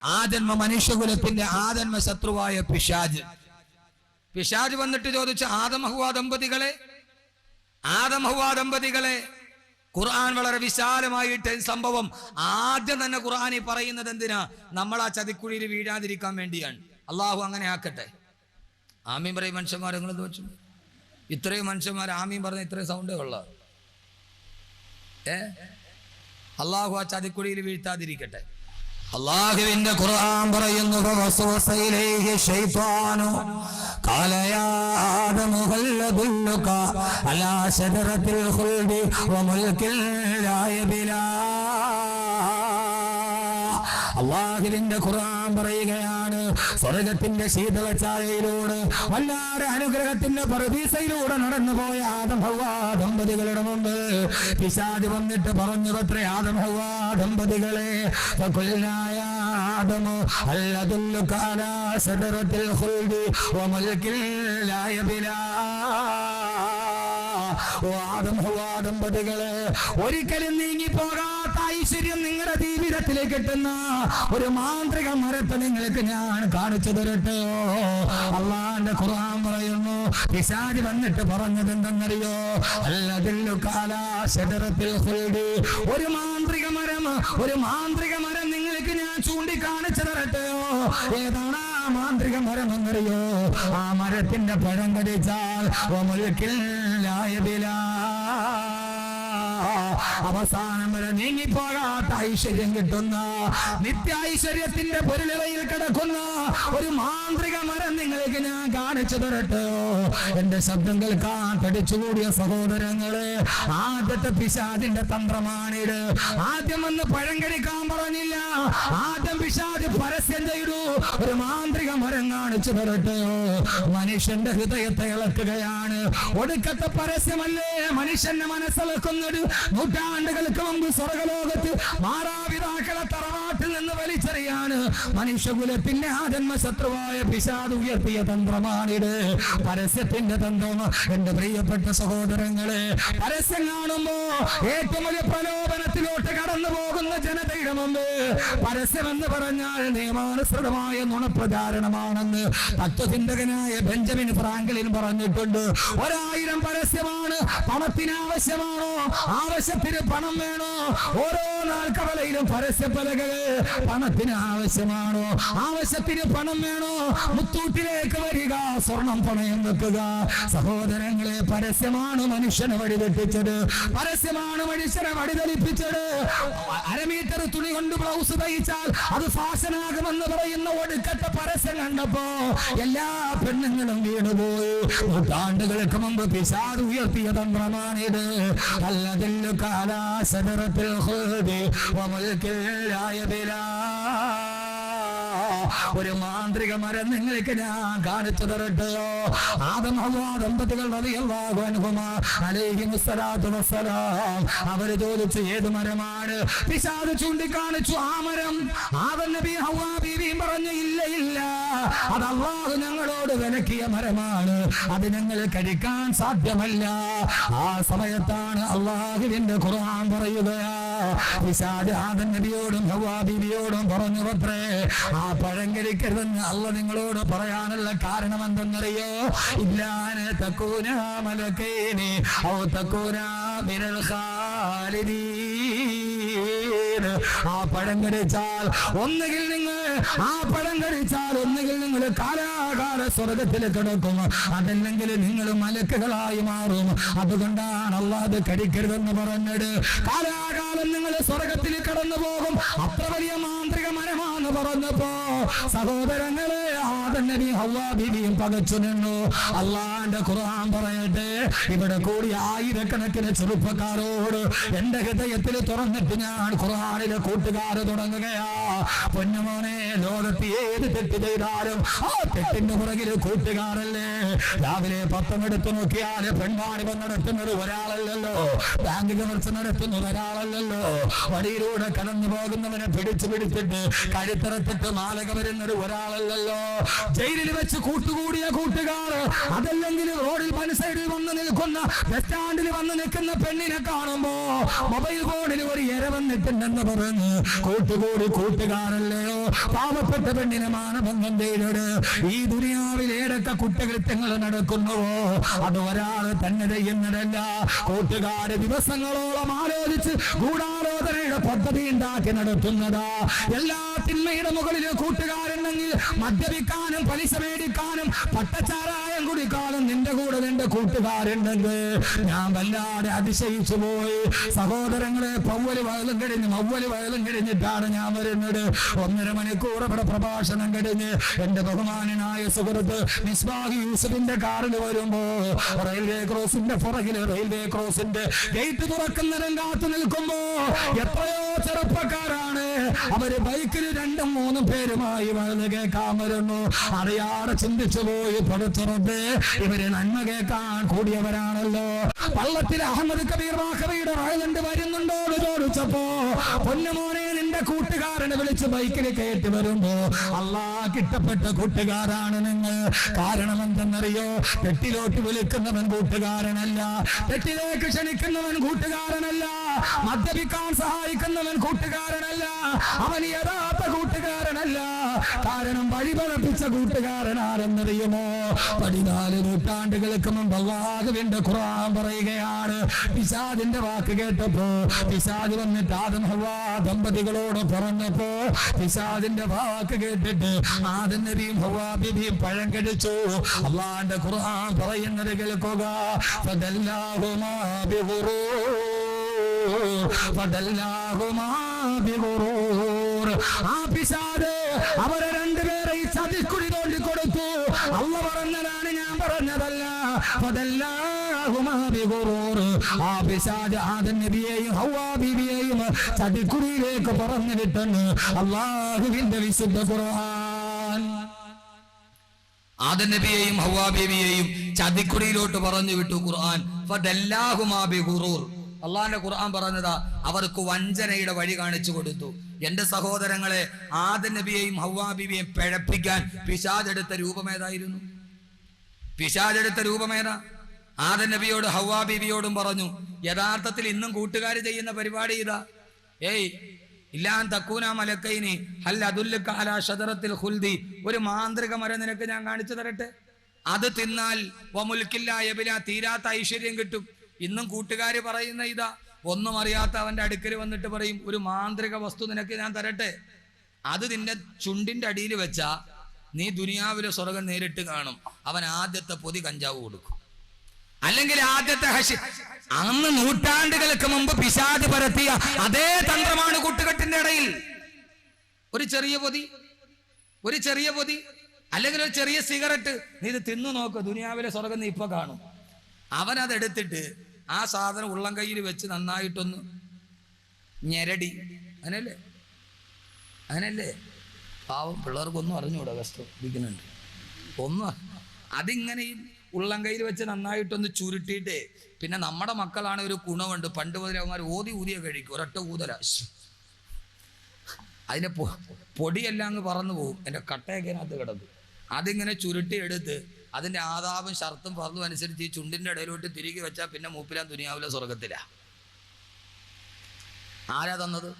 ആദന്മ മനുഷ്യകുലത്തിന്റെ ആദന്മ ശത്രുവായ പിശാജ് വന്നിട്ട് ചോദിച്ച ആദം ഹവ്വ ദമ്പതികളെ ഖുർആൻ വളരെ വിശാലമായിട്ട് സംഭവം ആദ്യം തന്നെ ഖുർആനിൽ പറയുന്നത് എന്തിനാ? നമ്മൾ ആ ചതിക്കുഴിയിൽ വീഴാതിരിക്കാൻ വേണ്ടിയാണ്. അള്ളാഹു അങ്ങനെ ആക്കട്ടെ. ആമീൻ പറയും മനുഷ്യന്മാർ. നിങ്ങളെന്ത് വെച്ചു ഇത്രയും മനുഷ്യന്മാർ ആമീൻ പറഞ്ഞ ഇത്രയും സൗണ്ടേ ഉള്ള അള്ളാഹു ആ ചതിക്കുഴിയിൽ വീഴ്ത്താതിരിക്കട്ടെ. അല്ലാഹുവിന്റെ ഖുർആൻ പറയുന്നു ഫവസ്വസ ഇലൈഹി ശൈത്വാനു ഖാല യാ ആദമു ഹൽ അദുല്ലുക അലാ ശജറത്തിൽ ഖുൽദി വമുൽകിൻ ലാ യബ്ലാ. അല്ലാഹുവിന്റെ ഖുർആൻ പറയുകയാണ്, സ്വർഗ്ഗത്തിന്റെ ശീതളഛായയിലൂടെ വല്ലാതെ അനുഗ്രഹത്തിന്റെ പറുദീസയിലൂടെ നടന്നുപോയ ആദം ഹവ്വ ദമ്പതികളുടെ മുമ്പ് പിശാച് വന്നിട്ട് പറഞ്ഞു അത്രേ, ആദം ഹവ്വ ദമ്പതികളെ ഫഖുൽനാ യാ ആദമു ഹൽ അദുല്ലുക അലാ ശജറത്തിൽ ഖുൽദി വമുൽകിൻ ലാ യബ്ലാ. ഓ ആദം ഹവ്വ ദമ്പതികളെ, ഒരിക്കലും നീങ്ങിപ്പോകാത്ത ഐശ്വര്യം നിങ്ങളുടെ ജീവിതത്തിലേക്ക് എത്തുന്ന ഒരു മാന്ത്രിക മരത്തെ നിങ്ങൾക്ക് ഞാൻ കാണിച്ചു തരട്ടെ. അള്ളാന്റെ ഖുർആൻ പറയുന്നു, പിശാച് വന്നിട്ട് പറഞ്ഞത് എന്തെന്നറിയോ? അല്ലദില്ലുക അലാ ശജറത്തിൽ ഖുൽദി. ഒരു മാന്ത്രിക മരം നിങ്ങൾക്ക് ഞാൻ ചൂണ്ടിക്കാണിച്ചു തരട്ടെയോ? ഏതാണ് ആ മാന്ത്രിക മരം എന്നറിയോ? ആ മരത്തിന്റെ പഴം കടിച്ചാൽ വമുൽകിൻ ലാ യബ്ലാ, അവസാനം വരെ നീങ്ങിപ്പോകാത്ത ഐശ്വര്യം കിട്ടുന്ന നിത്യ പൊരുളവയിൽ കിടക്കുന്ന ഒരു മാന്ത്രിക മരം നിങ്ങൾക്ക് ഞാൻ കാണിച്ചു തരട്ടെ. എന്റെ ശബ്ദം കേൾക്കാൻ തടിച്ചുകൂടിയ സഹോദരങ്ങളെ, ആദ്യത്തെ പിശാചിന്റെ തന്ത്രമാണിത്. ആദ്യം വന്ന് പഴം കഴിക്കാൻ പറഞ്ഞില്ല, ആദ്യം പിശാച് പരസ്യം ചെയ്തു, ഒരു മാന്ത്രിക മരം കാണിച്ചു തരട്ടെ. മനുഷ്യന്റെ ഹൃദയത്തെ ഇളക്കുകയാണ്. ഒടുക്കത്തെ പരസ്യമല്ലേ മനുഷ്യന്റെ മനസ്സിളക്കുന്നത്? നൂറ്റാണ്ടുകൾക്ക് മുമ്പ് സ്വർഗലോകത്ത് മാതാപിതാക്കളെ തറവാട്ടിൽ നിന്ന് വലിച്ചെറിയാണ് മനുഷ്യകുലത്തിന്റെ ആജന്മ ശത്രുവായ പിശാച് ഉയർത്തിയ തന്ത്രമാണിത്. പരസ്യത്തിന്റെ തന്ത്രം. എന്റെ പ്രിയപ്പെട്ട സഹോദരങ്ങളെ, പരസ്യം കാണുമ്പോ ഏറ്റവും വലിയ പ്രലോഭനത്തിലോട്ട് കടന്നു പോകുന്ന ജനതയുടെ മുമ്പ് പരസ്യം എന്ന് പറഞ്ഞാൽ നിയമാനുസൃതമായ നുണപ്രചാരണമാണെന്ന് തത്വചിന്തകനായ ബെഞ്ചമിൻ ഫ്രാങ്ക്ലിൻ പറഞ്ഞിട്ടുണ്ട്. 1000 പരസ്യമാണ്. പണത്തിന് ആവശ്യമാണോ? ആവശ്യത്തിന് പണം വേണോ? ഓരോ നാൽക്കവലയിലും പരസ്യപ്പലകള്. പണത്തിന് ആവശ്യമാണോ? ആവശ്യത്തിന് പണം വേണോ? മുത്തൂട്ടിലേക്ക് വരിക, സ്വർണം പണയം വെക്കുക. സഹോദരങ്ങളെ, പരസ്യമാണ് മനുഷ്യനെ വഴിതെറ്റിച്ചത്. പരസ്യമാണ് മനുഷ്യനെ വഴിതെളിപ്പിച്ചത്. 1/2 മീറ്റർ തുണി കൊണ്ട് ബ്ലൗസ് തയ്ച്ചാൽ അത് ഫാഷനാകുമെന്ന് പറയുന്ന ഒടുക്കത്തെ പരസ്യം കണ്ടപ്പോ എല്ലാ പെണ്ണുങ്ങളും വീണുപോയി. നൂറ്റാണ്ടുകൾക്ക് മുമ്പ് പിശാച് ഉയർത്തിയ തന്ത്രമാണിത്. അല്ലദില്ലുക അലാ ശജറത്തിൽ ഖുൽദി വമുൽകിൻ ലാ യബ്ലാ. ഒരു മാന്ത്രിക മരം നിങ്ങൾക്ക് ഞാൻ കാണിച്ചു തരട്ടെയോ? ആദം ഹവ്വ ദമ്പതികൾ റളിയല്ലാഹു അൻഹുമാ അലൈഹിമുസ്സലാത്തു വസ്സലാം അവര് ചോദിച്ചു, ഏത് മരമാണ്? പിശാച് ചൂണ്ടിക്കാണിച്ചു ആ മരം. ആദം നബി ഹവ്വ ബീവിയും പറഞ്ഞു, ഇല്ല, അത് അല്ലാഹു ഞങ്ങളോട് വിലക്കിയ മരമാണ്, അത് ഞങ്ങൾ കഴിക്കാൻ സാധ്യമല്ല. ആ സമയത്താണ് അല്ലാഹുവിന്റെ ഖുർആൻ പറയുകയാ, പിശാച് ആദം നബിയോടും ഹവ്വ ബീവിയോടും പറഞ്ഞു അത്രേ, ആ പഴം കഴിക്കരുതെന്ന് അല്ലാഹു നിങ്ങളോട് പറയാനുള്ള കാരണം എന്തെന്നറിയോ? ഇല്ലാനെ തകൂനാ മലകൈനി ഔ തകൂനാ മിനൽ ഖാലിദീൻ. ആ പഴം കഴിച്ചാൽ ഒന്നുകിൽ നിങ്ങൾ കാലാകാല സ്വർഗത്തിൽ കിടക്കും, അതല്ലെങ്കിൽ നിങ്ങൾ മലക്കുകളായി മാറും. അതുകൊണ്ടാണ് അല്ലാഹു അത് കഴിക്കരുതെന്ന് പറഞ്ഞത്. കാലാകാലം നിങ്ങൾ സ്വർഗത്തിൽ കടന്നു പോകും, അത്ര വലിയ മാന്ത്രിക മരമാണെന്ന് പറഞ്ഞപ്പോ സഹോദരങ്ങളെ, ആദം നബി ഹവ്വ ബീവിയും പകച്ചു നിന്നു. അല്ലാഹുവിന്റെ ഖുർആൻ പറയട്ടെ, ഇവിടെ കൂടി ആയിരക്കണക്കിന് ചെറുപ്പക്കാരോട് എന്റെ ഹൃദയത്തിൽ തുറന്നിട്ട് ഞാൻ ഖുർആനിലെ കൂട്ടുകാര് തുടങ്ങുകയാ. പൊന്നുമോനെ, ലോകത്ത് ഏത് തെറ്റ് ചെയ്താലും ആ തെറ്റിന്റെ പുറകിൽ കൂട്ടുകാരല്ലേ. രാവിലെ പത്രം എടുത്തു നോക്കിയാൽ പെൺവാണിഭം നടത്തുന്നത് ഒരാളല്ലല്ലോ, ബാങ്ക് കവർച്ച നടത്തുന്നത് ഒരാളല്ലല്ലോ, വഴിയിലൂടെ കടന്നു പോകുന്നവനെ പിടിച്ചിട്ട് കഴുത്തിറത്തിട്ട് മാലക വരുന്നത് ഒരാളല്ലല്ലോ, ജയിലിൽ വെച്ച് കൂട്ടുകൂടിയ കൂട്ടുകാർ, അതല്ലെങ്കിൽ റോഡിൽ പണിസൈഡിൽ വന്ന് നിൽക്കുന്ന ബസ് സ്റ്റാൻഡിൽ വന്ന് നിൽക്കുന്ന പെണ്ണിനെ കാണുമ്പോ മൊബൈൽ ഫോണിൽ ഒരു ഇര വന്നിട്ടുണ്ടെന്ന് പറഞ്ഞ് കൂട്ടുകൂടി കൂട്ടുകാരല്ലയോ. പാവപ്പെട്ട പെണ്ണിനെ മാനഭംഗം ചെയ്തത്. ഈ ദുനിയാവിൽ ഏതൊക്കെ കുറ്റകൃത്യങ്ങൾ നടക്കുന്നുവോ അത് ഒരാൾ തന്നെ ചെയ്യുന്നതല്ല. കൂട്ടുകാര് ദിവസങ്ങളോളം ആലോചിച്ച് ഗൂഢാലോചനയുടെ പദ്ധതി ഉണ്ടാക്കി നടത്തുന്നതാ. എല്ലാ തിന്മയുടെ മുകളിൽ കൂട്ടുകാരുണ്ടെങ്കിൽ മദ്യപിക്കാനും പലിശ മേടിക്കാനും പട്ടച്ചാരായം കുടിക്കാനും നിന്റെ കൂടെ നിന്റെ കൂട്ടുകാരുണ്ടെങ്കിൽ ഞാൻ വല്ലാതെ അതിശയിച്ചു പോയി. സഹോദരങ്ങളെ, പൗവല് വയലും കഴിഞ്ഞ് മൗവല് വയലും കഴിഞ്ഞിട്ടാണ് ഞാൻ വരുന്നത്. 1.5 മണിക്കൂർ ഇവിടെ പ്രഭാഷണം കഴിഞ്ഞ് എന്റെ ബഹുമാനനായ സുഹൃത്ത് മിസ്ബാഹ് യൂസഫിന്റെ കാറിൽ വരുമ്പോ റെയിൽവേ ക്രോസിന്റെ പുറകില് റെയിൽവേ ക്രോസിന്റെ ഗേറ്റ് തുറക്കുന്നതിനും കാത്തു നിൽക്കുമ്പോ എത്രയോ ചെറുപ്പക്കാരാണ് അവര് ബൈക്കിൽ 2-3 പേരുമായി വഴുത് കേൾക്കാൻ വരുന്നു. അറിയാതെ ചിന്തിച്ചു പോയി, പഠിച്ചുറപ്പ് ഇവര് നന്മ കേൾക്കാൻ കൂടിയവരാണല്ലോ. പള്ളത്തിൽ അഹമ്മദ് കബീർ വാഖബിയുടെ വയലുണ്ട് വരുന്നുണ്ടോ എന്ന് ചോദിച്ചപ്പോ പൊന്നുമോനെ നിന്റെ കൂട്ടുകാരനെ വിളിച്ച് ബൈക്കിൽ കയറ്റി വരുമ്പോ അല്ലാഹ് ഇഷ്ടപ്പെട്ട കൂട്ടുകാരാണ് നിങ്ങൾ. കാരണം എന്തെന്നറിയോ? തെറ്റിലോട്ട് വിളിക്കുന്നവൻ കൂട്ടുകാരനല്ല, തെറ്റിലേക്ക് ക്ഷണിക്കുന്നവൻ കൂട്ടുകാരനല്ല, മദ്യപിക്കാൻ സഹായിക്കുന്നവൻ കൂട്ടുകാരനല്ല, അവൻ യഥാർത്ഥ കൂട്ടുകാരനല്ല. കാരണം വഴിപഴപ്പിച്ച കൂട്ടുകാരനാരെന്നറിയുമോ? 14 നൂറ്റാണ്ടുകൾക്ക് മുമ്പ് അല്ലാഹുവിന്റെ ഖുർആൻ പറയുകയാണ്, പിശാചിന്റെ വാക്ക് കേട്ടപ്പോ പിശാച് വന്നിട്ട് ആദം ഹവ്വാ ദമ്പതികളോട് പറഞ്ഞപ്പോ പിശാചിന്റെ വാക്ക് കേട്ടിട്ട് ആദം നബിയും ഹവ്വാ ബീവിയും പഴം കടിച്ചു. അല്ലാഹുവിന്റെ ഖുർആൻ പറയുന്നത് കേൾക്കുക, ഫദല്ലാഹുമാ ബിഗുറൂർ. ആ പിശാച് അവരെ രണ്ടുപേരെ ഈ ചതിക്കുഴി തോണ്ടി കൊടുത്തു. അല്ലാഹു പറഞ്ഞതാണ്, ഞാൻ പറഞ്ഞതല്ല. ഫദല്ലാഹുമാ ബിഗുറൂർ. ആ പിശാച് ആദം നബിയെയും ഹവ്വാ ബീവിയെയും ചതിക്കുഴിയിലേക്ക് പറഞ്ഞു വിട്ടെന്ന് അല്ലാഹുവിന്റെ വിശുദ്ധ ഖുർആൻ. ആദം നബിയെയും ഹവ്വാ ബീവിയെയും ചതിക്കുഴിയിലോട്ട് പറഞ്ഞു വിട്ടു ഖുർആൻ. ഫദല്ലാഹുമാ ബിഗുറൂർ. അള്ളാന്റെ ഖുർആൻ പറഞ്ഞതാ, അവർക്ക് വഞ്ചനയുടെ വഴി കാണിച്ചു കൊടുത്തു. എന്റെ സഹോദരങ്ങളെ, ആദം നബിയെയും ഹവ്വാ ബീവിയെയും പിഴപ്പിക്കാൻ പിശാചെടുത്ത രൂപമേതായിരുന്നു? പിശാചെടുത്ത രൂപമേതാ? ആദം നബിയോട് ഹവ്വാ ബീവിയോടും പറഞ്ഞു. യഥാർത്ഥത്തിൽ ഇന്നും കൂട്ടുകാർ ചെയ്യുന്ന പരിപാടി ഇതാ. ഏയ് ഇല്ലാൻ തക്കൂന മലക്കൈനി ഹൽ അദുല്ലുക അലാ ഷജറത്തിൽ ഖുൽദി. ഒരു മാന്ത്രിക മരം നിനക്ക് ഞാൻ കാണിച്ചു തരട്ടെ, അത് തിന്നാൽ വമുൽക്കില്ലാ യബ്ലാ, തീരാത്ത ഐശ്വര്യം കിട്ടും. ഇന്നും കൂട്ടുകാര് പറയുന്ന ഇതാ. ഒന്നും അറിയാത്ത അവന്റെ അടുക്കൽ വന്നിട്ട് പറയും, ഒരു മാന്ത്രിക വസ്തു നിനക്ക് ഞാൻ തരട്ടെ, അത് നിന്റെ ചുണ്ടിന്റെ അടിയിൽ വെച്ചാ നീ ദുനിയാവിലെ സ്വർഗം നേരിട്ട് കാണും. അവൻ ആദ്യത്തെ പൊതി കഞ്ചാവ് കൊടുക്കും, അല്ലെങ്കിൽ ആദ്യത്തെ അന്ന് നൂറ്റാണ്ടുകൾക്ക് മുമ്പ് പിശാച് പരത്തിയ അതേ തന്ത്രമാണ് കൂട്ടുകെട്ടിന്റെ ഇടയിൽ. ഒരു ചെറിയ പൊതി, അല്ലെങ്കിൽ ഒരു ചെറിയ സിഗരറ്റ്, നീ ഇത് തിന്നു നോക്ക്, ദുനിയാവിലെ സ്വർഗം നീ ഇപ്പൊ കാണും. അവനതെടുത്തിട്ട് ആ സാധനം ഉള്ളം കയ്യിൽ വെച്ച് നന്നായിട്ടൊന്ന് ഞെരടി. അങ്ങനല്ലേ പാവം പിള്ളേർക്കൊന്നും അറിഞ്ഞൂടാ, കഷ്ടം ഇരിക്കുന്നുണ്ട് ഒന്നും. അതിങ്ങനെ ഈ ഉള്ളം കയ്യിൽ വെച്ച് നന്നായിട്ടൊന്ന് ചുരുട്ടിയിട്ടേ, പിന്നെ നമ്മുടെ മക്കളാണ് ഒരു ഗുണമുണ്ട്, പണ്ട് മുതൽ അവന്മാർ ഊതിയ കഴിക്കും, ഒരൊറ്റ ഊതല. അതിന്റെ പൊടിയെല്ലാം അങ്ങ് പറന്നു പോകും, എൻ്റെ കട്ടയൊക്കെ അതിനകത്ത് കിടക്കും. അതിങ്ങനെ ചുരുട്ടി എടുത്ത് അതിന്റെ ആദാബും ഷർത്തും പറഞ്ഞു അനുസരിച്ച് ഈ ചുണ്ടിന്റെ ഇടയിലോട്ട് തിരികെ വെച്ചാൽ പിന്നെ മൂപ്പിലാൻ ദുനിയാവിലെ സ്വർഗത്തിലാ. ആരാ തന്നത്?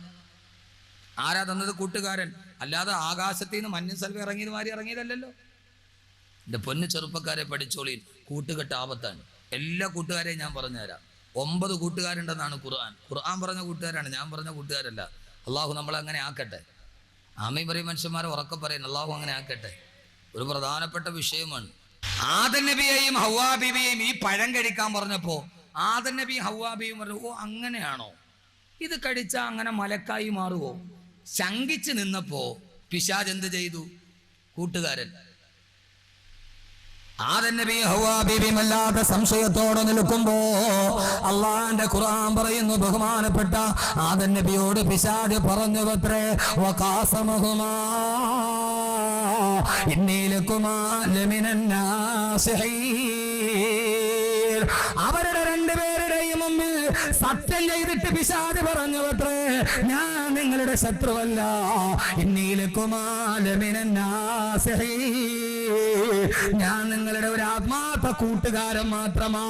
കൂട്ടുകാരൻ. അല്ലാതെ ആകാശത്തിൽ നിന്ന് മഞ്ഞ സൽവ ഇറങ്ങിയത് മാറി ഇറങ്ങിയതല്ലോ. എൻ്റെ പൊന്നു ചെറുപ്പക്കാരെ, പഠിച്ചോളിയിൽ കൂട്ടുകെട്ട് ആപത്താണ്. എല്ലാ കൂട്ടുകാരെയും ഞാൻ പറഞ്ഞുതരാം. 9 കൂട്ടുകാരുണ്ടെന്നാണ് ഖുർആൻ പറഞ്ഞ കൂട്ടുകാരാണ്, ഞാൻ പറഞ്ഞ കൂട്ടുകാരല്ല. അള്ളാഹു നമ്മളെ അങ്ങനെ ആക്കട്ടെ. ആമീൻ പറയും മനുഷ്യന്മാരെ ഉറക്കെ പറയുന്നു, അള്ളാഹു അങ്ങനെ ആക്കട്ടെ. ഒരു പ്രധാനപ്പെട്ട വിഷയമാണ്. ആദം നബിയെയും ഹവ്വാ ബീവിയെയും ഈ പഴം കഴിക്കാൻ പറഞ്ഞപ്പോ ആദം നബിയും ഹവ്വാ ബീവിയും പറഞ്ഞു, ഓ അങ്ങനെയാണോ, ഇത് കഴിച്ചാൽ അങ്ങനെ മലക്കായി മാറുവോ? ശങ്കിച്ച് നിന്നപ്പോ പിശാച് എന്ത് ചെയ്തു? കൂട്ടുകാരൻ ആദം നബി ഹവ്വാ ബീവിയും അല്ലാതെ സംശയത്തോടെ നിൽക്കുമ്പോ അള്ളാന്റെ ഖുർആൻ പറയുന്നു, ബഹുമാനപ്പെട്ട ആദം നബിയോട് പിശാച് പറഞ്ഞുവത്രേ, വഖാസമഹുമാ ഇന്നി ലകുമാ ലമിനൻ നാസിഹീൻ. അവരുടെ രണ്ടുപേരുടെയും മുമ്പിൽ സത്യം ചെയ്തിട്ട് പിശാച് പറഞ്ഞുവത്രേ, ഞാൻ നിങ്ങളുടെ ശത്രുവല്ല, ഇന്നി ലകുമാ ലമിനൻ നാസിഹീൻ, ഞാൻ നിങ്ങളുടെ ഒരു ആത്മാർത്ഥ കൂട്ടുകാരൻ മാത്രമാ,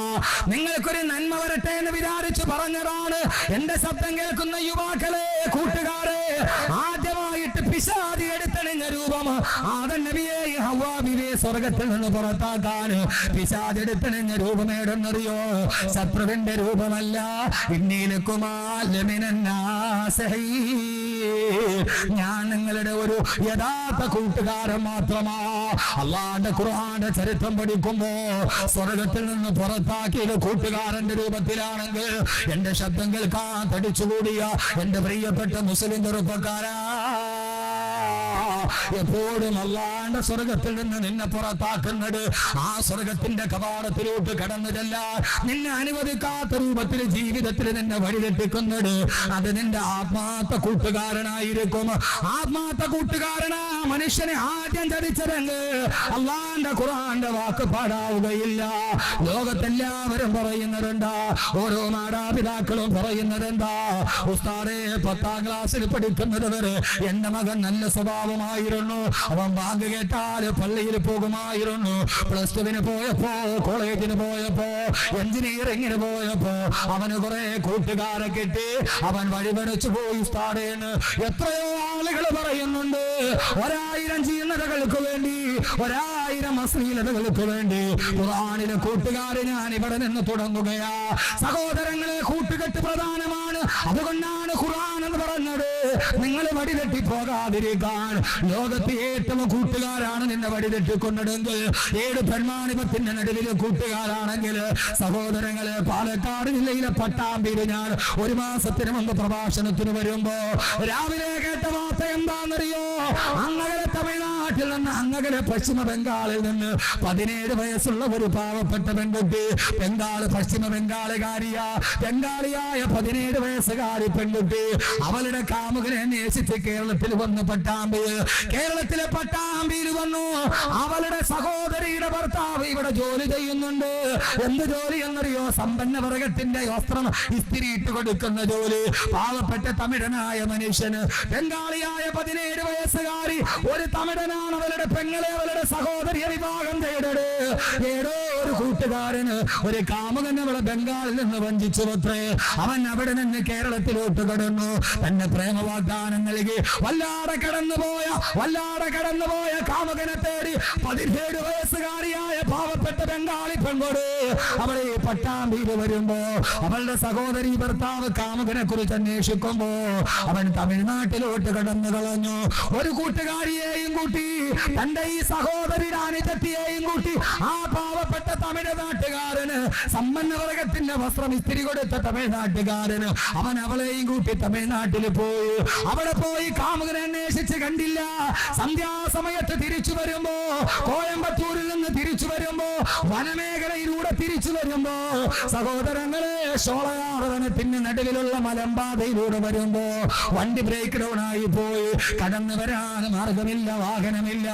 നിങ്ങൾക്കൊരു നന്മ വരട്ടെ എന്ന് വിചാരിച്ചു പറഞ്ഞതാണ്. എന്റെ ശബ്ദം കേൾക്കുന്ന യുവാക്കളെ, കൂട്ടുകാരെ, ആദ്യമായിട്ട് പിശാചി എടുത്തണിഞ്ഞ രൂപം. ആദം നബിയെയും ഹവ്വാ ബീവിയെ സ്വർഗത്തിൽ നിന്ന് പുറത്താക്കാൻ പിശാചി എടുത്തണിഞ്ഞ രൂപമേടെന്നറിയോ? ശത്രുവിന്റെ രൂപമല്ല. ഞാൻ നിങ്ങളുടെ ഒരു യഥാർത്ഥ കൂട്ടുകാരൻ മാത്രമാ. അള്ളാന്റെ ഖുർആന്റെ ചരിത്രം പഠിക്കുമ്പോ സ്വർഗത്തിൽ നിന്ന് പുറത്താക്കിയത് കൂട്ടുകാരന്റെ രൂപത്തിലാണെങ്കിൽ എന്റെ ശബ്ദം കേൾക്കാൻ തടിച്ചുകൂടിയ എന്റെ പ്രിയപ്പെട്ട മുസ്ലിം ചെറുപ്പക്കാരാ, എപ്പോഴും അള്ളാന്റെ സ്വർഗത്തിൽ നിന്ന് നിന്നെ പുറത്താക്കുന്നത് ആ സ്വർഗത്തിന്റെ കവാടത്തിലോട്ട് കടന്നതല്ല. നിന്നെ അനുവദിക്കാത്ത രൂപത്തിൽ ജീവിതത്തിൽ നിന്നെ വഴിതെറ്റിക്കുന്നത് അത് നിന്റെ ആത്മാർത്ഥ കൂട്ടുകാരനായിരിക്കും. ആത്മാർത്ഥ കൂട്ടുകാരനാ മനുഷ്യനെ ആദ്യം ചതിച്ചതെങ്കിൽ അള്ളാന്റെ ഖുർആന്റെ വാക്ക് പാടാവുകയില്ല. ലോകത്തെല്ലാവരും പറയുന്നതെന്താ? ഓരോ മാതാപിതാക്കളും പറയുന്നതെന്താ? ഉസ്താദേ, 10ാം ക്ലാസ്സിൽ പഠിക്കുന്നത് വരെ എന്റെ മകൻ നല്ല സ്വഭാവമായിരുന്നു, അവൻ ബാങ്ക് കേട്ടാൽ പള്ളിയിൽ പോകുമായിരുന്നു. +2 പോയപ്പോ, കോളേജിന് പോയപ്പോ, എഞ്ചിനീയറിംഗിന് പോയപ്പോ അവന് കുറെ കൂട്ടുകാരെ കിട്ടി, അവൻ വഴിപടിച്ചു പോയി ഉസ്താദേന്ന് എത്രയോ ആളുകൾ പറയുന്നുണ്ട്. 1000 ചീർണതകൾക്ക് വേണ്ടി, 1000 അശ്ലീലതകൾക്ക് വേണ്ടി ഖുർആനിലെ കൂട്ടുകാരെ ഞാൻ ഇവിടെ നിന്ന് തുടങ്ങുകയാ. സഹോദരങ്ങളെ, കൂട്ടുകെട്ട് പ്രധാനമാണ്. അതുകൊണ്ടാണ് ഖുർആൻ എന്ന് പറഞ്ഞത് നിങ്ങൾ വഴിതെറ്റി പോകാതിരിക്കാൻ. ലോകത്ത് ഏറ്റവും കൂട്ടുകാരാണ് നിന്നെ വഴിതെറ്റിക്കൊണ്ടതെങ്കിൽ, 7 പെൺമാണിപത്തിന്റെ നടുവിലെ കൂട്ടുകാരാണെങ്കിൽ, സഹോദരങ്ങളെ, പാലക്കാട് ജില്ലയിലെ പട്ടാമ്പിയിൽ ഞാൻ 1 മാസത്തിന് മുമ്പ് പ്രഭാഷണത്തിന് വരുമ്പോ രാവിലെ കേട്ട വാർത്ത എന്താണെന്നറിയോ? അങ്ങകലെ തമിഴ്നാട്ടിൽ നിന്ന്, അങ്ങകലെ പശ്ചിമ ബംഗാളിൽ നിന്ന് 17 വയസ്സുള്ള ഒരു പാവപ്പെട്ട പെൺകുട്ടി, പശ്ചിമ ബംഗാളുകാരിയാ, ബംഗാളിയായ 17 വയസ്സുകാരി പെൺകുട്ടി അവളുടെ കാമുകനെ അന്വേഷിച്ച് കേരളത്തിൽ വന്ന് കേരളത്തിലെ പട്ടാമ്പിയിൽ വന്നു. അവളുടെ സഹോദരിയുടെ ഭർത്താവ് ഇവിടെ ജോലി ചെയ്യുന്നുണ്ട്. എന്ത് ജോലി എന്നറിയോ? സമ്പന്ന വർഗത്തിന്റെ വസ്ത്രം ഇസ്തിരിയിട്ട് കൊടുക്കുന്ന ജോലി. പാവപ്പെട്ട തമിഴനായ മനുഷ്യന്, ബംഗാളിയായ 17 വയസ്സുകാരി ഒരു തമിഴനാണ് അവളുടെ പെങ്ങളെ, അവളുടെ സഹോദരിയെ വിവാഹം ചെയ്തത്. ഏതോ ഒരു കൂട്ടുകാരന്, ഒരു കാമുകൻ അവളെ ബംഗാളിൽ നിന്ന് വഞ്ചിച്ചു അത്രേ. അവൻ അവിടെ നിന്ന് കേരളത്തിലോട്ട് കടന്നു. തന്നെ പ്രേമ വാഗ്ദാനം നൽകി വല്ലാതെ കടന്നുപോയ കാമുകനെ തേടി 17 വയസ്സുകാരിയായ പാവപ്പെട്ട ബംഗാളി പെൺകോട് അവളെ പട്ടാമ്പിയിൽ വരുമ്പോ അവളുടെ സഹോദരി ഭർത്താവ് കാമുകനെ കുറിച്ച് അന്വേഷിക്കുമ്പോ അവൻ തമിഴ്നാട്ടിലോട്ട് കടന്നു കളഞ്ഞു. ഒരു കൂട്ടുകാരിയെയും കൂട്ടി, തന്റെ ഈ സഹോദരിയുടെ അനുജത്തിയെയും കൂട്ടി ആ പാവപ്പെട്ട തമിഴ് നാട്ടുകാരന്, സമ്പന്ന വർഗത്തിന്റെ വസ്ത്രം ഇസ്തിരി കൊടുത്ത തമിഴ്നാട്ടുകാരന്, അവൻ അവളെയും കൂട്ടി തമിഴ്നാട്ടിൽ പോയി. അവിടെ പോയി കാമുകനെ അന്വേഷിച്ച് കണ്ടില്ല. സന്ധ്യാസമയത്ത് തിരിച്ചു വരുമ്പോ, കോയമ്പത്തൂരിൽ നിന്ന് തിരിച്ചു വരുമ്പോ, വനമേഖലയിലൂടെ തിരിച്ചു വരുമ്പോ, സഹോദരങ്ങളെ, ഷോളയാർ വനത്തിന്റെ നടുവിലുള്ള മലമ്പാതയിലൂടെ വരുമ്പോ വണ്ടി ബ്രേക്ക് ഡൗൺ ആയി പോയി. കടന്നു വരാൻ മാർഗമില്ല, വാഹനമില്ല.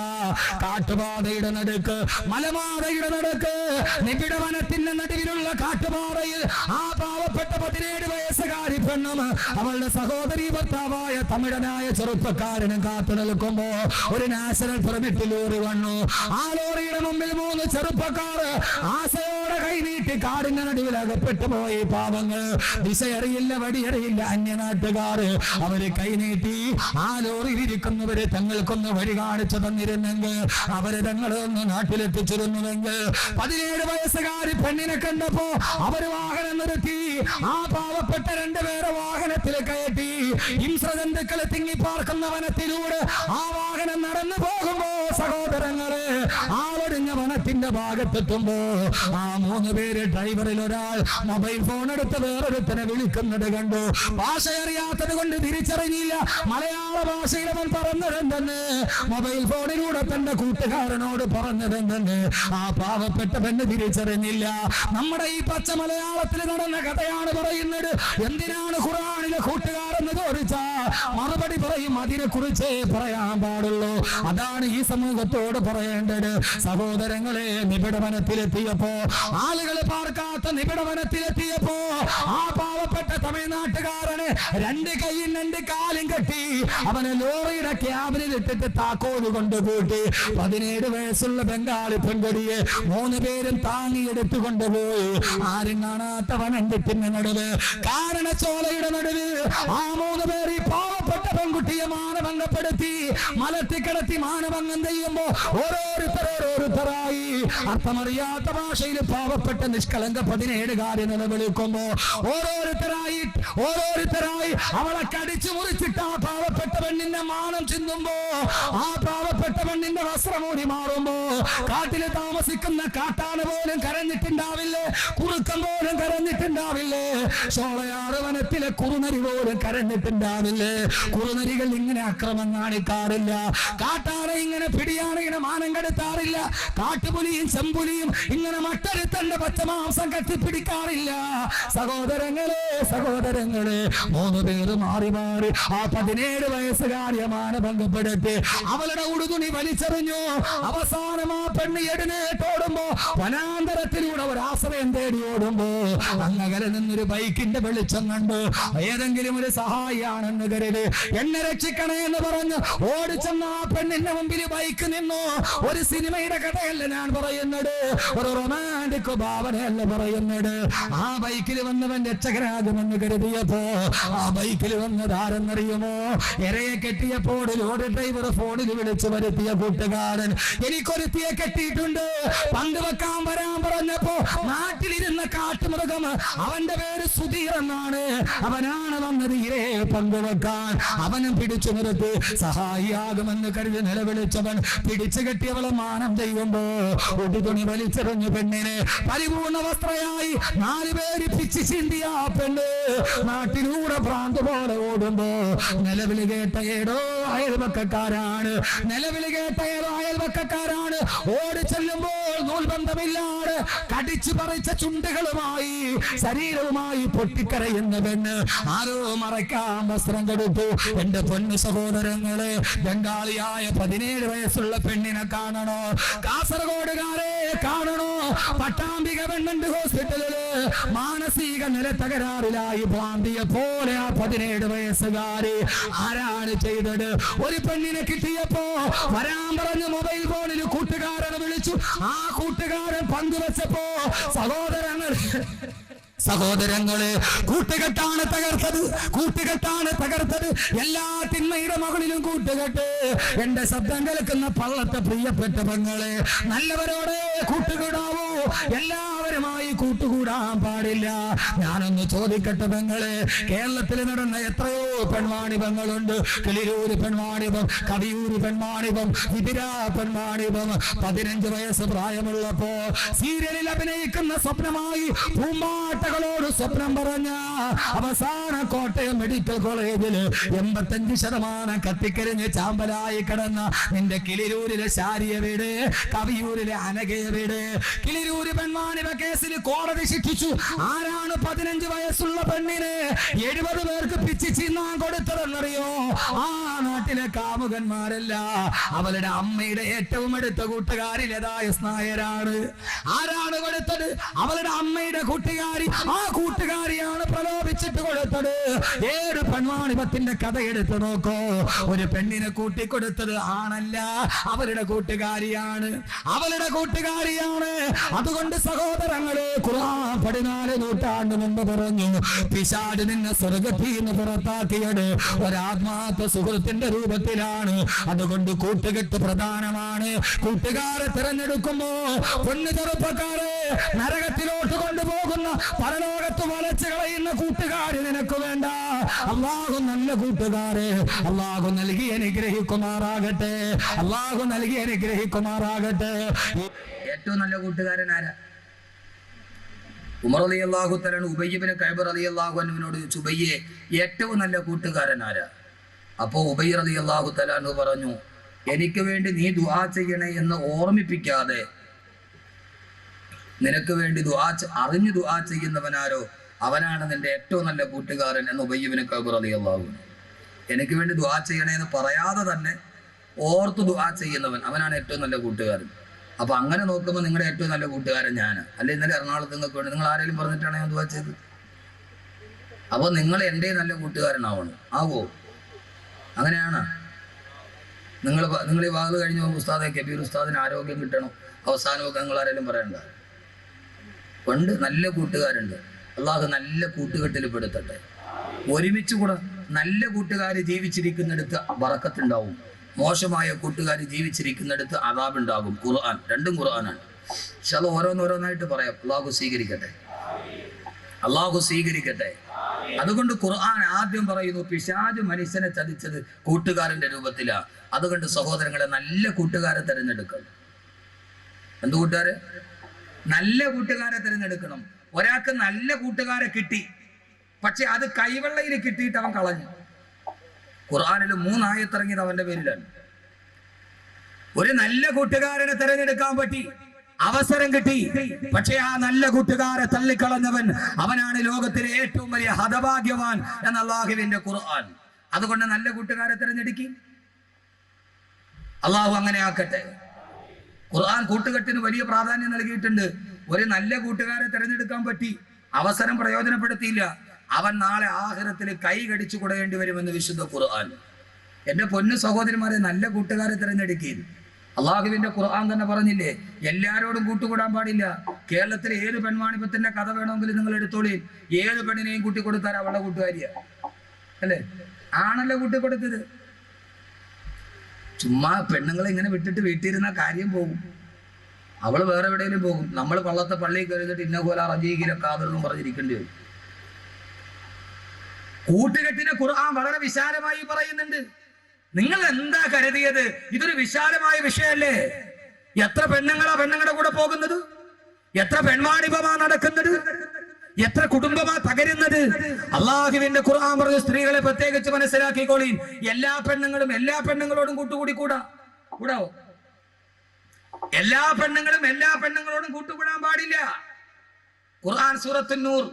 കാട്ടുപാതയുടെ നടുക്ക്, മലമാതയുടെ നടുക്ക്, നിബിഡ വനത്തിന്റെ നടുവിലുള്ള കാട്ടുപാറയിൽ ആ പാവപ്പെട്ട 17 വയസ്സുകാരി പെണ്ണും അവളുടെ സഹോദരി ഭർത്താവായ തമിഴനായ ചെറുപ്പക്കാരനും കാത്തു നിൽക്കുമ്പോ ഒരു നാഷണൽ പെർമിറ്റ് ലോറി വന്നു. ആ ലോറിയുടെ മുമ്പിൽ 3 ചെറുപ്പക്കാർ ആശയോടെ കൈനീട്ടി കാടിന്റെ നടുവിൽ അകപ്പെട്ടു പോയി. പാവങ്ങൾ, ദിശയറിയില്ല, വടിയറിയില്ല, അന്യനാട്ടുകാർ. അവര് കൈനീട്ടി ആ ലോറിയിൽ ഇരിക്കുന്നവരെ തങ്ങൾക്കൊന്ന് വഴി കാണിച്ചു തന്നിരുന്നെങ്കിൽ, അവര് തങ്ങളൊന്ന് നാട്ടിലെത്തിച്ചിരുന്നുവെങ്കിൽ. 17 വയസ്സുകാരി പെണ്ണിനെ കണ്ടപ്പോ അവര് വാഹനം നിർത്തി. ആ പാവപ്പെട്ട 2 പേരെ വാഹനത്തിൽ കയറ്റി ഹിംസ്രജന്തുക്കളെ തിങ്ങിപ്പാർക്കുന്ന വനത്തിലൂടെ ആ വാഹനം നടന്നു പോകുമ്പോ, സഹോദരങ്ങളെ, ആളൊടിഞ്ഞ വനത്തിന്റെ ഭാഗത്തെത്തുമ്പോ ആ 3 പേര്, ഡ്രൈവറിൽ ഒരാൾ മൊബൈൽ ഫോൺ എടുത്ത് വേറൊരുത്തനെ വിളിക്കുന്നത് കണ്ടു. ഭാഷ അറിയാത്തത് കൊണ്ട് തിരിച്ചറിഞ്ഞില്ല. മലയാള ഭാഷയിൽ അവൻ പറഞ്ഞതെന്തെന്ന്, മൊബൈൽ ഫോണിലൂടെ തന്റെ കൂട്ടുകാരനോട് പറഞ്ഞതെന്തെന്ന് ആ പാവപ്പെട്ട പെണ്ണ് തിരിച്ചറിഞ്ഞില്ല. നമ്മുടെ ഈ പച്ച മലയാളത്തിൽ നടന്ന കഥയാണ് പറയുന്നത്. എന്തിനാണ് ഖുർആനിലെ കൂട്ടുകാരെന്ന് ചോദിച്ചാ മറുപടി പറയും, അതിനെ കുറിച്ചേ പറയാൻ പാടുള്ളൂ. അതാണ് ഈ സമൂഹത്തോട് പറയേണ്ടത്. സഹോദരങ്ങളെ, നിബിഡവനത്തിലെത്തിയപ്പോ, ആളുകൾ പാർക്കാത്ത നിബിഡവനത്തിലെത്തിയപ്പോ ആ പാവപ്പെട്ട തമിഴ്നാട്ടുകാരന് 2 കൈയും 2 കാലും കെട്ടി അവനെ ലോറിയുടെ ക്യാബിനിൽ ഇട്ടിട്ട് താക്കോല് കൊണ്ട് കൂട്ടി. 17 വയസ്സുള്ള ബംഗാളി പെൺകുടിയെ 3 പേരും താങ്ങിയെടുത്തു കൊണ്ടുപോയി. ആരും കാണാത്ത വനത്തിന്റെ നടുവ്, കാരണച്ചോലയുടെ നടുവ് ആ 3 പേർ ഈ പാവപ്പെട്ട പെൺകുട്ടിയെ മാനഭംഗപ്പെടുത്തി മലത്തിക്കിടത്തി മാനഭംഗം ചെയ്യുമ്പോ ഓരോരുത്തരായി അർത്ഥമറിയാത്ത ഭാഷയിൽ പാവപ്പെട്ട നിഷ്കളങ്ക 17 നിലവിളിക്കുമ്പോ ഓരോരുത്തരായി അവളെ കടിച്ചു മുറിച്ചിട്ട് ആ പാവപ്പെട്ട പെണ്ണിന്റെ മാനം ചിന്തുമ്പോ ആ പാവപ്പെട്ട പെണ്ണിന്റെ വസ്ത്രമൂടി മാറുമ്പോ കാട്ടില് താമസിക്കുന്ന കാട്ടാന പോലും കരഞ്ഞിട്ടുണ്ടാവില്ലേ, കുറുക്കം പോലും കരഞ്ഞിട്ടുണ്ടാവില്ലേ, ചോളയാറ് വനത്തിലെ കുറുനരി പോലും കരഞ്ഞിട്ടുണ്ടാവില്ലേ. കുറുനരികൾ ഇങ്ങനെ അക്രമം കാണിക്കാറില്ല, കാട്ടാന ഇങ്ങനെ പിടിയാണിങ്ങനെ മാനം കെടുത്താറില്ല, കാട്ടുപുലിയും ചെമ്പുലിയും ഇങ്ങനെ മട്ടരുത്തന്റെ പച്ചമാംസം കെട്ടിപ്പിടിക്കാറില്ല. സഹോദരങ്ങളെ 3 പേര് മാറി ആ 17 വയസ്സുകാരിയെ മാനഭംഗപ്പെടുത്തി അവളുടെ ഉടുതുണി വലിച്ചെറിഞ്ഞു. അവസാനം ആ പെണ്ണ് എഴുന്നേറ്റോടുമ്പോ വനാന്തരത്തിലൂടെ ഒരു ആശ്രയം തേടി ഓടുമ്പോ അങ്ങകലെ നിന്നൊരു ബൈക്കിന്റെ വെളിച്ചം കണ്ടു. ഏതെങ്കിലും ഒരു സഹായിയാണെന്ന് കരുതി എന്നെ രക്ഷിക്കണേ എന്ന് പറഞ്ഞ് ഓടിച്ചെന്ന ആ പെണ്ണിന്റെ മുമ്പിൽ ബൈക്ക് നിന്നു. ഒരു സിനിമയുടെ കഥയല്ല ഞാൻ പറയുന്നത്, ഒരു റൊമാൻറ്റിക് ഭാവനയല്ല പറയുന്നത്. ആ ബൈക്കിൽ വന്നവൻ രക്ഷകനാകുമെന്ന് കരുതിയപ്പോ ആ ബൈക്കിൽ വന്നതാരെന്നറിയുമോ? ഇരയെ കെട്ടിയപ്പോൾ ലോറി ഡ്രൈവർ ഫോണിൽ വിളിച്ചു വരുത്തിയ കൂട്ടുകാരൻ. എനിക്കൊരുത്തിയെ കെട്ടിയിട്ടുണ്ട്, പങ്കുവെക്കാൻ വരാൻ പറഞ്ഞപ്പോ നാട്ടിലിരുന്ന കാട്ടുമൃഗം, അവന്റെ പേര് സുധീർ എന്നാണ്, അവനാണ് വന്നത് ഇരയെ പങ്കുവെക്കാൻ. അവനും പിടിച്ചു നിർത്തി സഹായിയാകുമെന്ന് കരുതി നിലവിളിച്ചവൻ പിടിച്ചു കെട്ടിയവളെ മാനം ചെയ്യുമ്പോ ഒടുതുണി വലിച്ചെറിഞ്ഞു പെണ്ണിനെ പരിപൂർണ വസ്ത്രയായി 4 പേര് പിച്ചു ചിന്തിയ ആ പെണ്ണ് നാട്ടിലൂടെ ഭ്രാന്ത് പോലെ ഓടുമ്പോ നിലവിളി കേട്ട ഏതോ അയൽവക്കക്കാരാണ് ഓടി ചെല്ലുമ്പോൾ നൂൽബന്ധമില്ലാതെ കടിച്ചു പറിച്ച ചുണ്ടുകളുമായി ശരീരവുമായി പൊട്ടിക്കരയുന്ന പെണ്ണ് ആരോ മറയ്ക്കാൻ വസ്ത്രം കൊടുത്തു. എന്റെ പൊന്നു സഹോദരങ്ങളെ, ബംഗാളിയായ 17 വയസ്സുള്ള പെണ്ണിനെ കാണണോ? കാസർഗോഡുകാരെ കാണണോ? പട്ടാമ്പിക ഗവൺമെന്റ് ഹോസ്പിറ്റലില് മാനസിക നില തകരാറിലായി ഭ്രാന്തിയെ പോലെ ആ 17 വയസ്സുകാരി ആരാണ് ചെയ്തത്? ഒരു പെണ്ണിനെ കിട്ടിയപ്പോ വരാൻ പറഞ്ഞ് മൊബൈൽ ഫോണിൽ കൂട്ടുകാരനെ വിളിച്ചു. ആ കൂട്ടുകാരൻ പങ്കുവെച്ചപ്പോ സഹോദരങ്ങളെ കൂട്ടുകെട്ടാണ് തകർത്തത്. എല്ലാ തിന്മയുടെ മകളിലും കൂട്ടുകെട്ട്. എന്റെ ശബ്ദം കേൾക്കുന്ന പള്ളത്തെ പ്രിയപ്പെട്ട പെങ്ങളെ, നല്ലവരോടെ കൂട്ടുകൂടാവൂ, എല്ലാവരുമായി കൂട്ടുകൂടാൻ പാടില്ല. ഞാനൊന്ന് ചോദിക്കട്ടെ പെങ്ങളെ, കേരളത്തിൽ നടന്ന എത്രയോ പെൺവാണിഭങ്ങളുണ്ട്. കിളിരൂര് പെൺവാണിഭം, കവിയൂര് പെൺവാണിഭം, വിതിര പെൺവാണിഭം. 15 വയസ്സ് പ്രായമുള്ളപ്പോ സീരിയലിൽ അഭിനയിക്കുന്ന സ്വപ്നമായി പൂമ്പാട്ടകളോട് സ്വപ്നം പറഞ്ഞ അവസാന കോട്ടയം മെഡിക്കൽ കോളേജിൽ 85% കത്തിക്കരിഞ്ഞ് ചാമ്പലായി കിടന്ന നിന്റെ കിളിരൂരിലെ ശാരിയ വീട്, കവിയൂരിലെ അനഘയ വീട്. കിളിരൂര് പെൺവാണിഭ കേസിൽ കോടതി ശിക്ഷിച്ചു. ആരാണ് 15 വയസ്സുള്ള പെണ്ണിന് 70 പേർക്ക് പിച്ചി ചിന്നാൻ കൊടുത്തതെന്നറിയോ? ആ നാട്ടിലെ കാമുകന്മാരല്ല, അവളുടെ അമ്മയുടെ ഏറ്റവും അടുത്ത കൂട്ടുകാരിലേതായ സ്നായരാണ്. ആരാണ് കൊടുത്തത്? അവളുടെ അമ്മയുടെ കൂട്ടുകാരി. ആ കൂട്ടുകാരിയാണ് പ്രലോഭിച്ചിട്ട് കൊടുത്തത്. ഏത് പെൺവാണിഭത്തിന്റെ കഥ എടുത്തു നോക്കോ, ഒരു പെണ്ണിനെ കൂട്ടിക്കൊടുത്തത് ആണല്ല, അവരുടെ കൂട്ടുകാരിയാണ്. അതുകൊണ്ട് സഹോദരങ്ങളെ, ഖുർആൻ 14 നൂറ്റാണ്ട് മുമ്പ് പറഞ്ഞു, പിശാച് നിന്നെ സ്വർഗ്ഗത്തിൽ നിന്ന് പുറത്താക്കിയത് ഒരാത്മാർത്ഥ സുഹൃത്തിന്റെ രൂപത്തിലാണ്. അതുകൊണ്ട് കൂട്ടുകെട്ട് പ്രധാനമാണ്. കൂട്ടുകാരെ തിരഞ്ഞെടുക്കുമ്പോ പൊന്നു ചെറുപ്പക്കാരെ, നരകത്തിലോട്ട് കൊണ്ടുപോകുന്ന പരലോകത്ത് വളച്ചു കളയുന്ന കൂട്ടുകാര് നിനക്ക് വേണ്ട. അല്ലാഹു നല്ല കൂട്ടുകാരെ അല്ലാഹു നൽകി അനുഗ്രഹിക്കുമാറാകട്ടെ. ഏറ്റവും നല്ല കൂട്ടുകാരൻ ആരാ? ഉമർ റളിയല്ലാഹു തആല ഉബയ്യ് ഇബ്നു കഅബ് റളിയല്ലാഹു അൻഹുവിനോട് ചോദിച്ചു, ഉബയ്യെ ഏറ്റവും നല്ല കൂട്ടുകാരൻ ആരാ? അപ്പോൾ ഉബയ്യ് റളിയല്ലാഹു തആല പറഞ്ഞു, എനിക്ക് വേണ്ടി നീ ദുആ ചെയ്യണേ എന്ന് ഓർമ്മിപ്പിക്കാതെ നിനക്ക് വേണ്ടി അറിഞ്ഞു ദുആ ചെയ്യുന്നവനാരോ അവനാണ് നിന്റെ ഏറ്റവും നല്ല കൂട്ടുകാരൻ എന്ന് ഉബയ്യ് ഇബ്നു കഅബ് റളിയല്ലാഹു അൻഹു. എനിക്ക് വേണ്ടി ദുആ ചെയ്യണേ എന്ന് പറയാതെ തന്നെ ഓർത്ത് ദുആ ചെയ്യുന്നവൻ അവനാണ് ഏറ്റവും നല്ല കൂട്ടുകാരൻ. അപ്പൊ അങ്ങനെ നോക്കുമ്പോൾ നിങ്ങളുടെ ഏറ്റവും നല്ല കൂട്ടുകാരൻ ഞാൻ അല്ലെ. ഇന്നലെ എറണാകുളത്ത് നിങ്ങൾക്ക് വേണ്ടി നിങ്ങൾ ആരെങ്കിലും പറഞ്ഞിട്ടാണ് ഞാൻ ദുആ ചെയ്തത്? അപ്പോൾ നിങ്ങൾ എൻ്റെ നല്ല കൂട്ടുകാരനാവണം. ആവോ? അങ്ങനെയാണ്. നിങ്ങൾ ഈ വാത് കഴിഞ്ഞ് പോകുമ്പോൾ ഉസ്താദെ കബീർ ഉസ്താദിന് ആരോഗ്യം കിട്ടണം അവസാനമൊക്കെ നിങ്ങൾ ആരെങ്കിലും പറയണ്ട. പണ്ട് നല്ല കൂട്ടുകാരുണ്ട്. അള്ളാഹു നല്ല കൂട്ടുകെട്ടിൽ പെടുത്തട്ടെ. ഒരുമിച്ച് കൂടെ നല്ല കൂട്ടുകാർ ജീവിച്ചിരിക്കുന്നിടത്ത് ബറക്കത്തുണ്ടാവും, മോശമായ കൂട്ടുകാർ ജീവിച്ചിരിക്കുന്നിടത്ത് അദാബുണ്ടാകും. ഖുർആൻ, രണ്ടും ഖുർആനാണ്. പക്ഷെ അത് ഓരോന്നോരോന്നായിട്ട് പറയാം. അള്ളാഹു സ്വീകരിക്കട്ടെ, അള്ളാഹു സ്വീകരിക്കട്ടെ. അതുകൊണ്ട് ഖുർആൻ ആദ്യം പറയുന്നു പിശാച് മനുഷ്യനെ ചതിച്ചത് കൂട്ടുകാരന്റെ രൂപത്തിലാ. അതുകൊണ്ട് സഹോദരങ്ങളെ, നല്ല കൂട്ടുകാരെ തിരഞ്ഞെടുക്കണം. എന്ത് കൂട്ടുകാരെ? നല്ല കൂട്ടുകാരെ തിരഞ്ഞെടുക്കണം. ഒരാൾക്ക് നല്ല കൂട്ടുകാരെ കിട്ടി, പക്ഷെ അത് കൈവെള്ളയിൽ കിട്ടിയിട്ട് അവൻ കളഞ്ഞു. ഖുർആനിൽ 3 ആയത്തിറങ്ങിയത് അവന്റെ പേരിലാണ്. ഒരു നല്ല കൂട്ടുകാരനെ തിരഞ്ഞെടുക്കാൻ പറ്റി, അവസരം കിട്ടി, പക്ഷെ ആ നല്ല കൂട്ടുകാരെ തള്ളിക്കളഞ്ഞവൻ അവനാണ് ലോകത്തിലെ ഏറ്റവും വലിയ ഹതഭാഗ്യവാൻ എന്ന അല്ലാഹുവിന്റെ ഖുർആൻ. അതുകൊണ്ട് നല്ല കൂട്ടുകാരെ തിരഞ്ഞെടുക്കി. അള്ളാഹു അങ്ങനെ ആക്കട്ടെ. ഖുർആൻ കൂട്ടുകെട്ടിന് വലിയ പ്രാധാന്യം നൽകിയിട്ടുണ്ട്. ഒരു നല്ല കൂട്ടുകാരെ തിരഞ്ഞെടുക്കാൻ പറ്റി, അവസരം പ്രയോജനപ്പെടുത്തിയില്ല, അവൻ നാളെ ആഖിറത്തിൽ കൈ കടിച്ചു കൊടുക്കേണ്ടി വരുമെന്ന് വിശുദ്ധ ഖുർആൻ. എന്റെ പൊന്നു സഹോദരിമാരെ, നല്ല കൂട്ടുകാരെ തിരഞ്ഞെടുക്കുകയും അള്ളാഹുവിന്റെ ഖുർആൻ തന്നെ പറഞ്ഞില്ലേ, എല്ലാരോടും കൂട്ടുകൂടാൻ പാടില്ല. കേരളത്തിലെ ഏത് പെൺവാണിപ്പത്തിന്റെ കഥ വേണമെങ്കിലും നിങ്ങൾ എടുത്തോളി. ഏത് പെണ്ണിനെയും കൂട്ടിക്കൊടുത്താൽ അവളുടെ കൂട്ടുകാരിയ അല്ലേ? ആണല്ലോ കൂട്ടിക്കൊടുത്തത്. ചുമ്മാ പെണ്ണുങ്ങളെ ഇങ്ങനെ വിട്ടിട്ട് വീട്ടിലിരുന്ന കാര്യം പോകും. അവള് വേറെ എവിടെയെങ്കിലും പോകും. നമ്മൾ പള്ളത്തെ പള്ളിയിൽ കരുതിട്ട് ഇന്നപോലെ റജീകിലൊക്കാതെന്നും പറഞ്ഞിരിക്കേണ്ടി വരും. കൂട്ടുകെട്ടിനെ ഖുർആൻ വളരെ വിശാലമായി പറയുന്നുണ്ട്. നിങ്ങൾ എന്താ കരുതിയത്? ഇതൊരു വിശാലമായ വിഷയല്ലേ? എത്ര പെണ്ണുങ്ങളുടെ കൂടെ പോകുന്നത്? എത്ര പെൺവാണിഭമാ നടക്കുന്നത്? എത്ര കുടുംബമാ തകരുന്നത്? അള്ളാഹുവിന്റെ ഖുർആൻ പറഞ്ഞ സ്ത്രീകളെ പ്രത്യേകിച്ച് മനസ്സിലാക്കിക്കോളീൻ. എല്ലാ പെണ്ണുങ്ങളോടും കൂട്ടുകൂടാവോ? എല്ലാ പെണ്ണുങ്ങളോടും കൂട്ടുകൂടാൻ പാടില്ല. ഖുർആൻ സൂറത്തുൻ നൂർ,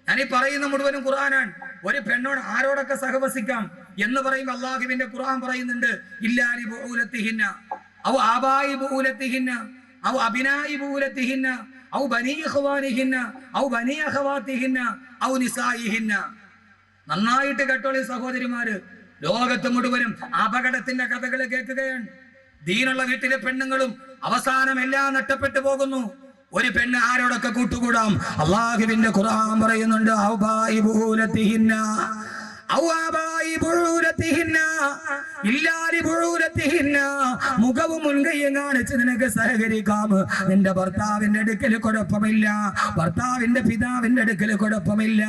ഞാൻ ഈ പറയുന്ന മുഴുവനും ഖുർആനാണ്. ഒരു പെണ്ണോട് ആരോടൊക്കെ സഹവസിക്കാം എന്ന് പറയുമ്പോൾ അള്ളാഹുവിന്റെ ഖുർആൻ പറയുന്നുണ്ട്, ഇല്ലാലി ബൂലത്തിഹിന്ന ഔ ആബായി ബൂലത്തിഹിന്ന ഔ അബിനായി ബൂലത്തിഹിന്ന ഔ ബനീ ഇഖ്വാനിഹിന്ന ഔ ബനീ അഖവാതിഹിന്ന ഔ നിസായിഹിന്ന. നന്നായിട്ട് കേട്ടോളി സഹോദരിമാര്, ലോകത്ത് മുഴുവനും അപകടത്തിന്റെ കഥകൾ കേൾക്കുകയാണ്. ദീനുള്ള വീട്ടിലെ പെണ്ണുങ്ങളും അവസാനം എല്ലാം നഷ്ടപ്പെട്ടു പോകുന്നു. ഒരു പെണ്ണ് ആരോടൊക്കെ കൂട്ടുകൂടാം? അള്ളാഹുവിന്റെ ഖുർആൻ പറയുന്നുണ്ട്, മുഖവും മുൻകൈയും കാണിച്ച് നിനക്ക് സഹകരിക്കാം. നിന്റെ ഭർത്താവിന്റെ അടുക്കൽ കുഴപ്പമില്ല, ഭർത്താവിന്റെ പിതാവിന്റെ അടുക്കൽ കുഴപ്പമില്ല,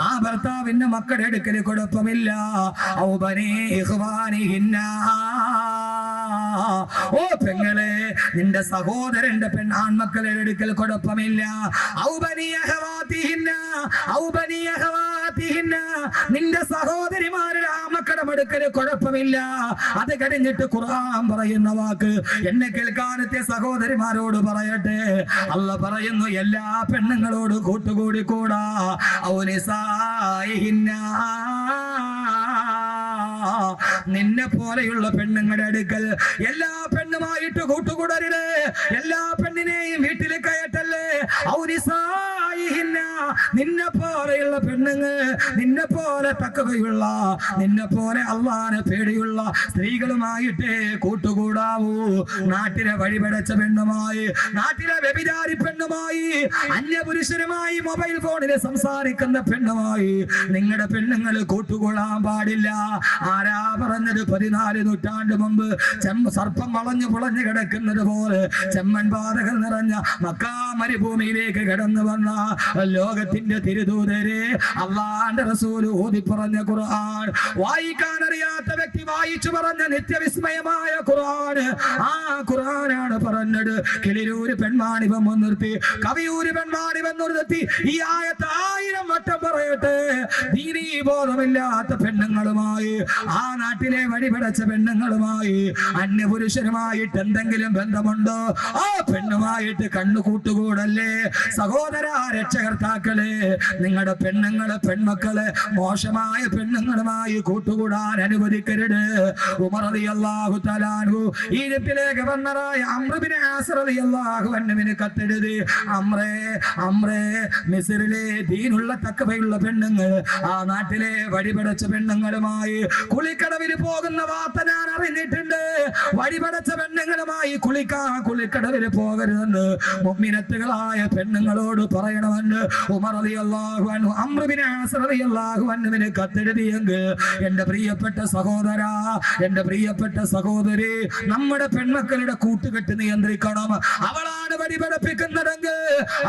ആ ഭർത്താവിന്റെ മക്കളുടെ അടുക്കൽ കുഴപ്പമില്ല. ഓ പെങ്ങളെ, നിന്റെ സഹോദരന്റെ ആൺമക്കളുടെ അടുക്കൽ കുഴപ്പമില്ല. നിന്റെ സഹോദരിമാരുടെ ആമക്കളുടെ അടുക്കൽ കുഴപ്പമില്ല. അത് കഴിഞ്ഞിട്ട് ഖുർആൻ പറയുന്ന വാക്ക് എന്നെ കേൾക്കാനത്തെ സഹോദരിമാരോട് പറയട്ടെ. അല്ലാഹു പറയുന്നു, എല്ലാ പെണ്ണുങ്ങളോട് കൂട്ടുകൂടി കൂടാ. നിന്നെ പോലെയുള്ള പെണ്ണുങ്ങളുടെ അടുക്കൽ എല്ലാ പെണ്ണുമായിട്ട് കൂട്ടുകൂടരുത്. എല്ലാ പെണ്ണിനെയും വീട്ടിൽ കയറ്റല്ലേ. നിന്നെ പോലെയുള്ള പെണ്ണുങ്ങൾ, നിന്നെ പോലെ തക്കവയുള്ള, നിന്നെ പോലെ അള്ളാനെ പേടിയുള്ള സ്ത്രീകളുമായിട്ടേ കൂട്ടുകൂടാവൂ. നാട്ടിലെ വഴിപടച്ച പെണ്ണുമായി, നാട്ടിലെ വ്യഭിചാരി പെണ്ണുമായി, അന്യപുരുഷനുമായി മൊബൈൽ ഫോണിൽ സംസാരിക്കുന്ന പെണ്ണുമായി നിങ്ങളുടെ പെണ്ണുങ്ങൾ കൂട്ടുകൂടാൻ പാടില്ല. ആരാ പറഞ്ഞത്? 14 നൂറ്റാണ്ട് മുമ്പ് സർപ്പം വളഞ്ഞു പുളഞ്ഞു കിടക്കുന്നത് പോലെ ചെമ്മൻ പാതകൾ നിറഞ്ഞ മക്കാ മരുഭൂമിയിലേക്ക് കടന്നു വന്ന ലോകത്തിന്റെ തിരുദൂതരെ അള്ളാന്റെ റസൂൽ ഓതി പറഞ്ഞ ഖുർആൻ, വായിക്കാൻ അറിയാത്ത വ്യക്തി വായിച്ചു പറഞ്ഞ നിത്യവിസ്മയമായ ഖുർആൻ. ആ ഖുർആനാണ് പറഞ്ഞത്, കിളിരൂര് പെൺവാണിഭം നിർത്തി, കവിയൂര് പെൺവാണിഭം നിർത്തി. ഈ ആയത്ത് 1000 വട്ടം പറയട്ടെ. ദീനീ ബോധമില്ലാത്ത പെണ്ണുങ്ങളുമായി, ആ നാട്ടിലെ വഴിപടച്ച പെണ്ണുങ്ങളുമായി, അന്യപുരുഷനുമായിട്ട് എന്തെങ്കിലും ബന്ധമുണ്ടോ? ആ പെണ്ണുമായിട്ട് കണ്ണു കൂട്ടുകൂടല്ലേ. സഹോദര രക്ഷകർത്താക്കളെ, നിങ്ങളുടെ പെണ്ണുങ്ങളെ, പെൺമക്കളെ മോശമായ പെണ്ണുങ്ങളുമായി കൂട്ടുകൂടാൻ അനുവദിക്കരുത്. ഉമർ റളിയല്ലാഹു തആല അൻഹു ഈജിപ്തിലെ ഗവർണറായ അംർ ഇബ്നു ആസ് റളിയല്ലാഹു അൻഹുവിന് കത്തെഴുതി, അംറേ, മിസ്രിലെ ദീനുള്ള തഖ്വയുള്ള പെണ്ണുങ്ങൾ, ആ നാട്ടിലെ വഴിപടച്ച പെണ്ണുങ്ങളുമായി കുളിക്കടവിൽ പോകുന്ന വാർത്ത ഞാൻ അറിഞ്ഞിട്ടുണ്ട്. വഴിപടച്ച പെണ്ണുങ്ങളുമായി കുളിക്കടവിൽ പോകരുതെന്ന് മുഅ്മിനത്തുകളായ പെണ്ണുങ്ങളോട് പറയണമെന്ന് ഉമർ റളിയല്ലാഹു അൻഹു അംർ ഇബ്നു ആസ് റളിയല്ലാഹു അൻഹുവിന് കത്തെഴുതിയെങ്കിൽ എന്റെ പ്രിയപ്പെട്ട സഹോദര, എന്റെ പ്രിയപ്പെട്ട സഹോദരി, നമ്മുടെ പെൺമക്കളുടെ കൂട്ടുകെട്ട് നിയന്ത്രിക്കണം. അവളാണ് വഴി പഠിപ്പിക്കുന്നതെങ്കിൽ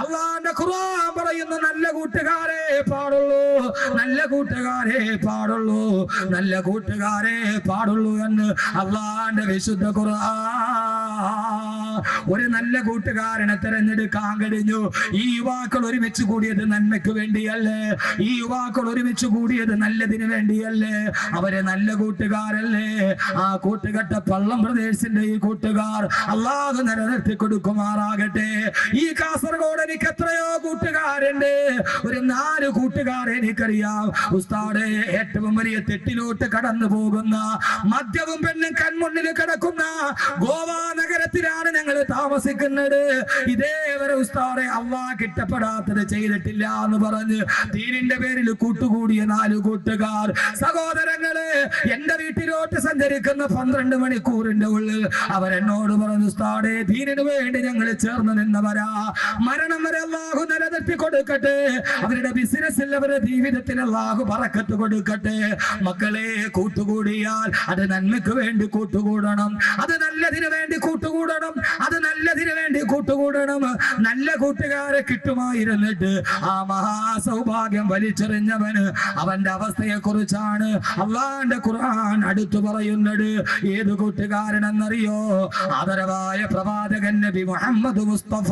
അള്ളാന്റെ ഖുർആൻ പറയുന്ന നല്ല കൂട്ടുകാരെ പാടുള്ളൂ, നല്ല കൂട്ടുകാരെ പാടുള്ളൂ, നല്ല കൂട്ടുകാരെ പാടുള്ളൂ എന്ന് അള്ളാന്റെ വിശുദ്ധ ഖുർആൻ. ഒരു നല്ല കൂട്ടുകാരനെ തെരഞ്ഞെടുക്കാൻ കഴിഞ്ഞു. ഈ യുവാക്കൾ ഒരുമിച്ച് കൂടിയത് നന്മയ്ക്ക് വേണ്ടിയല്ലേ? ഈ യുവാക്കൾ ഒരുമിച്ച് കൂടിയത് നല്ലതിന് വേണ്ടിയല്ലേ? അവരെ നല്ല കൂട്ടുകാരല്ലേ? ആ കൂട്ടുകെട്ട പള്ളം പ്രദേശത്തിന്റെ ഈ കൂട്ടുകാർ അള്ളാഹു നിലനിർത്തി കൊടുക്കുമാറാകട്ടെ. ഈ കാസർഗോഡ് എനിക്ക് എത്രയോ കൂട്ടുകാരുണ്ട്. ഒരു 4 കൂട്ടുകാരെ എനിക്കറിയാം. ഉസ്താദേ, ഏറ്റവും വലിയ തെറ്റിലോട്ട് കടന്നു പോകുന്ന, മദ്യവും പെണ്ണും കൺമുന്നിൽ കിടക്കുന്ന ഗോവ നഗരത്തിലാണ് ഞങ്ങൾ താമസിക്കുന്നത്. ഇതേവരെ ഉസ്താദെ അള്ളാഹ് ഇഷ്ടപ്പെടാത്തത് ചെയ്തിട്ടില്ല എന്ന് പറഞ്ഞ് ദീനിന്റെ പേരിൽ കൂട്ടുകൂടിയ 4 കൂട്ടുകാർ. സഹോദരങ്ങളെ, എന്റെ വീട്ടിലോട്ട് സഞ്ചരിക്കുന്ന 12 മണിക്കൂറിന്റെ ഉള്ളിൽ അവരെന്നോട് പറഞ്ഞു, ഉസ്താദേ, ദീനിന് വേണ്ടി ഞങ്ങൾ ചേർന്ന് നിന്നവരാ. മരണം വരെ അള്ളാഹു നിലനിർത്തി കൊടുക്കട്ടെ. അവരുടെ ബിസിനസ്സിൽ, അവരുടെ ജീവിതത്തിൽ അള്ളാഹു ബറക്കത്ത് കൊടുക്കട്ടെ. മക്കളെ, കൂട്ടുകൂടിയാൽ അത് നന്മയ്ക്ക് വേണ്ടി കൂട്ടുകൂടണം, അത് നല്ലതിന് വേണ്ടി കൂട്ടുകൂടണം, അത് നല്ലതിന് വേണ്ടി കൂട്ടുകൂടണം. നല്ല കൂട്ടുകാരെ കിട്ടുമായിരുന്നിട്ട് ആ മഹാസൗഭാഗ്യം വലിച്ചെറിഞ്ഞവന് അവന്റെ അവസ്ഥയെ കുറിച്ചാണ് അള്ളാന്റെ ഖുർആൻ അടുത്തു പറയുന്നത്. ഏത് കൂട്ടുകാരനെന്നറിയോ? ആദരവായ പ്രവാചകൻ നബി മുഹമ്മദ് മുസ്തഫ.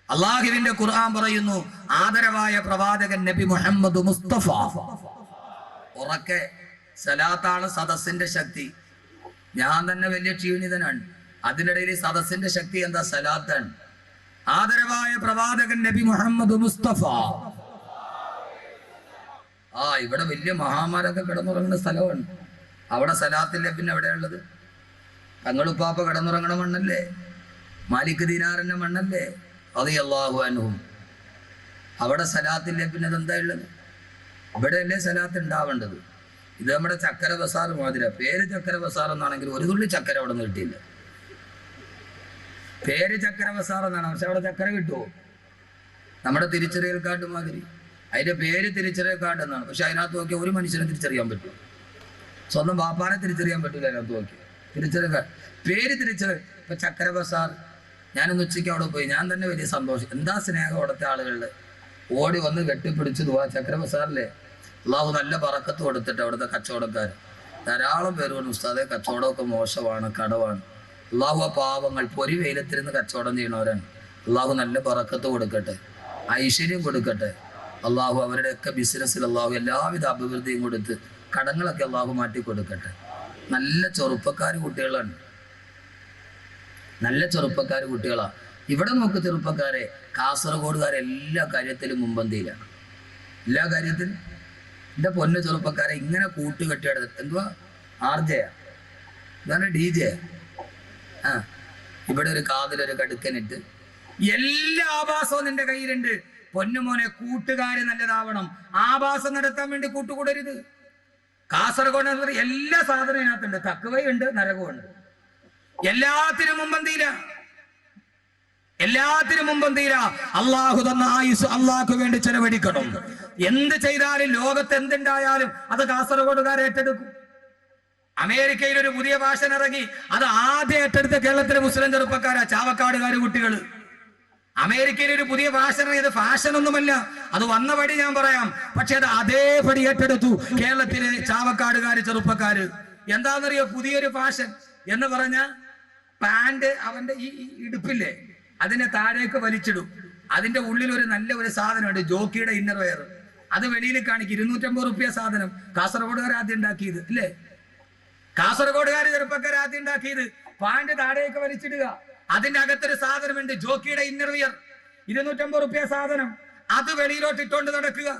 അള്ളാഹുവിന്റെ ഖുർആൻ പറയുന്നു, ആദരവായ പ്രവാചകൻ നബി മുഹമ്മദ് മുസ്തഫ. ഉറക്കെ സലാത്താണ് സദസ്സിന്റെ ശക്തി. ഞാൻ തന്നെ വലിയ ക്ഷീണിതനാണ്. അതിനിടയിൽ സദസ്സിന്റെ ശക്തി എന്താ? സലാത്താണ്. ആദരവായ പ്രവാചകൻ നബി മുഹമ്മദ് മുസ്തഫ. ഇവിടെ വലിയ മഹാമാരൊക്കെ കിടന്നുറങ്ങുന്ന സ്ഥലമാണ്. അവിടെ സലാത്തില്ല, പിന്നെ എവിടെയുള്ളത്? തങ്ങളുപ്പാപ്പ കിടന്നുറങ്ങണ മണ്ണല്ലേ? മാലിക് ദീനാറിന്റെ മണ്ണല്ലേ? റളിയല്ലാഹു അൻഹു. അവിടെ സലാത്തില്ല, പിന്നെ അതെന്താ ഉള്ളത്? ഇവിടെയല്ലേ സലാത്ത് ഉണ്ടാവേണ്ടത്. ഇത് നമ്മുടെ ചക്കര ബസാർ മാതിര. പേര് ചക്കര ബസാർ എന്നാണെങ്കിൽ ഒരു തുള്ളി ചക്കര അവിടെ നിന്ന് കിട്ടിയില്ല. പേര് ചക്കര ബസാർ എന്നാണ്, പക്ഷെ അവിടെ ചക്കര കിട്ടുമോ? നമ്മുടെ തിരിച്ചറിയൽ കാർഡ് മാതിരി. അതിന്റെ പേര് തിരിച്ചറിയൽ കാർഡ് എന്നാണ്, പക്ഷെ അതിനകത്ത് നോക്കിയാൽ ഒരു മനുഷ്യനെ തിരിച്ചറിയാൻ പറ്റും. സ്വന്തം ബാപ്പാനെ തിരിച്ചറിയാൻ പറ്റില്ല അതിനകത്ത് നോക്കി. തിരിച്ചറിയൽ കാർഡ്, പേര് തിരിച്ചറിയൽ. ഇപ്പൊ ചക്കര ബസാർ, ഞാനൊന്ന് ഉച്ചയ്ക്ക് അവിടെ പോയി. ഞാൻ തന്നെ വലിയ സന്തോഷം. എന്താ സ്നേഹം അവിടുത്തെ ആളുകളിൽ. ഓടി വന്ന് കെട്ടിപ്പിടിച്ച് പോവാ. ചക്കര ബസാറിലെ അള്ളാഹു നല്ല ബറക്കത്ത് കൊടുത്തിട്ട് അവിടുത്തെ കച്ചവടക്കാർ ധാരാളം പേര് പറഞ്ഞു, ഉസ്താദെ കച്ചവടമൊക്കെ മോശമാണ്, കടവാണ്. അള്ളാഹു ആ പാവങ്ങൾ പൊരി വെയിലത്തിരുന്ന് കച്ചവടം ചെയ്യണവരാണ്. അള്ളാഹു നല്ല ബറക്കത്ത് കൊടുക്കട്ടെ, ഐശ്വര്യം കൊടുക്കട്ടെ. അള്ളാഹു അവരുടെയൊക്കെ ബിസിനസ്സിൽ അള്ളാഹു എല്ലാവിധ അഭിവൃദ്ധിയും കൊടുത്ത് കടങ്ങളൊക്കെ അള്ളാഹു മാറ്റി കൊടുക്കട്ടെ. നല്ല ചെറുപ്പക്കാർ കുട്ടികളാണ്, നല്ല ചെറുപ്പക്കാർ കുട്ടികളാ. ഇവിടെ നോക്ക് ചെറുപ്പക്കാരെ, കാസർഗോഡുകാരെ എല്ലാ കാര്യത്തിലും മുമ്പന്തിയിലാണ്. എല്ലാ കാര്യത്തിലും എൻ്റെ പൊന്നു ചെറുപ്പക്കാരെ ഇങ്ങനെ കൂട്ടുകെട്ടിയെടുത്ത് എന്തുവാ ആർജയാ, ഇതാണ് DJ. ഇവിടെ ഒരു കാതിലൊരു കടുക്കനിട്ട് എല്ലാ ആഭാസവും നിന്റെ കയ്യിലുണ്ട്. പൊന്നുമോനെ, കൂട്ടുകാര് നല്ലതാവണം. ആഭാസം നടത്താൻ വേണ്ടി കൂട്ടുകൂടരുത്. കാസർഗോഡ് എല്ലാ സാധനവും ഇതിനകത്തുണ്ട്. തക്കവയുണ്ട്, നരകമുണ്ട്. എല്ലാത്തിനും മുമ്പന്തിയില, എല്ലാത്തിനും മുമ്പന്തിയില. അള്ളാഹു തന്ന ആയുസ് അള്ളാഹ്ക്ക് വേണ്ടി ചെലവഴിക്കണം. എന്ത് ചെയ്താലും, ലോകത്ത് എന്തുണ്ടായാലും അത് കാസർഗോഡുകാരെ ഏറ്റെടുക്കും. അമേരിക്കയിൽ ഒരു പുതിയ ഫാഷൻ ഇറങ്ങി, അത് ആദ്യം ഏറ്റെടുത്ത കേരളത്തിലെ മുസ്ലിം ചെറുപ്പക്കാരാ, ചാവക്കാടുകാര് കുട്ടികൾ. അമേരിക്കയിൽ ഒരു പുതിയ ഫാഷൻ ഇറങ്ങിയത് ഫാഷൻ ഒന്നുമല്ല, അത് വന്ന പടി ഞാൻ പറയാം, പക്ഷെ അത് അതേപടി ഏറ്റെടുത്തു കേരളത്തിലെ ചാവക്കാടുകാര് ചെറുപ്പക്കാര്. എന്താണെന്നറിയോ പുതിയൊരു ഫാഷൻ എന്ന് പറഞ്ഞ പാന്റ് അവന്റെ ഈ ഇടുപ്പില്ലേ അതിനെ താഴേക്ക് വലിച്ചിടും. അതിന്റെ ഉള്ളിൽ ഒരു നല്ല ഒരു സാധനമുണ്ട്, ജോക്കിയുടെ ഇന്നർ വെയർ. അത് വെളിയിൽ കാണിക്കും. 250 റുപ്യ സാധനം. കാസർഗോഡുകാർ ആദ്യം ഉണ്ടാക്കിയത് ഇല്ലേ? കാസർഗോഡുകാർ ചെറുപ്പക്കാർ ആദ്യം ഉണ്ടാക്കിയത് പാന്റ് താഴേക്ക് വലിച്ചിടുക. അതിന്റെ അകത്തൊരു സാധനമുണ്ട്, ജോക്കിയുടെ ഇന്നർ വെയർ. 250 റുപ്യ സാധനം. അത് വെളിയിലോട്ട് ഇട്ടോണ്ട് നടക്കുക.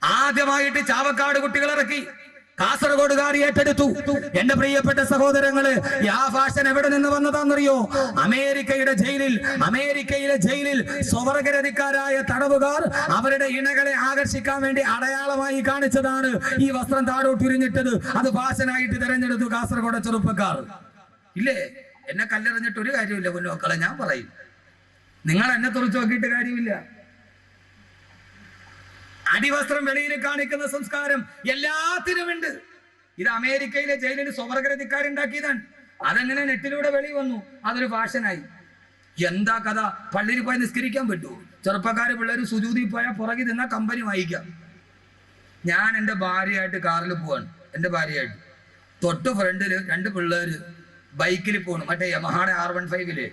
ആദ്യമായിട്ട് ചാവക്കാട് കുട്ടികൾ ഇറക്കി, കാസർഗോഡുകാർ ഏറ്റെടുത്തു. എന്റെ പ്രിയപ്പെട്ട സഹോദരങ്ങള്, ആ ഫാഷൻ എവിടെ നിന്ന് വന്നതാണെന്നറിയോ? അമേരിക്കയിലെ ജയിലിൽ സ്വവർഗരതിക്കാരായ തടവുകാർ അവരുടെ ഇണകളെ ആകർഷിക്കാൻ വേണ്ടി അടയാളമായി കാണിച്ചതാണ് ഈ വസ്ത്രം താഴോട്ടിരിഞ്ഞിട്ടത്. അത് ഫാഷനായിട്ട് തിരഞ്ഞെടുത്തു കാസർഗോഡ് ചെറുപ്പക്കാർ. ഇല്ലേ? എന്നെ കല്ലെറിഞ്ഞിട്ട് ഒരു കാര്യമില്ല പൊന്നുമക്കളെ, ഞാൻ പറയും. നിങ്ങൾ എന്നെ തുറച്ചു നോക്കിയിട്ട് കാര്യമില്ല. അടിവസ്ത്രം വെളിയിൽ കാണിക്കുന്ന സംസ്കാരം എല്ലാത്തിനുമുണ്ട്. ഇത് അമേരിക്കയിലെ ജയിലിൽ സ്വവർഗരതിക്കാരുണ്ടാക്കിയതാണ്. അതെങ്ങനെ നെറ്റിലൂടെ വെളി വന്നു, അതൊരു ഫാഷനായി. എന്താ കഥ? പള്ളിയിൽ പോയി നിസ്കരിക്കാൻ പറ്റുമോ? ചെറുപ്പക്കാര് പിള്ളേർ സുജൂതി പോയാൽ പുറകിൽ നിന്നാ കമ്പനി വായിക്കാം. ഞാൻ എൻ്റെ ഭാര്യയായിട്ട് കാറിൽ പോവാണ്, എൻ്റെ ഭാര്യയായിട്ട്. തൊട്ട് ഫ്രണ്ടില് 2 പിള്ളേര് ബൈക്കിൽ പോകണം, മറ്റേ യമഹാടെ R15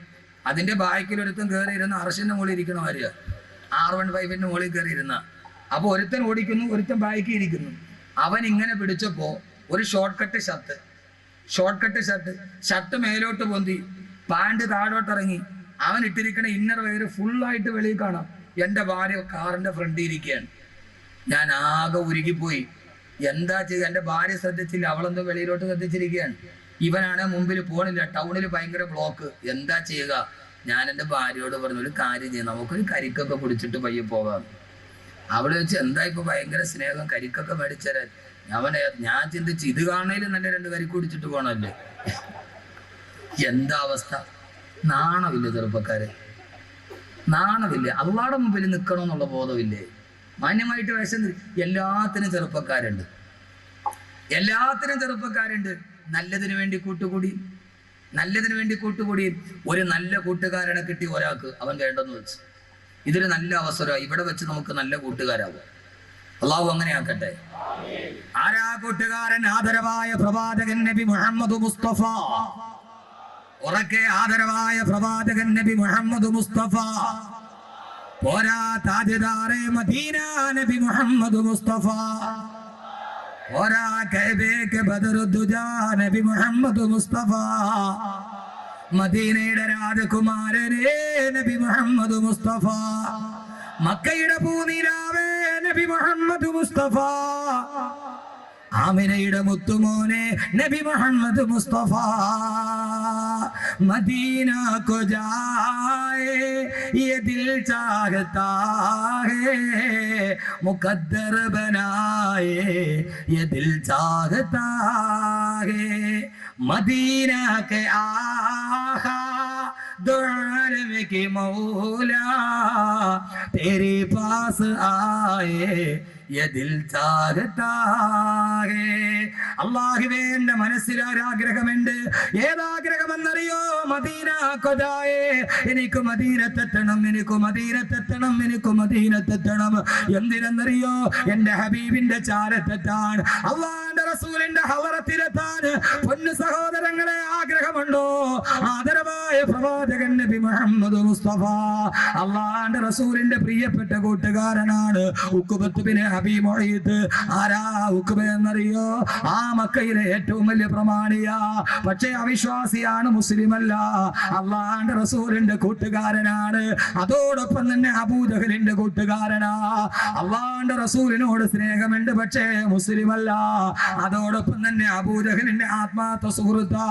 അതിന്റെ ബാക്കിൽ ഒരുത്തൻ കയറി ഇരുന്ന അർഷിന്റെ മുകളിൽ ഇരിക്കണ മാതിരിയാ. R15 മുകളിൽ കയറി ഇരുന്ന. അപ്പൊ ഒരുത്തൻ ഓടിക്കുന്നു, ഒരുത്തൻ ബാക്കിൽ ഇരിക്കുന്നു. അവൻ ഇങ്ങനെ പിടിച്ചപ്പോ ഒരു ഷോർട്ട് കട്ട് ഷർട്ട് മേലോട്ട് പൊന്തി, പാൻറ് താഴോട്ടിറങ്ങി. അവൻ ഇട്ടിരിക്കണ ഇന്നർ വെയർ ഫുള്ളായിട്ട് വെളിയിൽ കാണാം. എൻ്റെ ഭാര്യ കാറിന്റെ ഫ്രണ്ടിൽ ഇരിക്കുകയാണ്. ഞാൻ ആകെ ഉരുകിപ്പോയി. എന്താ ചെയ്യുക? എൻ്റെ ഭാര്യ ശ്രദ്ധിച്ചില്ല, അവളെന്തോ വെളിയിലോട്ട് ശ്രദ്ധിച്ചിരിക്കുകയാണ്. ഇവനാണ് മുമ്പിൽ പോണില്ല, ടൗണിൽ ഭയങ്കര ബ്ലോക്ക്. എന്താ ചെയ്യുക? ഞാൻ എൻ്റെ ഭാര്യയോട് പറഞ്ഞു, ഒരു കാര്യം ചെയ്യാം, നമുക്കൊരു കരിക്കൊക്കെ കുടിച്ചിട്ട് പയ്യെ പോകാം. അവിടെ വെച്ച് എന്താ ഇപ്പൊ ഭയങ്കര സ്നേഹം, കരിക്കൊക്കെ മേടിച്ചരാൻ. ഞാൻ ചിന്തിച്ച് ഇത് കാണണേലും നല്ല 2 കരിക്ക് കുടിച്ചിട്ട് പോകണമല്ലേ. എന്താ അവസ്ഥ? നാണമില്ലേ ചെറുപ്പക്കാരെ? നാണമില്ലേ? അള്ളാടെ മുമ്പിൽ നിൽക്കണമെന്നുള്ള ബോധമില്ലേ? മാന്യമായിട്ട് വേഷം. എല്ലാത്തിനും ചെറുപ്പക്കാരുണ്ട്. നല്ലതിനു വേണ്ടി കൂട്ടുകൂടി ഒരു നല്ല കൂട്ടുകാരനെ കിട്ടി ഒരാൾക്ക്, അവൻ വേണ്ടെന്ന് വെച്ച്. ഇതൊരു നല്ല അവസരമാണ്, ഇവിടെ വെച്ച് നമുക്ക് നല്ല കൂട്ടുകാരാവും. അള്ളാഹു അങ്ങനെ ആക്കട്ടെ. ആരാ കൂട്ടുകാരൻ? ആദരവായ പ്രവാചകൻ നബി മുഹമ്മദ് മുസ്തഫ. ഉറക്കെ ആദരവായ പ്രവാചകൻ നബി മുഹമ്മദ് മുസ്തഫ. പോരാ താജ്ദാറെ മദീന നബി മുഹമ്മദ് മുസ്തഫ. പോരാ കഅബയെ ബദറുദ്ദുജാ നബി മുഹമ്മദ് മുസ്തഫ. മദീനയുടെ രാജകുമാരനേ നബി മുഹമ്മദ് മുസ്തഫ. മക്കയുടെ പൂനിലാവേ നബി മുഹമ്മദ് മുസ്തഫ. ആമിനയുടെ മുത്തുമോനെ നബി മുഹമ്മദ് മുസ്തഫ. മദീന को जाए ये दिल चाहता है, मुकद्दर बनाए ये दिल चाहता है. मदीना के आका दो आलम के मौला तेरे पास आए ये दिल चाहता है. അല്ലാഹുവേ, എന്റെ മനസ്സിലൊരാഗ്രഹമുണ്ട്. ഏതാഗ്രഹമെന്നറിയോ? മദീന കൊതായേ, എനിക്ക് മദീനത്തെത്തണം. എന്തിനെന്നറിയോ? എന്റെ ഹബീബിന്റെ ചാരത്തെത്താൻ, അള്ളാന്റെ റസൂലിന്റെ ഹളറത്തിലെത്താൻ. പൊന്നു സഹോദരങ്ങളെ, ആഗ്രഹമുണ്ടോ? ആദരവായ പ്രവാചകൻ നബി മുഹമ്മദ് മുസ്തഫ. അള്ളാന്റെ റസൂലിന്റെ പ്രിയപ്പെട്ട കൂട്ടുകാരനാണ് ഉഖബത്ത് ബിൻ അബീ മുഈത്ത്. ആരാ ഉഖബ എന്നറിയോ? ആ മക്കയിലെ ഏറ്റവും വലിയ പ്രമാണിയാ. പക്ഷേ അവിശ്വാസിയാണ്, മുസ്ലിമല്ല. അള്ളാന്റെ റസൂലിന്റെ കൂട്ടുകാരനാണ്. അതോടൊപ്പം തന്നെ അബൂജഹലിന്റെ കൂട്ടുകാരനാ. അള്ളാന്റെ റസൂലിനോട് സ്നേഹമുണ്ട്, പക്ഷേ മുസ്ലിമല്ല. അതോടൊപ്പം തന്നെ അബൂജഹലിന്റെ ആത്മാർത്ഥ സുഹൃത്താ.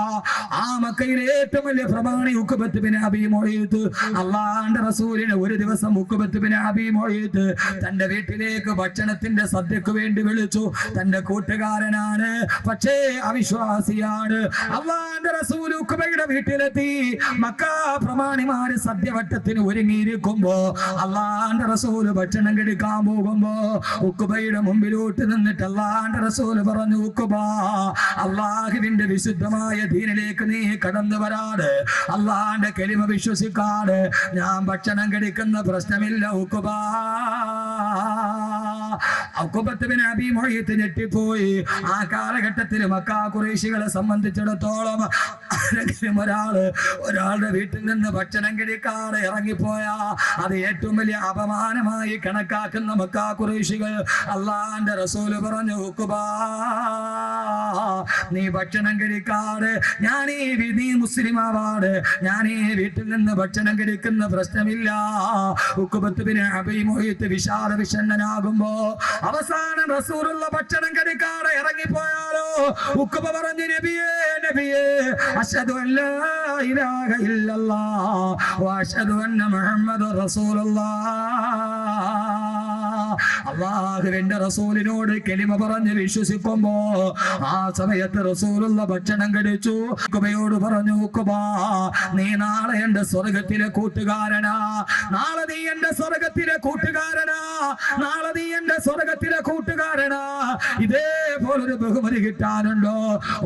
ആ മക്കയിലെ ഏറ്റവും വലിയ പ്രമാണി ഉഖബത്ത് ബിൻ അബീ മുഈത്ത്. അള്ളാന്റെ റസൂലിനെ ഒരു ദിവസം ഉഖബത്ത് ബിൻ അബീ മുഈത്ത് തന്റെ വീട്ടിലേക്ക് ഭക്ഷണത്തിന്റെ സദ്യക്ക് വേണ്ടി വിളിച്ചു. തന്റെ കൂട്ടുകാരനാണ്, പക്ഷേ അവിശ്വാസിയാണ്. അള്ളാന്റെ റസൂൽ ഉഖബയുടെ വീട്ടിലെത്തി. മക്ക പ്രമാണിമാര് സദ്യവട്ടത്തിന് ഒരുങ്ങിയിരിക്കുമ്പോ അള്ളാന്റെ റസൂൽ ഭക്ഷണം കഴിക്കാൻ പോകുമ്പോ ഉഖബയുടെ മുമ്പിലോട്ട് നിന്നിട്ട് അള്ളാന്റെ റസൂൽ പറഞ്ഞു, ഉഖബ, അള്ളാഹുവിന്റെ വിശുദ്ധമായ ദീനിലേക്ക് നീ കടന്നു വരാതെ, അള്ളാന്റെ കലിമ വിശ്വസിക്കാതെ ഞാൻ ഭക്ഷണം കഴിക്കുന്ന പ്രശ്നമില്ല ഉഖബ. ഉഖബത്ത് ബിൻ അബീ മുഈത്ത് ഞെട്ടിപ്പോയി. ആ കാലഘട്ടത്തിൽ മക്ക ഖുറൈശികളെ സംബന്ധിച്ചിടത്തോളം ആരെങ്കിലും ഒരാളുടെ വീട്ടിൽ നിന്ന് ഭക്ഷണം കഴിക്കാതെ ഇറങ്ങിപ്പോയാ അത് ഏറ്റവും വലിയ അപമാനമായി കണക്കാക്കുന്ന മക്ക ഖുറൈശികൾ. അള്ളാന്റെ റസൂല് പറഞ്ഞു, ഉഖബ, നീ ഭക്ഷണം കഴിക്കാതെ നീ മുസ്ലിം ആവാതെ ഞാൻ ഈ വീട്ടിൽ നിന്ന് ഭക്ഷണം കഴിക്കുന്ന പ്രശ്നമില്ല. ഉഖബത്ത് ബിൻ അബീ മുഈത്ത് വിശാല വിഷണ്ണനാകുമ്പോ അവസാനം റസൂലുള്ള ഭക്ഷണം കഴിക്കാതെ ഇറങ്ങിപ്പോയാലോ? ഉഖബ പറഞ്ഞു, നബിയേ, അശ്ഹദു അല്ലാ ഇലാഹ ഇല്ലല്ലാഹ് വ അശ്ഹദു അന്ന മുഹമ്മദ റസൂലുള്ളാഹ്. അള്ളാഹുവിന്റെ റസൂലിനോട് കലിമ പറഞ്ഞ് വിശ്വസിക്കുമ്പോ ആ സമയത്ത് റസൂലുള്ള ഭക്ഷണം കഴിച്ചു. ഉഖബയോട് പറഞ്ഞു, ഉഖബ, നീ നാളെ എന്റെ സ്വർഗത്തിലെ കൂട്ടുകാരനാ, നാളെ നീ എന്റെ സ്വർഗത്തിലെ കൂട്ടുകാരനാ, നാളെ നീ എന്റെ സ്വർഗത്തിലെ കൂട്ടുകാരനാ. ഇതേപോലൊരു ബഹുമതി കിട്ടാനുണ്ടോ?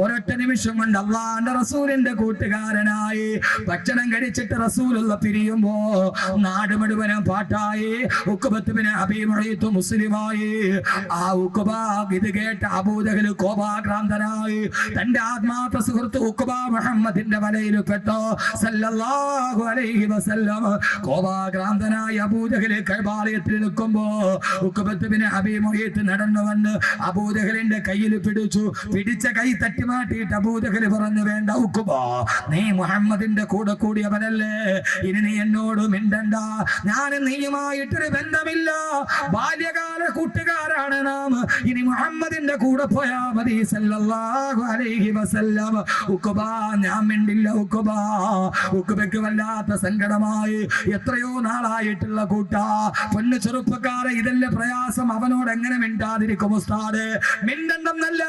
ഒരൊറ്റ നിമിഷം കൊണ്ട് അള്ളാന്റെ റസൂലിന്റെ കൂട്ടുകാരനായി ഭക്ഷണം കഴിച്ചിട്ട് റസൂലുള്ള പിരിയുമ്പോ നാട് മുഴുവനും പാട്ടായി. ഉഖബത്ത് ബിൻ അബീ മുഈത്ത് മുസ്ലിമായി. ആ ഉഖബ ഇത് കേട്ട അബൂജഹൽ കോപാക്രാന്തനായി. തന്റെ ആത്മാർത്ഥ സുഹൃത്ത് ഉഖബ മുഹമ്മദിന്റെ വലയിൽ പെട്ടോ സല്ലല്ലാഹു അലൈഹി വസല്ലം. കോപാക്രാന്തനായി അബൂജഹൽ കഅബാലയത്തിൽ നിൽക്കുമ്പോ ഉഖബത്ത് ബിൻ അബീ മുഈത്ത് നടന്നു വന്ന് അബൂജഹലിന്റെ കയ്യിൽ പിടിച്ചു. പിടിച്ച കൈ തട്ടി മാറ്റിയിട്ട് അബൂജഹൽ പറഞ്ഞു, വേണ്ട ഉഖബ, നീ മുഹമ്മദിന്റെ കൂടെ കൂടിയവനല്ലേ, ഇനി നീ എന്നോട് മിണ്ടണ്ട, ഞാൻ നീയുമായിട്ടൊരു ബന്ധമില്ല, ബാല്യകാല കൂട്ടുകാരാണ് നാം, ഇനി മുഹമ്മദിന്റെ കൂടെ പോയാ മതി സല്ലല്ലാഹു അലൈഹി വസല്ലം. ഉഖബ, ഞാൻ മിണ്ടില്ല ഉഖബ. ഉഖബയ്ക്ക് വല്ലാത്ത സങ്കടമായി. എത്രയോ നാളായിട്ടുള്ള കൂട്ടാ, പൊന്നു ചെറുപ്പക്കാരെ, ഇതല്ലേ പ്രയാസം. അവനോട് എങ്ങനെ മിണ്ടാതിരിക്കും ഉസ്താദ്? മിണ്ടണ്ടെന്നല്ല,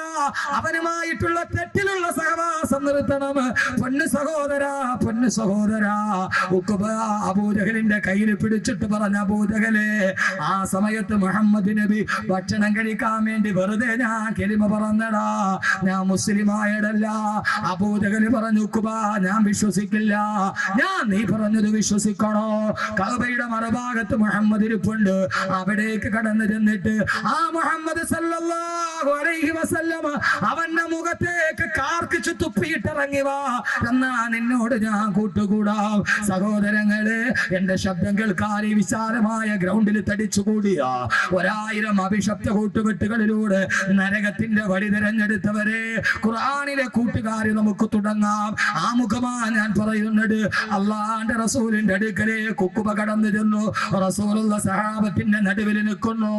അവനുമായിട്ടുള്ള തെറ്റിലുള്ള സഹവാസം നിർത്തണം. പൊന്നു സഹോദരാ, പൊന്നു സഹോദരാ. ഉഖബ അബൂജഹലിന്റെ കയ്യിൽ പിടിച്ചിട്ട് പറഞ്ഞ, അബൂജഹലെ, ആ സമയത്ത് മുഹമ്മദ് നബി ഭക്ഷണം കഴിക്കാൻ വേണ്ടി വെറുതെ ഞാൻ കലിമ പറഞ്ഞടാ, ഞാൻ മുസ്ലിമായടല്ല. അബൂജഹൽ പറഞ്ഞു, ഉഖബ, ഞാൻ വിശ്വസിക്കില്ല, ഞാൻ നീ പറഞ്ഞത് വിശ്വസിക്കണോ? കഅബയുടെ മറുഭാഗത്ത് മുഹമ്മദ് ഇരിപ്പുണ്ട്. അവിടേക്ക് കടന്നു ചെന്നിട്ട് ആ മുഹമ്മദ് സല്ലല്ലാഹു അലൈഹി വസല്ലം അവന്റെ മുഖത്തേക്ക് കാർക്കിച്ചു തുപ്പിയിട്ടിറങ്ങി വാ, എന്നാ നിന്നോട് ഞാൻ കൂട്ടുകൂടാം. സഹോദരങ്ങളെ, എന്റെ ശബ്ദം കേൾക്കാൻ ഈ വിശാലമായ ഗ്രൗണ്ടിൽ തടിച്ചുകൂടിയ 1000 അഭിശബ്ദ കൂട്ടുകെട്ടുകളിലൂടെ നരകത്തിന്റെ വഴി തിരഞ്ഞെടുത്തവരെ, ഖുർആനിലെ കൂട്ടുകാരെ നമുക്ക് തുടങ്ങാം. ആ മുഖമാ ഞാൻ പറയുന്നത്. അള്ളാന്റെ റസൂലിന്റെ അടുക്കലേക്ക് ഉഖബ കടന്നു ചെന്നു. റസൂലുള്ള സഹാബത്തിന്റെ നടുവിൽ നിൽക്കുന്നു.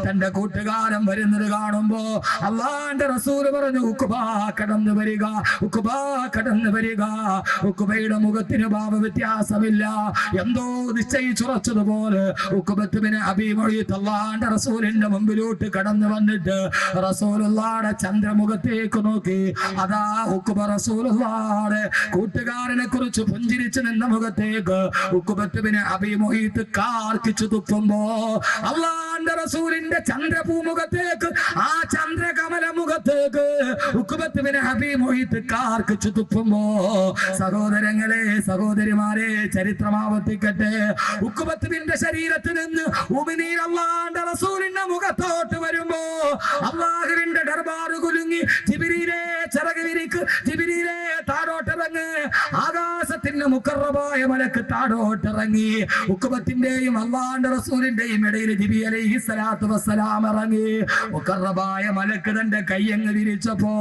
തന്റെ കൂട്ടുകാരൻ വരുന്നത് കാണുമ്പോ അള്ളാന്റെ റസൂൽ പറഞ്ഞു, ഉഖബ കടന്നു വരിക, ഉഖബ കടന്നു വരിക. ഉഖബയുടെ മുഖത്തിന് ഭാവ വ്യത്യാസമില്ല. എന്തോ നിശ്ചയിച്ചുറച്ചതുപോലെ ഉഖബത്ത് ബിൻ അബീ മുഈത്ത് അല്ലാഹുവിന്റെ റസൂലിന്റെ മുമ്പിലോട്ട് കടന്നു വന്നിട്ട് റസൂലുള്ളാഹിയുടെ ചന്ദ്രമുഖത്തേക്ക് നോക്കി. അതാ ഉഖബ റസൂലുള്ളാഹിയുടെ കൂട്ടുകാരനെ കുറിച്ച് പുഞ്ചിരിച്ചു നിന്ന മുഖത്തേക്ക് ഉഖബത്ത് ബിൻ അബീ മുഈത്ത് കാർക്കിച്ചു തുപ്പുമ്പോ അല്ലാഹുവിന്റെ റസൂലിന്റെ ചന്ദ്രപൂമുഖത്തേക്ക്, ആ ചന്ദ്രകമല മുഖത്തേക്ക് ഉഖബത്ത് ബിൻ അബീ മുഈത്ത് കാർക്കിച്ചു തുപ്പുമ്പോ, സഹോദരങ്ങളെ, സഹോദരിമാരെ, ചരിത്രമാവർത്തിക്കട്ടെ. ഉഖബത്തിന്റെ ശരീരത്തിൽ നിന്ന് ഉമിനീർ അല്ലാഹുവിന്റെ റസൂലിന്റെ മുഖത്തോട്ട് വരുമ്പോ അല്ലാഹുവിന്റെ ദർബാർ കുലുങ്ങി. ജിബ്രീലേ, ചിറക് വിരിക്ക്, ജിബ്രീലേ, താഴോട്ടിറങ്ങ്. ആകാശത്തിന്റെ മുഖറബായ മലക്ക് താഴോട്ടിറങ്ങി. ഉഖബത്തിന്റെയും അല്ലാഹുവിന്റെ റസൂലിന്റെയും ഇടയിൽ ജിബ്രീൽ അലൈഹിസ്സലാത്തു വസ്സലാം ഇറങ്ങി. മുഖറബായ മലക്ക് തന്റെ കൈയങ്ങ് വിരിച്ചപ്പോ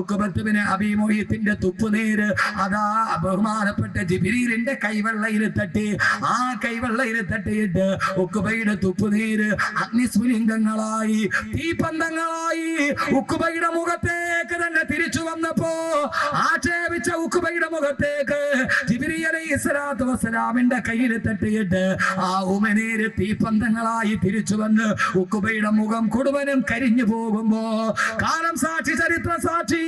ഉഖബത്ത് ബിൻ അബീ മുഈത്തിന്റെ തുപ്പുനീര് അതാ ബഹുമാനപ്പെട്ട ജിബ്രീലിന്റെ കൈവെള്ളയിൽ തട്ടി. ആ കൈവെള്ളയിൽ തട്ടിയിട്ട് ഉഖബയുടെ തുപ്പുനീര് അഗ്നിസ്ഫുലിംഗങ്ങളായി, തീപന്തങ്ങളായി ഉഖബയുടെ മുഖത്തേക്ക് തന്നെ തിരിച്ചു വന്നപ്പോ ആക്ഷേപിച്ച ഉഖബയുടെ മുഖത്തേക്ക് ജിബ്രീൽ അലൈഹിസ്സലാത്തു വസ്സലാമിന്റെ കയ്യിൽ തട്ടിയിട്ട് ആ ഉമിനീര് തീപന്തങ്ങളായി തിരിച്ചു വന്ന് ഉഖബയുടെ മുഖം മുഴുവനും കരിഞ്ഞു പോകുമ്പോ, കാലം സാക്ഷി, ചരിത്ര സാക്ഷി,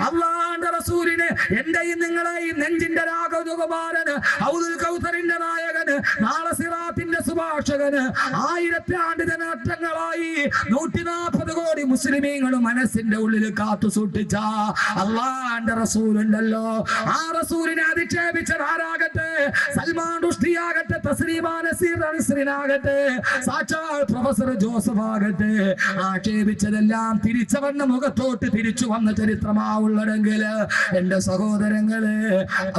അല്ലാഹുവിന്റെ റസൂലിനെ, എന്റെയും നിങ്ങളെയും നെഞ്ചിന്റെ രാഘവകുമാരന്, ഔദുൽ കൗസറിന്റെ നായകന്, നാളെ സിറാത്തിന്റെ സുഭാഷകന്, 1000 ആണ്ട് ജനനങ്ങളായി 140 കോടി മുസ്ലിമീങ്ങളും മനസ്സിന്റെ ഉള്ളിൽ കാത്തു സൂക്ഷിച്ച അല്ലാഹുവിന്റെ റസൂലുണ്ടല്ലോ. ആ റസൂലിനെ അധിക്ഷേപിച്ചത് ആരാകട്ടെ? സൽമാൻ റുഷ്ദിയാകട്ടെ, തസ്ലീമാ നസീർ അൻസറിനാകട്ടെ, സാക്ഷാൽ പ്രൊഫസർ ജോസഫ് ആകട്ടെ, ആക്ഷേപിച്ചതെല്ലാം തിരിച്ചവന്റെ മുഖത്തോട്ട് തിരിച്ചു വന്ന ചരിത്രമാവുള്ളതെങ്കിൽ എന്റെ സഹോദരങ്ങളെ,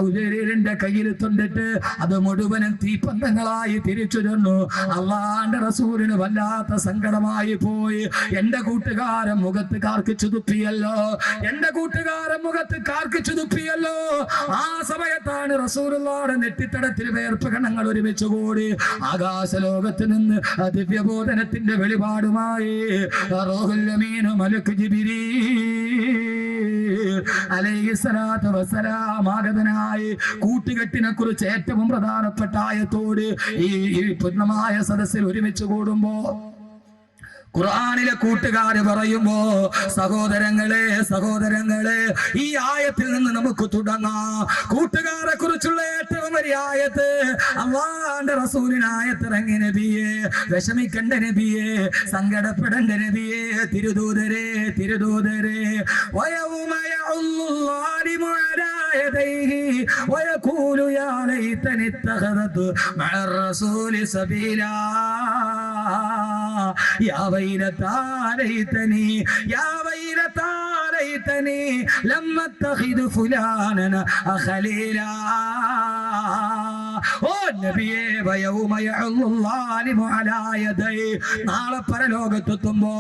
ഔദരീരിന്റെ കയ്യിൽ തൊണ്ടിട്ട് അത് മുഴുവനും തീപ്പന്തങ്ങളായി തിരിച്ചു ചെന്നു. അല്ലാഹുവിന്റെ റസൂലിന് വല്ലാത്ത സങ്കടമായി പോയി. എന്റെ കൂട്ടുകാരൻ മുഖത്ത് കാർക്കിച്ചു തുപ്പിയല്ലോ, എന്റെ കൂട്ടുകാരൻ മുഖത്ത് കാർക്കിച്ചു തുപ്പിയല്ലോ. ആ സമയത്താണ് റസൂലുള്ളാഹിയുടെ നെറ്റിത്തടത്തിൽ വേർപ്പ് കണങ്ങൾ ഒരുമിച്ച് കൂടി. ആകാശലോകത്ത് നിന്ന് ദിവ്യബോധനത്തിന്റെ വെളിപാടുമായി റൂഹുൽ അമീൻ മലക്ക് ജിബ്രീൽ അലൈഹിസ്സലാത്തു വസ്സലാം ആഗതനായി. കൂട്ടുകെട്ടിനെ കുറിച്ച് ഏറ്റവും പ്രധാനപ്പെട്ട ആയത്തോട് ഈ പൂർണ്ണമായ സദസ്സിൽ ഒരുമിച്ച് കൂടുമ്പോ ഖുർആനിലെ കൂട്ടുകാര് പറയുമ്പോ സഹോദരങ്ങളെ ഈ ആയത്തിൽ നിന്ന് നമുക്ക് തുടങ്ങാം. കൂട്ടുകാരെ കുറിച്ചുള്ള ഏറ്റവും വലിയ ആയത്ത് അല്ലാഹുവിന്റെ റസൂലിനായത്ത് ഇറങ്ങി. നബിയെ, വിഷമിക്കണ്ട നബിയെ, സങ്കടപ്പെടണ്ട നബിയെ, തിരുദൂതരെ വയൗമ യഅല്ലാഹു അലാ യദൈഹി വയഖൂലു യാ ലൈതനി ഇത്തഖദതു മഅർ റസൂലി സബീലാ يا ويلتى ليتني لم اتخذ فلانا خليلا. ഓ നബിയേ, വയൗമ യഅല്ലാഹു അലാ യദൈഹി, നാളെ പരലോകത്തെത്തുമ്പോ,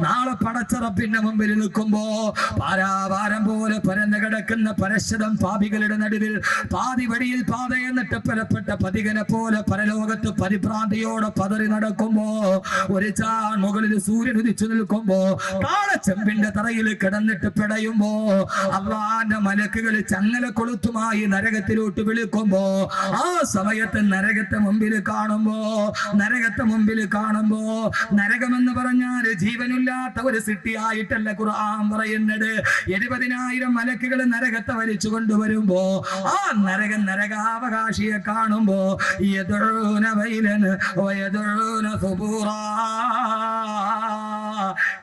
നാളെ പടച്ചറപ്പിന്റെ മുമ്പിൽ നിൽക്കുമ്പോ, പാരാവാരം പോലെ പരന്നു കിടക്കുന്ന പരശതം പാപികളുടെ നടുവിൽ പാതി വഴിയിൽ പാതയെന്നിട്ട് പരപ്പെട്ട പതികനെ പോലെ പരലോകത്ത് പരിഭ്രാന്തിയോടെ പതറി നടക്കുമ്പോ, ഒരു ചാൺ മുകളിൽ സൂര്യൻ ഉദിച്ചു നിൽക്കുമ്പോ, താളച്ചെമ്പിന്റെ തറയിൽ കിടന്നിട്ട് പിടയുമ്പോ, അല്ലാഹുവിന്റെ മലക്കുകൾ ചങ്ങല കൊളുത്തുമായി നരകത്തിലോട്ട് വിളിക്കുമ്പോ, ആ സമയത്ത് നരകത്തെ മുമ്പിൽ കാണുമ്പോ നരകമെന്ന് പറഞ്ഞാൽ ജീവനില്ലാത്ത ഒരു സിട്ടിയായിട്ടല്ല ഖുർആൻ പറയുന്നത്. 70,000 മലക്കുകൾ നരകത്തെ വലിച്ചു കൊണ്ടുവരുമ്പോ, ആ നരകാവകാശിയെ കാണുമ്പോ യദഊന വൈലൻ വയദഊന സുബൂറാ.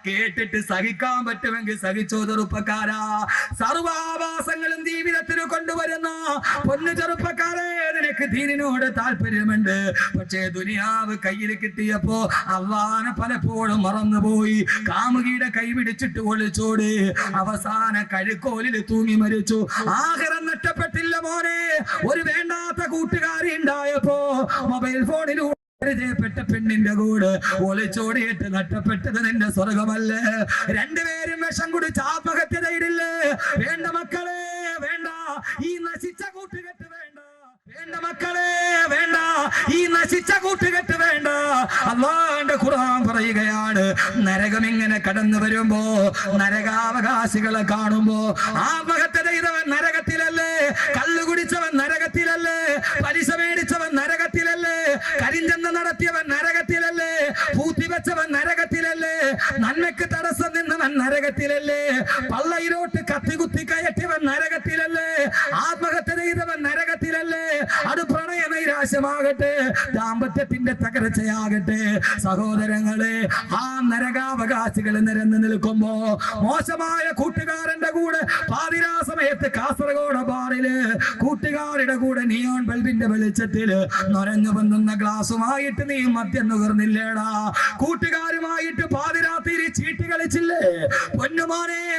കേട്ടിട്ട് സഹിക്കാൻ പറ്റുമെങ്കിൽ സഹിച്ചോ ചെറുപ്പക്കാരാ. സർവാഭാസങ്ങളും ജീവിതത്തിൽ കൊണ്ടുവരുന്ന പൊന്നു ചെറുപ്പക്കാരെ, നിനക്ക് ദീനിനോട് താല്പര്യമുണ്ട്, പക്ഷേ ദുനിയാവ് കയ്യിൽ കിട്ടിയപ്പോ അള്ളാനെ പലപ്പോഴും മറന്നുപോയി. കാമുകിയുടെ കൈ പിടിച്ചിട്ട് ഒളിച്ചോട്, അവസാന കഴുക്കോലിൽ തൂങ്ങി മരിച്ചു. ആഖിറം നഷ്ടപ്പെട്ടില്ല മോനെ. ഒരു വേണ്ടാത്ത കൂട്ടുകാരി ഉണ്ടായപ്പോ മൊബൈൽ ഫോണിലൂടെ പരിചയപ്പെട്ട പെണ്ണിന്റെ കൂടെ ഒളിച്ചോടിയിട്ട് നഷ്ടപ്പെട്ടത് നിന്റെ സ്വർഗമല്ലേ? രണ്ടുപേരും വിഷം കുടിച്ച് ആത്മഹത്യ ചെയ്തില്ലേ? വേണ്ട മക്കളെ, വേണ്ട ഈ നശിച്ച കൂട്ടുകെട്ട്, വേണ്ട മക്കളെ, വേണ്ട ഈ നശിച്ച കൂട്ടുകെട്ട്, വേണ്ട. അല്ലാഹുവിന്റെ ഖുർആൻ പറയുകയാണ്, നരകം ഇങ്ങനെ കടന്നു വരുമ്പോ, നരകാവകാശികളെ കാണുമ്പോ, ആത്മഹത്യ ചെയ്തവൻ നരകത്തിലല്ലേ, കള്ളു കുടിച്ചവൻ നരകത്തിലല്ലേ, പലിശ മേടിച്ചവൻ നരകത്തിലല്ലേ, കരിഞ്ചന്ത നടത്തിയവൻ നരകത്തിലല്ലേ, പൂത്തിവെച്ചവൻ നരകത്തിലല്ലേ, നന്മയ്ക്ക് തടസ്സം നിന്നവൻ നരകത്തിലല്ലേ, പള്ളയിലോട്ട് കത്തികുത്തി കയറ്റിയവൻ നരകത്തിലല്ലേ, ആത്മഹത്യ ചെയ്തവൻ നരകത്തിലല്ലേ. അത് പ്രണയ നൈരാശ്യമാകട്ടെ, ദാമ്പത്യത്തിന്റെ തകർച്ചയാകട്ടെ, സഹോദരങ്ങളെ, ആ നരകാവകാശികൾ നിരന്നു നിൽക്കുമ്പോ, മോശമായ കൂട്ടുകാരന്റെ കൂടെ പാതിരാ സമയത്ത് കാസർഗോഡ് ബാറില് കൂട്ടുകാരുടെ കൂടെ നിയോൺ ബൾബിന്റെ വെളിച്ചത്തിൽ നൊരഞ്ഞു വന്നുന്ന ഗ്ലാസുമായിട്ട് നീ മദ്യം നുകർന്നില്ലേടാ? കൂട്ടുകാരുമായിട്ട് പാതിരാത്രി ചീട്ട് കളിച്ചില്ലേ?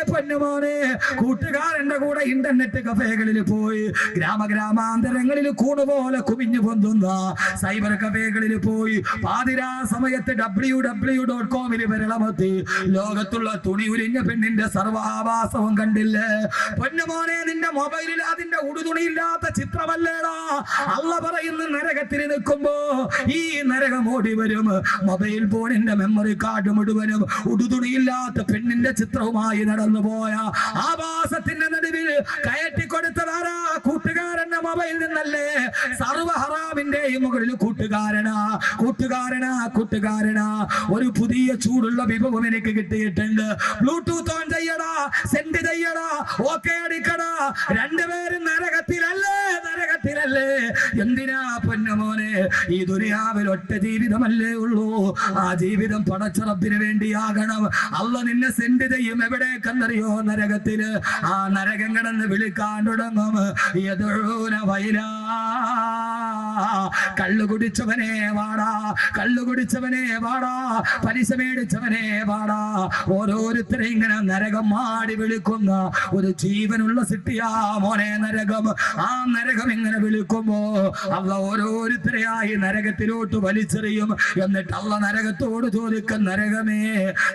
പൊന്നുമോനെ, കൂട്ടുകാരന്റെ കൂടെ ഇന്റർനെറ്റ് കഫേകളിൽ പോയി, ഗ്രാമാന്തരങ്ങളിൽ കൂണുപോലെ കുമിഞ്ഞു പൊന്തുന്ന സൈബർ കഫേകളിൽ പോയി, പാതിരാ സമയത്ത് www.com വിരളമത്തി ലോകത്തുള്ള തുണി ഉരിഞ്ഞ പെണ്ണിന്റെ സർവാഭാസവും കണ്ടില്ലേ? പൊന്നുമോനെ, നിന്റെ മൊബൈലിൽ അതിന്റെ ഉടുതുണിയില്ലാത്ത ചിത്രമല്ലേടാ? അള്ള പറയുന്ന നരകത്തിൽ നിൽക്കുമ്പോ ഈ നരകം ഓടി വരും. മൊബൈൽ ഫോണിന്റെ മെമ്മറി കാർഡ് മുഴുവനും ഉടുതുണിയില്ലാത്ത പെണ്ണിന്റെ ചിത്രവുമായി നടന്നുപോയ ആഭാസത്തിന്റെ നടുവിൽ കയറ്റിക്കൊടുത്തതാരാ? കൂട്ടുകാരന്റെ മൊബൈൽ നിന്നല്ലേ? സർവ ഹറാമിന്റെയും മുകളിൽ കൂട്ടുകാരനാ. ഒരു പുതിയ ചൂടുള്ള വിഭവം എനിക്ക് കിട്ടിയിട്ടുണ്ട്. ബ്ലൂടൂത്ത് ഓൺ ചെയ്യടാ, സെൻഡ് ചെയ്യടാ, ഓക്കെ അടിക്കടാ. രണ്ടുപേരും നരകത്തിലല്ലേ? എന്തിനാ പൊന്നുമോനെ? ഈ ദുനിയാവിൽ ഒറ്റ ജീവിതമല്ലേ ഉള്ളൂ. ആ ജീവിതം പടച്ചറപ്പിന് വേണ്ടിയാകണം. അള്ള നിന്നെ സെൻഡ് ചെയ്യും എവിടേക്കെന്നറിയോ? നരകത്തില്. ആ നരകം കിടന്ന് വിളിക്കാൻ തുടങ്ങും, യദഊന വൈലാ, കള്ളുകുടിച്ചവനെ വാടാ, പലിശ മേടിച്ചവനെ വാടാ. ഓരോരുത്തരെ ഇങ്ങനെ നരകം മാടി വിളിക്കുന്ന ഒരു ജീവനുള്ള സിട്ടിയാ മോനെ നരകം. ആ നരകം ഇങ്ങനെ വിളിക്കുമ്പോ അള്ള ഓരോരുത്തരെയായി നരകത്തിലോട്ട് വലിച്ചെറിയും. എന്നിട്ട് അള്ള നരകത്തോട് ചോദിക്കും, നരകമേ,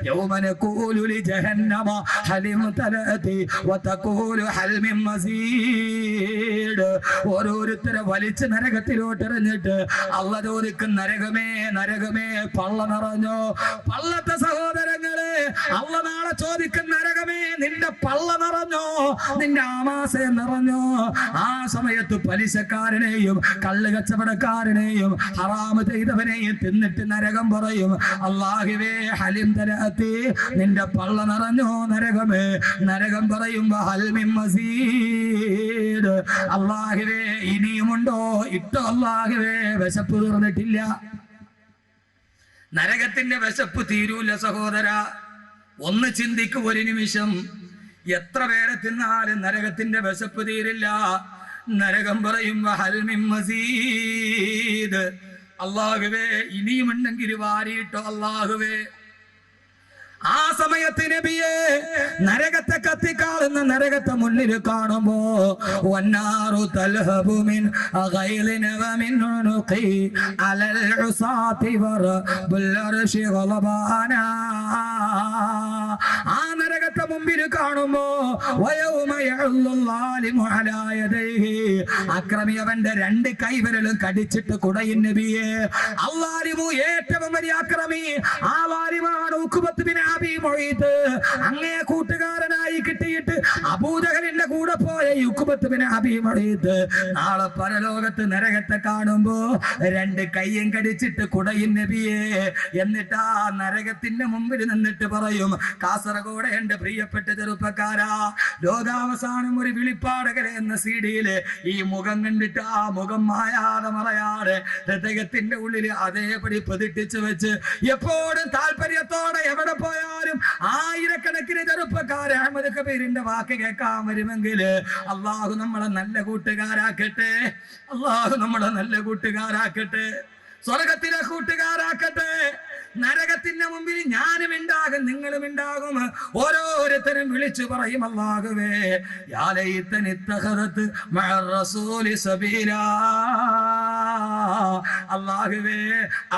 യൗമന ഖൂലു ജഹന്നമ ഹലിം തലതി വതഖൂലു ഹൽ മിൻ മസീദ്. ഓരോരുത്തരെ വലിച്ച് നരകത്തിലോട്ട് നരകത്തിലോട്ട് എറിഞ്ഞിട്ട് അള്ള ചോദിക്കും, നരകമേ നരകമേ പള്ള നിറഞ്ഞോ? പള്ളത്തെ സഹോദരങ്ങളെ അള്ള നാളെ ചോദിക്കും, നരകമേ നിന്റെ പള്ള നിറഞ്ഞോ? നിന്റെ ആമാശയം നിറഞ്ഞോ? ആ സമയത്ത് പലിശക്കാരനെയും കള്ള് കച്ചവടക്കാരനെയും ഹറാമ് ചെയ്തവനെയും തിന്നിട്ട് നരകം പറയും, അല്ലാഹുവേ ഹലിം തലഅത്തി, നിന്റെ പള്ള നിറഞ്ഞോ നരകമേ? നരകം പറയും, ഹൽ മിൻ മസീദ്, അല്ലാഹുവേ ഇനിയുമുണ്ടോ? ഇട്ടോ അല്ലാഹുവേ, വിശപ്പ് തീർന്നിട്ടില്ല. നരകത്തിന്റെ വിശപ്പ് തീരൂല സഹോദര. ഒന്ന് ചിന്തിക്കൂ ഒരു നിമിഷം, എത്ര പേരെ തിന്നാലും നരകത്തിന്റെ വിശപ്പ് തീരില്ല. നരകം പറയും, ഹൽ മിൻ മസീദ്, അല്ലാഹുവേ ഇനിയുമുണ്ടെങ്കിൽ വാരിയിട്ടോ അല്ലാഹുവേ. ആ സമയത്ത് നബിയെ നരകത്തെ കത്തിക്കാളുന്ന നരകത്തെ മുന്നിൽ കാണുമ്പോ, വന്നാറു തൽഹബു മിൻ ഗൈലിന വമിൻ ഉനുഖി അലൽ ഉസാതി വറബുൽ അർശി ഗളബാനാ. ആ നരകത്തെ മുമ്പിൽ കാണുമ്പോ, വയൗമ യഅല്ലു ളാലിമു അലാ യദൈഹി, അക്രമി അവന്റെ രണ്ട് കൈവിരലും കടിച്ചിട്ട് കുടയും നബിയെ. അല്ലാലിമു ഏറ്റവും വലിയ അക്രമി ആ ലാലിമാണ് ഉഖബത്ത് ബിൻ അബീ മുഈത്ത്. അങ്ങേ കൂട്ടുകാരനായി കിട്ടിയിട്ട് അബൂജഹലിന്റെ കൂടെ പോയ ഉഖബത്ത് ബിൻ അബീ മുഈത്ത് നാളെ പരലോകത്ത് നരകത്തെ കാണുമ്പോ രണ്ട് കയ്യും കടിച്ചിട്ട് കുടയും നബിയെ. എന്നിട്ട് ആ നരകത്തിന്റെ മുമ്പിൽ നിന്നിട്ട് പറയും, കാസർഗോഡ് എന്റെ പ്രിയപ്പെട്ട ചെറുപ്പക്കാരാ, ലോകാവസാനം ഒരു വിളിപ്പാടകരെ എന്ന സീഡിയില് ഈ മുഖം കണ്ടിട്ട് ആ മുഖം മായാതെ മറയാതെ ഹൃദയത്തിന്റെ ഉള്ളിൽ അതേപടി പ്രതിഷ്ഠിച്ചു വെച്ച് എപ്പോഴും താല്പര്യത്തോടെ എവിടെ പോയാലും ആയിരക്കണക്കിന് ചെറുപ്പക്കാരെ അഹമ്മദ് കബീറിന്റെ വാക്ക് കേൾക്കാൻ വരുമെങ്കിൽ അള്ളാഹു നമ്മളെ നല്ല കൂട്ടുകാരാക്കട്ടെ. അള്ളാഹു നമ്മളെ നല്ല കൂട്ടുകാരാക്കട്ടെ, സ്വർഗത്തിലെ കൂട്ടുകാരാക്കട്ടെ. നരകത്തിന്റെ മുമ്പിൽ ഞാനും ഉണ്ടാകും, നിങ്ങളും ഉണ്ടാകും. ഓരോരുത്തരും വിളിച്ചു പറയും, അല്ലാഹുവേ യാ ലൈതനി ഇത്തഖദത് മഅ റസൂലി സബീലാ. അല്ലാഹുവേ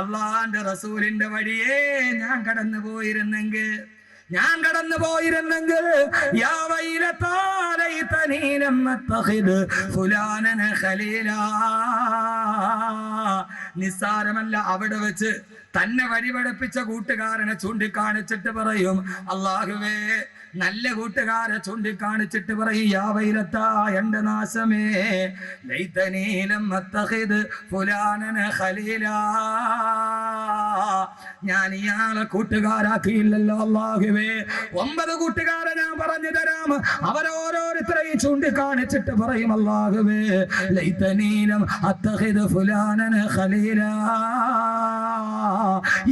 അല്ലാഹുവിന്റെ റസൂലിന്റെ വഴിയേ ഞാൻ കടന്നു പോയിരുന്നെങ്കിൽ യാ വൈലതാ ലൈതനി ലം അത്തഖിദ് ഫുലാനന ഖലീലാ. നിസ്സാരമല്ല, അവിടെ വെച്ച് തന്നെ വഴിപഠിപ്പിച്ച കൂട്ടുകാരനെ ചൂണ്ടിക്കാണിച്ചിട്ട് പറയും, അല്ലാഹുവേ നല്ല കൂട്ടുകാരെ ചൂണ്ടിക്കാണിച്ചിട്ട് പറയും, യാ വൈലത്താ എന്റെ നാശമേ, ലൈതനീ ലം അത്തഖിദ് ഫുലാനന ഖലീലാ, ഞാൻ ഇയാളെ കൂട്ടുകാരാക്കിയില്ലല്ലോ അല്ലാഹുവേ. 9 കൂട്ടുകാരെ ഞാൻ പറഞ്ഞു തരാം, അവരോരോരുത്തരെയും ചൂണ്ടിക്കാണിച്ചിട്ട് പറയും, അല്ലാഹുവേ ലൈതനീ ലം അത്തഖിദ് ഫുലാനന ഖലീലാ,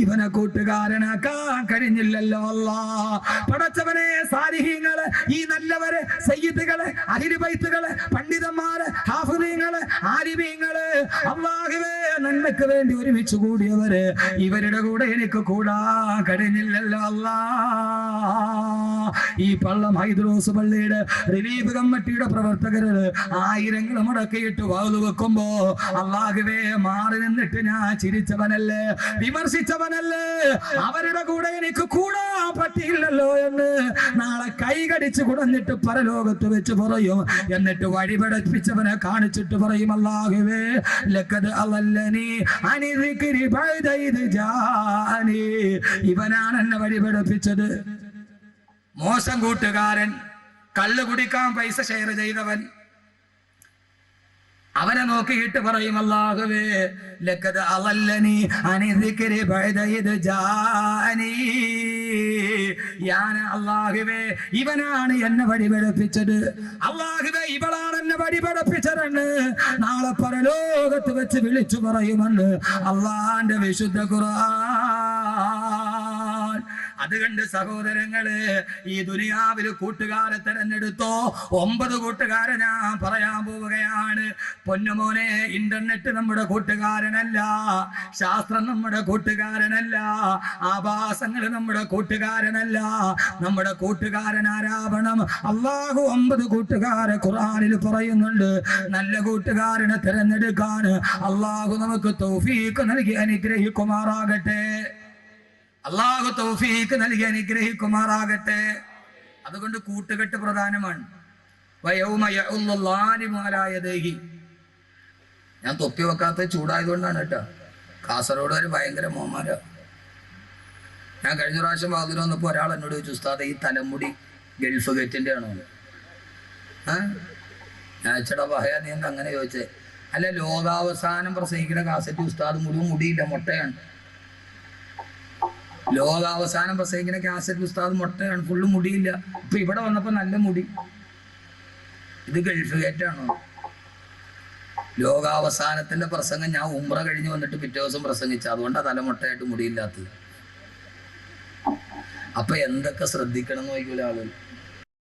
ഇവനെ കൂട്ടുകാരനാക്കാൻ കഴിഞ്ഞില്ലല്ലോ അല്ലാ. പടച്ചവനെ, സാലിഹീങ്ങള്, ഈ നല്ലവര്, സയ്യിദുകള്, അഹ്ലു ബൈത്തുകള്, പണ്ഡിതന്മാര്, ഹാഫിളീങ്ങള്, ആലിമീങ്ങള്, അല്ലാഹുവേ നന്മയ്ക്ക് വേണ്ടി ഒരുമിച്ച് കൂടിയവര്, ഇവരുടെ കൂടെ എനിക്ക് കൂടാൻ കഴിഞ്ഞില്ലല്ലോ അല്ലാ. ഈ പള്ളം ഹൈദ്രോസ് പള്ളിയുടെ റിലീഫ് കമ്മിറ്റിയുടെ പ്രവർത്തകര് ആയിരങ്ങൾ മുടക്കിയിട്ട് വാതു വെക്കുമ്പോ, അല്ലാഹുവേ മാറി നിന്നിട്ട് ഞാൻ ചിരിച്ചവനല്ലേ, വിമർശിച്ചവനല്ലേ, അവരുടെ കൂടെ എനിക്ക് കൂടാൻ പറ്റിയില്ലല്ലോ എന്ന് നാളെ കൈകടിച്ച് കുടഞ്ഞിട്ട് പരലോകത്ത് വെച്ച് പറയും. എന്നിട്ട് വഴിപഠിപ്പിച്ചവനെ കാണിച്ചിട്ട് പറയും, അല്ലാഹുവേ ലഖദ് അളല്ലനി അനി ദിക്രി ബഅദ ഇദ് ജാഅനി, ഇവനാണ് എന്നെ വഴിപഠിപ്പിച്ചത്. മോശം കൂട്ടുകാരൻ, കള്ള് കുടിക്കാൻ പൈസ ഷെയർ ചെയ്തവൻ, അവനെ നോക്കിയിട്ട് പറയും, അല്ലാഹുവേ ലഖദ് അളല്ലനി അനി ദിക്രി ബഅദ ഇദ് ജാഅനി, അല്ലാഹുവേ ഇവനാണ് എന്നെ വഴി പഠിപ്പിച്ചത്, അല്ലാഹുവേ ഇവളാണ് എന്നെ വഴി പഠിപ്പിച്ചതെന്ന് നാളെ പരലോകത്ത് വെച്ച് വിളിച്ചു പറയുമെന്ന് അല്ലാഹുവിന്റെ വിശുദ്ധ ഖുർആൻ. അതുകൊണ്ട് സഹോദരങ്ങള്, ഈ ദുനിയാവിൽ കൂട്ടുകാരെ തെരഞ്ഞെടുത്തോ. 9 കൂട്ടുകാരെ ഞാൻ പറയാൻ പോവുകയാണ്. പൊന്നുമോനെ, ഇന്റർനെറ്റ് നമ്മുടെ കൂട്ടുകാരനല്ല, ശാസ്ത്രം നമ്മുടെ കൂട്ടുകാരനല്ല, ആഭാസങ്ങൾ നമ്മുടെ കൂട്ടുകാരനല്ല. നമ്മുടെ കൂട്ടുകാരൻ ആരാവണം? അല്ലാഹു 9 കൂട്ടുകാരെ ഖുർആനിൽ പറയുന്നുണ്ട്. നല്ല കൂട്ടുകാരനെ തെരഞ്ഞെടുക്കാൻ അല്ലാഹു നമുക്ക് തൗഫീഖ് നൽകി അനുഗ്രഹിക്കുമാറാകട്ടെ. അല്ലാഹു തൗഫീഖ് നൽകി അനുഗ്രഹിക്കുമാറാകട്ടെ. അതുകൊണ്ട് കൂട്ടുകെട്ട് പ്രധാനമാണ്. വയൗമ യഅല്ലു ളാലിമു അലാ യദൈഹി, ഞാൻ തൊപ്പി വെക്കാത്ത ചൂടായതുകൊണ്ടാണ് കേട്ടോ. കാസർഗോഡ് ഒരു ഭയങ്കര മോമാരാ. ഞാൻ കഴിഞ്ഞ പ്രാവശ്യം വാതിൽ വന്നപ്പോൾ ഒരാൾ എന്നോട് ചോദിച്ചു, ഉസ്താദ് ഈ തലമുടി ഗൾഫ് ഗേറ്റിൻ്റെ ആണോ? ഞാൻ വെച്ചടാ പറയാ, നീ എന്താ അങ്ങനെ ചോദിച്ചേ? അല്ല, ലോകാവസാനം പ്രസംഗിക്കുന്ന കാസറ്റ് ഉസ്താദ് മുഴുവൻ മുടിയില്ല, മുട്ടയാണ്. ലോകാവസാനം പ്രസംഗിക്കുന്ന കാസറ്റ് ഉസ്താദ് മുട്ടയാണ്, ഫുള്ള് മുടിയില്ല. ഇപ്പൊ ഇവിടെ വന്നപ്പോ നല്ല മുടി. ഇത് ഗൾഫ് ഗേറ്റാണോ? ലോകാവസാനത്തിന്റെ പ്രസംഗം ഞാൻ ഉംറ കഴിഞ്ഞ് വന്നിട്ട് പിറ്റേ ദിവസം പ്രസംഗിച്ചു, അതുകൊണ്ടാ തലമുട്ടയായിട്ട് മുടിയില്ലാത്തത്. അപ്പൊ എന്തൊക്കെ ശ്രദ്ധിക്കണം എന്ന് നോക്കില്ല ആളുകൾ.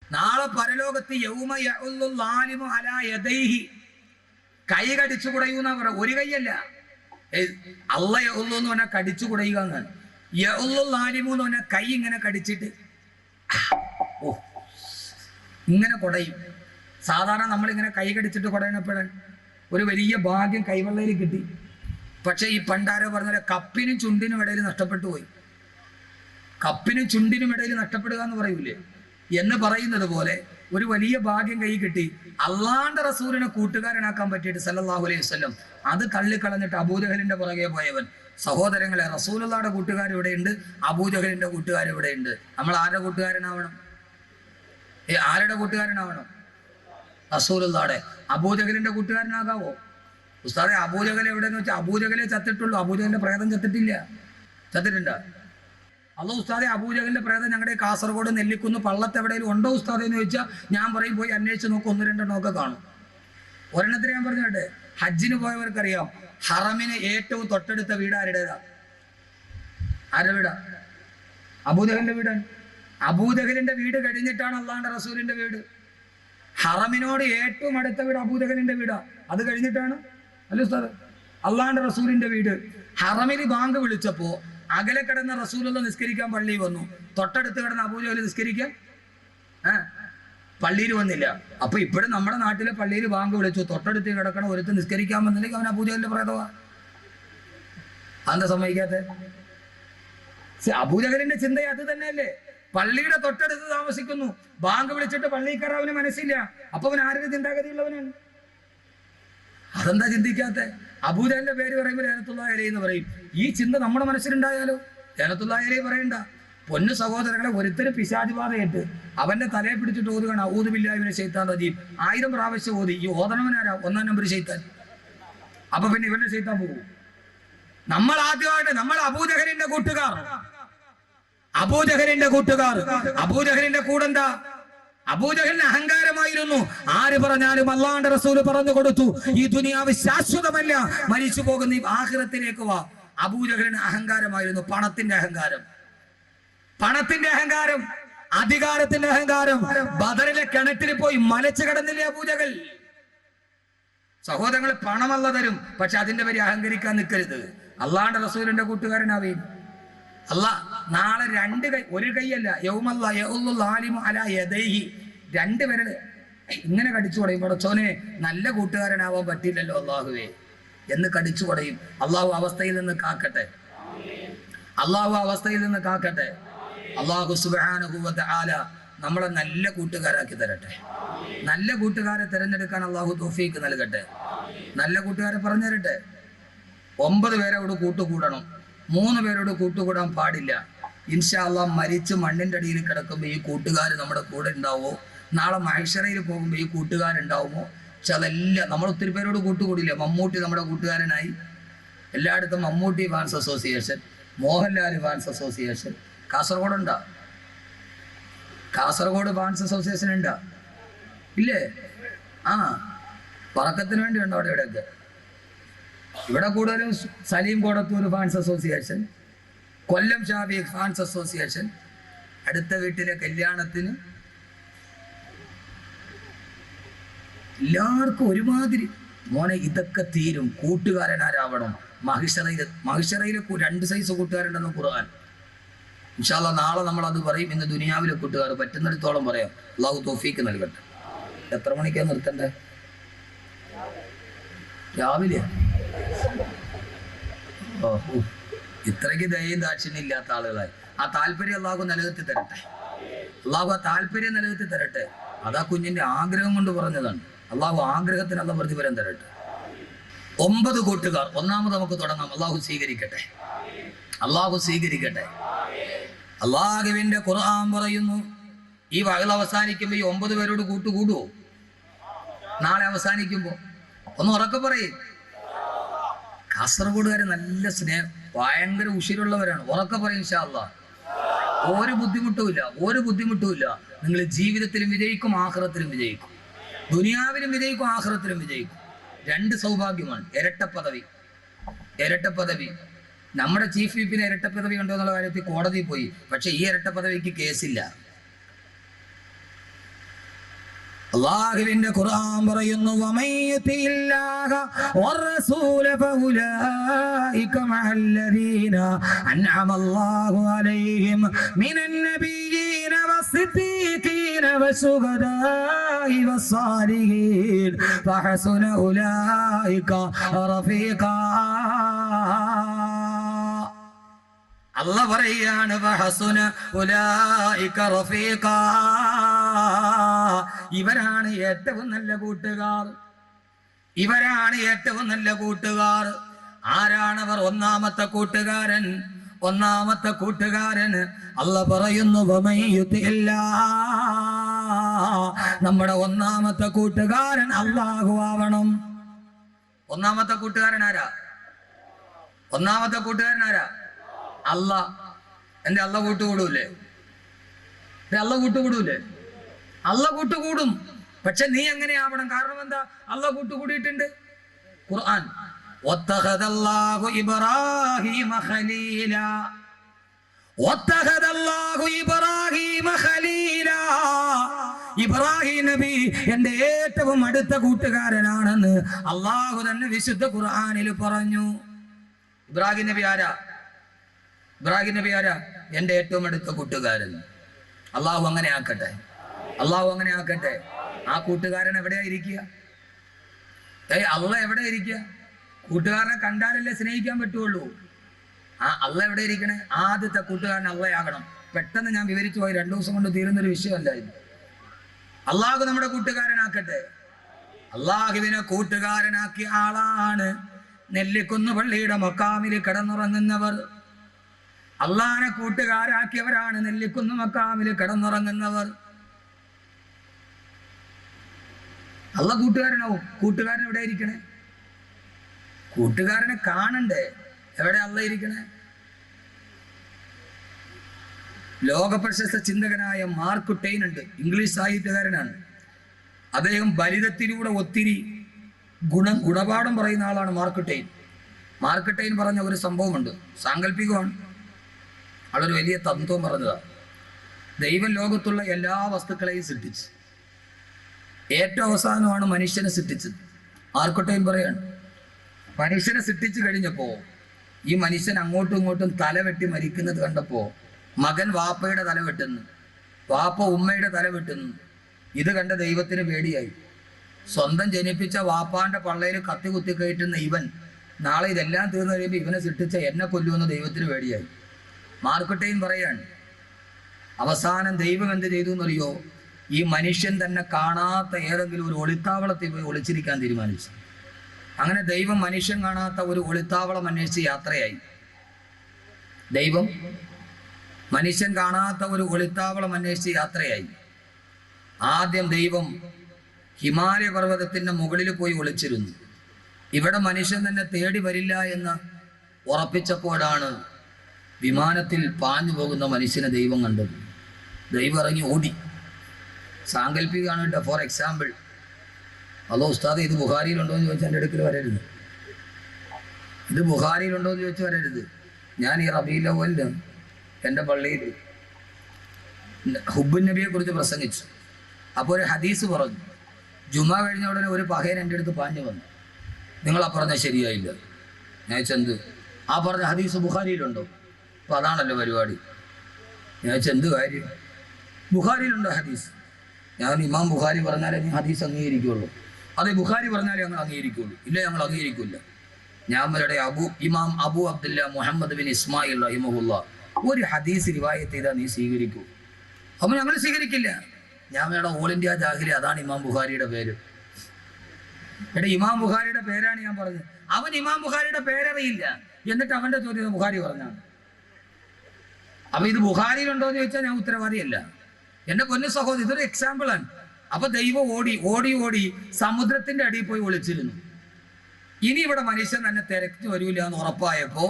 നാളെ പരലോകത്ത് യൗമ യഉല്ലു ളാലിമു അലാ യദൈഹി, കൈ കടിച്ചു കുടയൂന്നാ പറ. ഒരു കൈയല്ല, അള്ള യഉല്ലു എന്ന് പറഞ്ഞാൽ കടിച്ചു കുടയുക എന്നാണ്. യഉല്ലു ളാലിമു എന്ന് പറഞ്ഞാൽ കൈ ഇങ്ങനെ കടിച്ചിട്ട് ഓ ഇങ്ങനെ കുടയും. സാധാരണ നമ്മളിങ്ങനെ കൈ കടിച്ചിട്ട് കുടയണപ്പോഴാണ് ഒരു വലിയ ഭാഗ്യം കൈവെള്ളയിൽ കിട്ടി. പക്ഷെ ഈ പണ്ടാരോ പറഞ്ഞ കപ്പിനും ചുണ്ടിനും ഇടയിൽ നഷ്ടപ്പെട്ടു പോയി. കപ്പിനും ചുണ്ടിനും ഇടയിൽ നഷ്ടപ്പെടുക എന്ന് പറയൂലേ, എന്ന് പറയുന്നത് പോലെ ഒരു വലിയ ഭാഗ്യം കൈ കിട്ടി. അള്ളാന്റെ റസൂലിനെ കൂട്ടുകാരനാക്കാൻ പറ്റിയിട്ട് സല്ലല്ലാഹു അലൈഹി വസല്ലം അത് തള്ളിക്കളഞ്ഞിട്ട് അബൂജഹലിന്റെ പുറകെ പോയവൻ. സഹോദരങ്ങളെ, റസൂലുള്ളാഹിയുടെ കൂട്ടുകാർ ഇവിടെയുണ്ട്, അബൂജഹലിന്റെ കൂട്ടുകാർ ഇവിടെയുണ്ട്. നമ്മൾ ആരുടെ കൂട്ടുകാരനാവണം? ആരുടെ കൂട്ടുകാരനാവണം? റസൂലുള്ളാഹിയുടെ. അബൂജഹലിന്റെ കൂട്ടുകാരനാകാവോ? ഉസ്താദെ അബൂജഹൽ എവിടെയെന്ന് വെച്ചാൽ അബൂജഹലെ ചത്തിട്ടുള്ളൂ, അബൂജഹലിന്റെ പ്രേതം ചത്തിട്ടില്ല. ചത്തിട്ടുണ്ടോ? അല്ല ഉസ്താദെ അബൂജഹലിന്റെ പ്രേതം ഞങ്ങളുടെ കാസർഗോഡ് നെല്ലിക്കുന്ന് പള്ളത്ത് എവിടെയെങ്കിലും ഉണ്ടോ ഉസ്താദെ എന്ന് ചോദിച്ചാൽ ഞാൻ പറയും പോയി അന്വേഷിച്ച് നോക്കും, 1-2 ഒക്കെ കാണും. ഒരെണ്ണത്തിന് ഞാൻ പറഞ്ഞിട്ട്, ഹജ്ജിന് പോയവർക്കറിയാം ഹറമിന് ഏറ്റവും തൊട്ടടുത്ത വീട് ആരുടേതാ? ആരുടെ വീടാ? അബൂജഹലിന്റെ വീടാണ്. അബൂജഹലിന്റെ വീട് കഴിഞ്ഞിട്ടാണ് അള്ളാന്റെ റസൂലിന്റെ വീട്. ഹറമിനോട് ഏറ്റവും അടുത്ത വീട് അബൂജഹലിന്റെ വീടാ, അത് കഴിഞ്ഞിട്ടാണ് അല്ല ഉസ്താദ് അള്ളാന്റെ റസൂലിന്റെ വീട്. ഹറമിൽ ബാങ്ക് വിളിച്ചപ്പോ അകലെ കിടന്ന റസൂലുള്ള നിസ്കരിക്കാൻ പള്ളിയിൽ വന്നു, തൊട്ടടുത്ത് കിടന്ന അബൂജഹൽ നിസ്കരിക്കാൻ പള്ളിയിൽ വന്നില്ല. അപ്പൊ ഇപ്പോഴും നമ്മുടെ നാട്ടിലെ പള്ളിയിൽ ബാങ്ക് വിളിച്ചു, തൊട്ടടുത്ത് കിടക്കണ ഒരുത്ത് നിസ്കരിക്കാൻ വന്നില്ലെങ്കിൽ അവൻ അബൂജഹലിന്റെ പ്രേതവാ. അതെന്താ സമ്മതിക്കാത്ത? അബൂജഹലിന്റെ ചിന്ത അത് തന്നെയല്ലേ? പള്ളിയുടെ തൊട്ടടുത്ത് താമസിക്കുന്നു, ബാങ്ക് വിളിച്ചിട്ട് പള്ളിയിൽ കയറാൻ അവന് മനസ്സില്ല, അപ്പൊ അവൻ ആരുടെ ചിന്താഗതിയുള്ളവനാണ്? അതെന്താ ചിന്തിക്കാത്ത? അബൂജഹലിന്റെ പേര് പറയുമ്പോൾ ലഅനത്തുല്ലാഹി അലൈഹി എന്ന് പറയും. ഈ ചിന്ത നമ്മുടെ മനസ്സിലുണ്ടായാലോ? ലഅനത്തുല്ലാഹി അലൈഹി പറയണ്ട. പൊന്നു സഹോദരങ്ങളെ, ഒരുത്തരും പിശാചുബാധയിട്ട് അവന്റെ തലയെ പിടിച്ചിട്ട് ഓതുകയാണ് അഊദു ബില്ലാഹി മിനശ് ശൈത്താനിർ റജീം. 1000 പ്രാവശ്യം ഓതി. ഈ ഓതണവനാരാ? 1-ാം നമ്പർ ശൈത്താൻ. അപ്പൊ പിന്നെ ഇവന്റെ ശൈത്താൻ പോകും. നമ്മൾ ആദ്യമായിട്ട് നമ്മൾ അബൂജഹലിന്റെ കൂട്ടുകാർ, അബൂജഹലിന്റെ കൂടെന്താ? അബൂജഹലിന് അഹങ്കാരമായിരുന്നു. ആര് പറഞ്ഞാലും അള്ളാന്റെ റസൂല് പറഞ്ഞു കൊടുത്തു, ഈ ദുനിയാവ് ശാശ്വതമല്ല, മരിച്ചു പോകുന്ന ഈ ആഖിറത്തിലേക്ക് വാ. അബൂജഹലിന് അഹങ്കാരമായിരുന്നു. പണത്തിന്റെ അഹങ്കാരം, അധികാരത്തിന്റെ അഹങ്കാരം. ബദറിലെ കിണറ്റിൽ പോയി മലച്ചു കിടന്നില്ലേ അബൂജഹൽ? സഹോദരങ്ങൾ, പണമല്ല തരും, പക്ഷെ അതിന്റെ പേര് അഹങ്കരിക്കാൻ നിൽക്കരുത്. അള്ളാന്റെ റസൂലിന്റെ കൂട്ടുകാരനാവേ. നാളെ 2 കൈ, ഒരു കൈയല്ല, യൗമല്ല യഉല്ലു ളാലിമു അലാ യദൈഹി, 2 വിരൽ ഇങ്ങനെ കടിച്ചു കൊടുയും. പടച്ചോനെ, നല്ല കൂട്ടുകാരനാവാൻ പറ്റില്ലല്ലോ അള്ളാഹുവേ എന്ന് കടിച്ചു കൊടുയും. അള്ളാഹു അവസ്ഥയിൽ നിന്ന് കാക്കട്ടെ, അള്ളാഹു സുബ്ഹാനഹു വ തആല നമ്മളെ നല്ല കൂട്ടുകാരാക്കി തരട്ടെ. നല്ല കൂട്ടുകാരെ തിരഞ്ഞെടുക്കാൻ അള്ളാഹു തൗഫീക്ക് നൽകട്ടെ. നല്ല കൂട്ടുകാരെ പറഞ്ഞു തരട്ടെ. 9 പേരോട് കൂട്ടുകൂടണം, 3 പേരോട് കൂട്ടുകൂടാൻ പാടില്ല. ഇൻഷാ അല്ലാഹ് മരിച്ച് മണ്ണിന്റെ അടിയിൽ കിടക്കുമ്പോൾ ഈ കൂട്ടുകാർ നമ്മുടെ കൂടെ ഉണ്ടാവോ? നാളെ മഹ്ശറയിൽ പോകുമ്പോൾ ഈ കൂട്ടുകാരുണ്ടാവുമോ? പക്ഷെ അതെല്ലാം നമ്മൾ ഒത്തിരി പേരോട് കൂട്ടുകൂടില്ല. മമ്മൂട്ടി നമ്മുടെ കൂട്ടുകാരനായി. എല്ലായിടത്തും Mammootty fans association, Mohanlal fans association. കാസർഗോഡുണ്ടോ? കാസർഗോഡ് ഫാൻസ് അസോസിയേഷൻ ഉണ്ടോ? ഇല്ലേ? പറക്കത്തിന് വേണ്ടി ഉണ്ടോ അവിടെ? ഇവിടെയൊക്കെ ഇവിടെ കൂടുതലും Saleem Kodathoor fans association, Kollam Shafi fans association, അടുത്ത വീട്ടിലെ കല്യാണത്തിന് എല്ലാവർക്കും ഒരുമാതിരി. മോനെ, ഇതൊക്കെ തീരും. കൂട്ടുകാരനാരാവണം. മഹിഷറയിലെ 2 സൈസ് കൂട്ടുകാരുണ്ടെന്ന് ഖുർആൻ. ഇൻഷാ അല്ലാഹ് നാളെ നമ്മൾ അത് പറയും. ഇന്ന് ദുനിയാവിലെ കൂട്ടുകാർ പറ്റുന്നിടത്തോളം പറയാം. അള്ളാഹു തൗഫീക്ക് നൽകട്ടെ. എത്ര മണിക്കാണ് നിർത്തണ്ടേ? രാവിലെ? ഇത്രയ്ക്ക് ദയയും ദാക്ഷിണ്യം ഇല്ലാത്ത ആളുകളായി. ആ താല്പര്യം അള്ളാഹു നിലനിർത്തി തരട്ടെ. അതാ കുഞ്ഞിന്റെ ആഗ്രഹം കൊണ്ട് പറഞ്ഞതാണ്. അള്ളാഹു ആഗ്രഹത്തിന് അള്ള പ്രതിഫലം തരട്ടെ. 9 കൂട്ടുകാർ. ഒന്നാമത് നമുക്ക് തുടങ്ങാം. അള്ളാഹു സ്വീകരിക്കട്ടെ, അള്ളാഹു സ്വീകരിക്കട്ടെ. അള്ളാഹുവിന്റെ ഖുർആൻ പറയുന്നു, ഈ വയൽ അവസാനിക്കുമ്പോ ഈ 9 പേരോട് കൂട്ടുകൂടുവോ? നാളെ അവസാനിക്കുമ്പോ ഒന്ന് ഉറക്കെ പറയും. കാസർഗോഡുകാര് നല്ല സ്നേഹം, ഭയങ്കര ഉശിരുള്ളവരാണ്. ഉറക്കെ പറയും ഇൻഷാ അല്ലാഹ്. ഒരു ബുദ്ധിമുട്ടുമില്ല, ഒരു ബുദ്ധിമുട്ടുമില്ല. നിങ്ങൾ ജീവിതത്തിലും വിജയിക്കും, ആഖിറത്തിലും വിജയിക്കും. ദുനിയാവിലും വിജയിക്കും, ആഖിറത്തിലും വിജയിക്കും. 2 സൗഭാഗ്യമാണ്. ഇരട്ട പദവി, ഇരട്ട പദവി. നമ്മുടെ ചീഫ് വിപ്പിന് ഇരട്ട പദവി ഉണ്ടോ എന്നുള്ള കാര്യത്തിൽ കോടതിയിൽ പോയി. പക്ഷെ ഈ ഇരട്ട പദവിക്ക് കേസില്ല. അല്ലാഹുവിന്റെ ഖുർആൻ പറയുന്നു, വമയ്യതില്ലാഹ വറസൂല ഫഉലൈക മഅല്ലദീന അൻഅമല്ലാഹു അലൈഹിം മിനൻ നബിയ്യീന വസ്സിദ്ദീഖീന വശുഹദാഇ വസ്സാലിഹീൻ ഫഹസുന ഉലൈക റഫീഖാ. അല്ലാഹ് പറയാണ്, ഫഹസുന ഉലൈക റഫീഖാ. ഇവരാണ് ഏറ്റവും നല്ല കൂട്ടുകാർ, ഇവരാണ് ഏറ്റവും നല്ല കൂട്ടുകാർ. ആരാണവർ? ഒന്നാമത്തെ കൂട്ടുകാരൻ, ഒന്നാമത്തെ കൂട്ടുകാരൻ അല്ലാഹ് പറയുന്നു, നമ്മുടെ ഒന്നാമത്തെ കൂട്ടുകാരൻ അല്ലാഹു ആവണം. ഒന്നാമത്തെ കൂട്ടുകാരൻ ആരാ? ഒന്നാമത്തെ കൂട്ടുകാരൻ ആരാ? അല്ലാഹ്. എന്റെ അല്ലാഹ് കൂട്ടുകൂടൂലേ? അല്ലാഹ് കൂട്ടുകൂടൂലേ? അല്ലാഹ് കൂട്ടുകൂടും. പക്ഷെ നീ എങ്ങനെ ആവണം? കാരണം എന്താ? അല്ലാഹ് കൂട്ടുകൂടിയിട്ടുണ്ട്. ഖുർആൻ, വത്തഖദല്ലാഹു ഇബ്രാഹീമ ഖലീല, വത്തഖദല്ലാഹു ഇബ്രാഹീമ ഖലീല. ഇബ്രാഹിം നബി എന്റെ ഏറ്റവും അടുത്ത കൂട്ടുകാരനാണെന്ന് അല്ലാഹു തന്നെ വിശുദ്ധ ഖുർആനിൽ പറഞ്ഞു. ഇബ്രാഹിം നബി ആരാ? ഇബ്രാഹിം നബി ആരാ? എന്റെ ഏറ്റവും അടുത്ത കൂട്ടുകാരൻ. അല്ലാഹു അങ്ങനെ ആക്കട്ടെ, അല്ലാഹു അങ്ങനെ ആക്കട്ടെ. ആ കൂട്ടുകാരൻ എവിടെയാ ഇരിക്കുക? അള്ളാഹ് എവിടെ ഇരിക്കുക? കൂട്ടുകാരനെ കണ്ടാലല്ലേ സ്നേഹിക്കാൻ പറ്റുള്ളൂ. ആ അള്ളാഹ് എവിടെ ഇരിക്കണേ? ആദ്യത്തെ കൂട്ടുകാരൻ അള്ളാഹയാകണം. പെട്ടെന്ന് ഞാൻ വിവരിച്ചു പോയി, 2 ദിവസം കൊണ്ട് തീരുന്നൊരു വിഷയമല്ല ഇത്. അള്ളാഹു നമ്മുടെ കൂട്ടുകാരനാക്കട്ടെ. അള്ളാഹുവിനെ കൂട്ടുകാരനാക്കിയ ആളാണ് നെല്ലിക്കുന്ന് പള്ളിയുടെ മക്കാമിൽ കിടന്നുറങ്ങുന്നവർ. അള്ളാഹിനെ കൂട്ടുകാരാക്കിയവരാണ് നെല്ലിക്കുന്ന് മക്കാമിൽ കിടന്നുറങ്ങുന്നവർ. അള്ളാഹ് കൂട്ടുകാരനാവും. കൂട്ടുകാരൻ എവിടെ ഇരിക്കണേ? കൂട്ടുകാരനെ കാണണ്ടേ? എവിടെ അള്ളാഹ് ഇരിക്കണേ? ലോക പ്രശസ്ത ചിന്തകനായ മാർക്ക് ട്വെയിൻ ഉണ്ട്, ഇംഗ്ലീഷ് സാഹിത്യകാരനാണ്. അദ്ദേഹം ബലിതത്തിലൂടെ ഒത്തിരി ഗുണപാഠം പറയുന്ന ആളാണ് മാർക്ക് ട്വെയിൻ. മാർക്ക് ട്വെയിൻ പറഞ്ഞ ഒരു സംഭവമുണ്ട്, സാങ്കല്പികമാണ്. ആളൊരു വലിയ തത്വം പറഞ്ഞതാണ്. ദൈവം ലോകത്തുള്ള എല്ലാ വസ്തുക്കളെയും സൃഷ്ടിച്ചു. ഏറ്റവും അവസാനമാണ് മനുഷ്യനെ സൃഷ്ടിച്ചത്. മാർക്ക് ട്വെയിൻ പറയാണ്, മനുഷ്യനെ സൃഷ്ടിച്ചു കഴിഞ്ഞപ്പോ ഈ മനുഷ്യൻ അങ്ങോട്ടും ഇങ്ങോട്ടും തല വെട്ടി മരിക്കുന്നത് കണ്ടപ്പോ മകൻ വാപ്പയുടെ തല വെട്ടുന്നു, വാപ്പ ഉമ്മയുടെ തല വെട്ടുന്നു. ഇത് കണ്ട ദൈവത്തിന് പേടിയായി. സ്വന്തം ജനിപ്പിച്ച വാപ്പാന്റെ പള്ളയിൽ കത്തി കുത്തി കയറ്റുന്ന ഇവൻ നാളെ ഇതെല്ലാം തീർന്നു കഴിയുമ്പോൾ ഇവനെ സൃഷ്ടിച്ച എന്നെ കൊല്ലുമെന്ന് ദൈവത്തിന് പേടിയായി. മാർക്ക് ട്വെയിൻ പറയാണ്, അവസാനം ദൈവം എന്ത് ചെയ്തു എന്നറിയോ? ഈ മനുഷ്യൻ തന്നെ കാണാത്ത ഏതെങ്കിലും ഒരു ഒളിത്താവളത്തിൽ പോയി ഒളിച്ചിരിക്കാൻ തീരുമാനിച്ചു. അങ്ങനെ ദൈവം മനുഷ്യൻ കാണാത്ത ഒരു ഒളിത്താവളം അന്വേഷിച്ച് യാത്രയായി. ദൈവം മനുഷ്യൻ കാണാത്ത ഒരു ഒളിത്താവളം അന്വേഷിച്ച് യാത്രയായി. ആദ്യം ദൈവം ഹിമാലയ പർവ്വതത്തിന്റെ മുകളിൽ പോയി ഒളിച്ചിരുന്നു. ഇവിടെ മനുഷ്യൻ തന്നെ തേടി വരില്ല എന്ന് ഉറപ്പിച്ചപ്പോഴാണ് വിമാനത്തിൽ പാഞ്ഞു പോകുന്ന മനുഷ്യനെ ദൈവം കണ്ടത്. ദൈവം ഇറങ്ങി ഓടി. സാങ്കല്പികമാണ് കേട്ടോ. ഫോർ എക്സാമ്പിൾ, അതോ ഉസ്താദ് ഇത് ബുഖാരിയിലുണ്ടോ എന്ന് ചോദിച്ചാൽ എൻ്റെ അടുക്കൽ വരരുത്. ഇത് ബുഖാരിയിലുണ്ടോ എന്ന് ചോദിച്ചു വരരുത്. ഞാൻ ഈ റബീഉൽ അവ്വലിന് എൻ്റെ പള്ളിയിൽ ഹുബ്ബുൻ നബിയെ കുറിച്ച് പ്രസംഗിച്ചു. അപ്പോൾ ഒരു ഹദീസ് പറഞ്ഞു. ജുമാ കഴിഞ്ഞ ഉടനെ ഒരു പഹയൻ എൻ്റെ അടുത്ത് പാഞ്ഞു വന്നു. നിങ്ങളാ പറഞ്ഞ ശരിയായില്ല. ഞാൻ ചെന്ത് ആ പറഞ്ഞ ഹദീസ് ബുഖാരിയിലുണ്ടോ? അപ്പോൾ അതാണല്ലോ പരിപാടി. ഞാൻ ചെന്ത് കാര്യം? ബുഖാരിയിലുണ്ടോ ഹദീസ്? ഞാൻ ഇമാം ബുഖാരി പറഞ്ഞാലേ നീ ഹദീസ് അംഗീകരിക്കുള്ളൂ. അതെ, ബുഖാരി പറഞ്ഞാലേ ഞങ്ങൾ അംഗീകരിക്കുള്ളൂ. ഇല്ല, ഞങ്ങൾ അംഗീകരിക്കില്ല. ഞാൻ അവരുടെ ഇമാം അബു അബ്ദുല്ല മുഹമ്മദ് ബിൻ ഇസ്മായിൽ റഹിമഹുല്ലാ ഒരു ഹദീസ് റിവായത്ത് ചെയ്താൽ നീ സ്വീകരിക്കൂ. അപ്പോൾ ഞങ്ങൾ സ്വീകരിക്കില്ല. ഞാൻ അവരുടെ ഓൾ ഇന്ത്യ ജാഹിലി, അതാണ് ഇമാം ബുഖാരിയുടെ പേര്. എടാ ഇമാം ബുഖാരിയുടെ പേരാണ് ഞാൻ പറഞ്ഞത്. അവൻ ഇമാം ബുഖാരിയുടെ പേരറിയില്ല, എന്നിട്ട് അവന്റെ ചോദ്യം ബുഖാരി പറഞ്ഞാണ്. അപ്പൊ ഇത് ബുഖാരിയിലുണ്ടോ എന്ന് ചോദിച്ചാൽ ഞാൻ ഉത്തരവാദിയല്ല. എന്റെ പൊന്നു സഹോദരി, ഇതൊരു എക്സാമ്പിളാണ്. അപ്പൊ ദൈവം ഓടി ഓടി ഓടി സമുദ്രത്തിന്റെ അടിയിൽ പോയി ഒളിച്ചിരുന്നു. ഇനി ഇവിടെ മനുഷ്യൻ തന്നെ തിരക്കി വരൂല എന്ന് ഉറപ്പായപ്പോ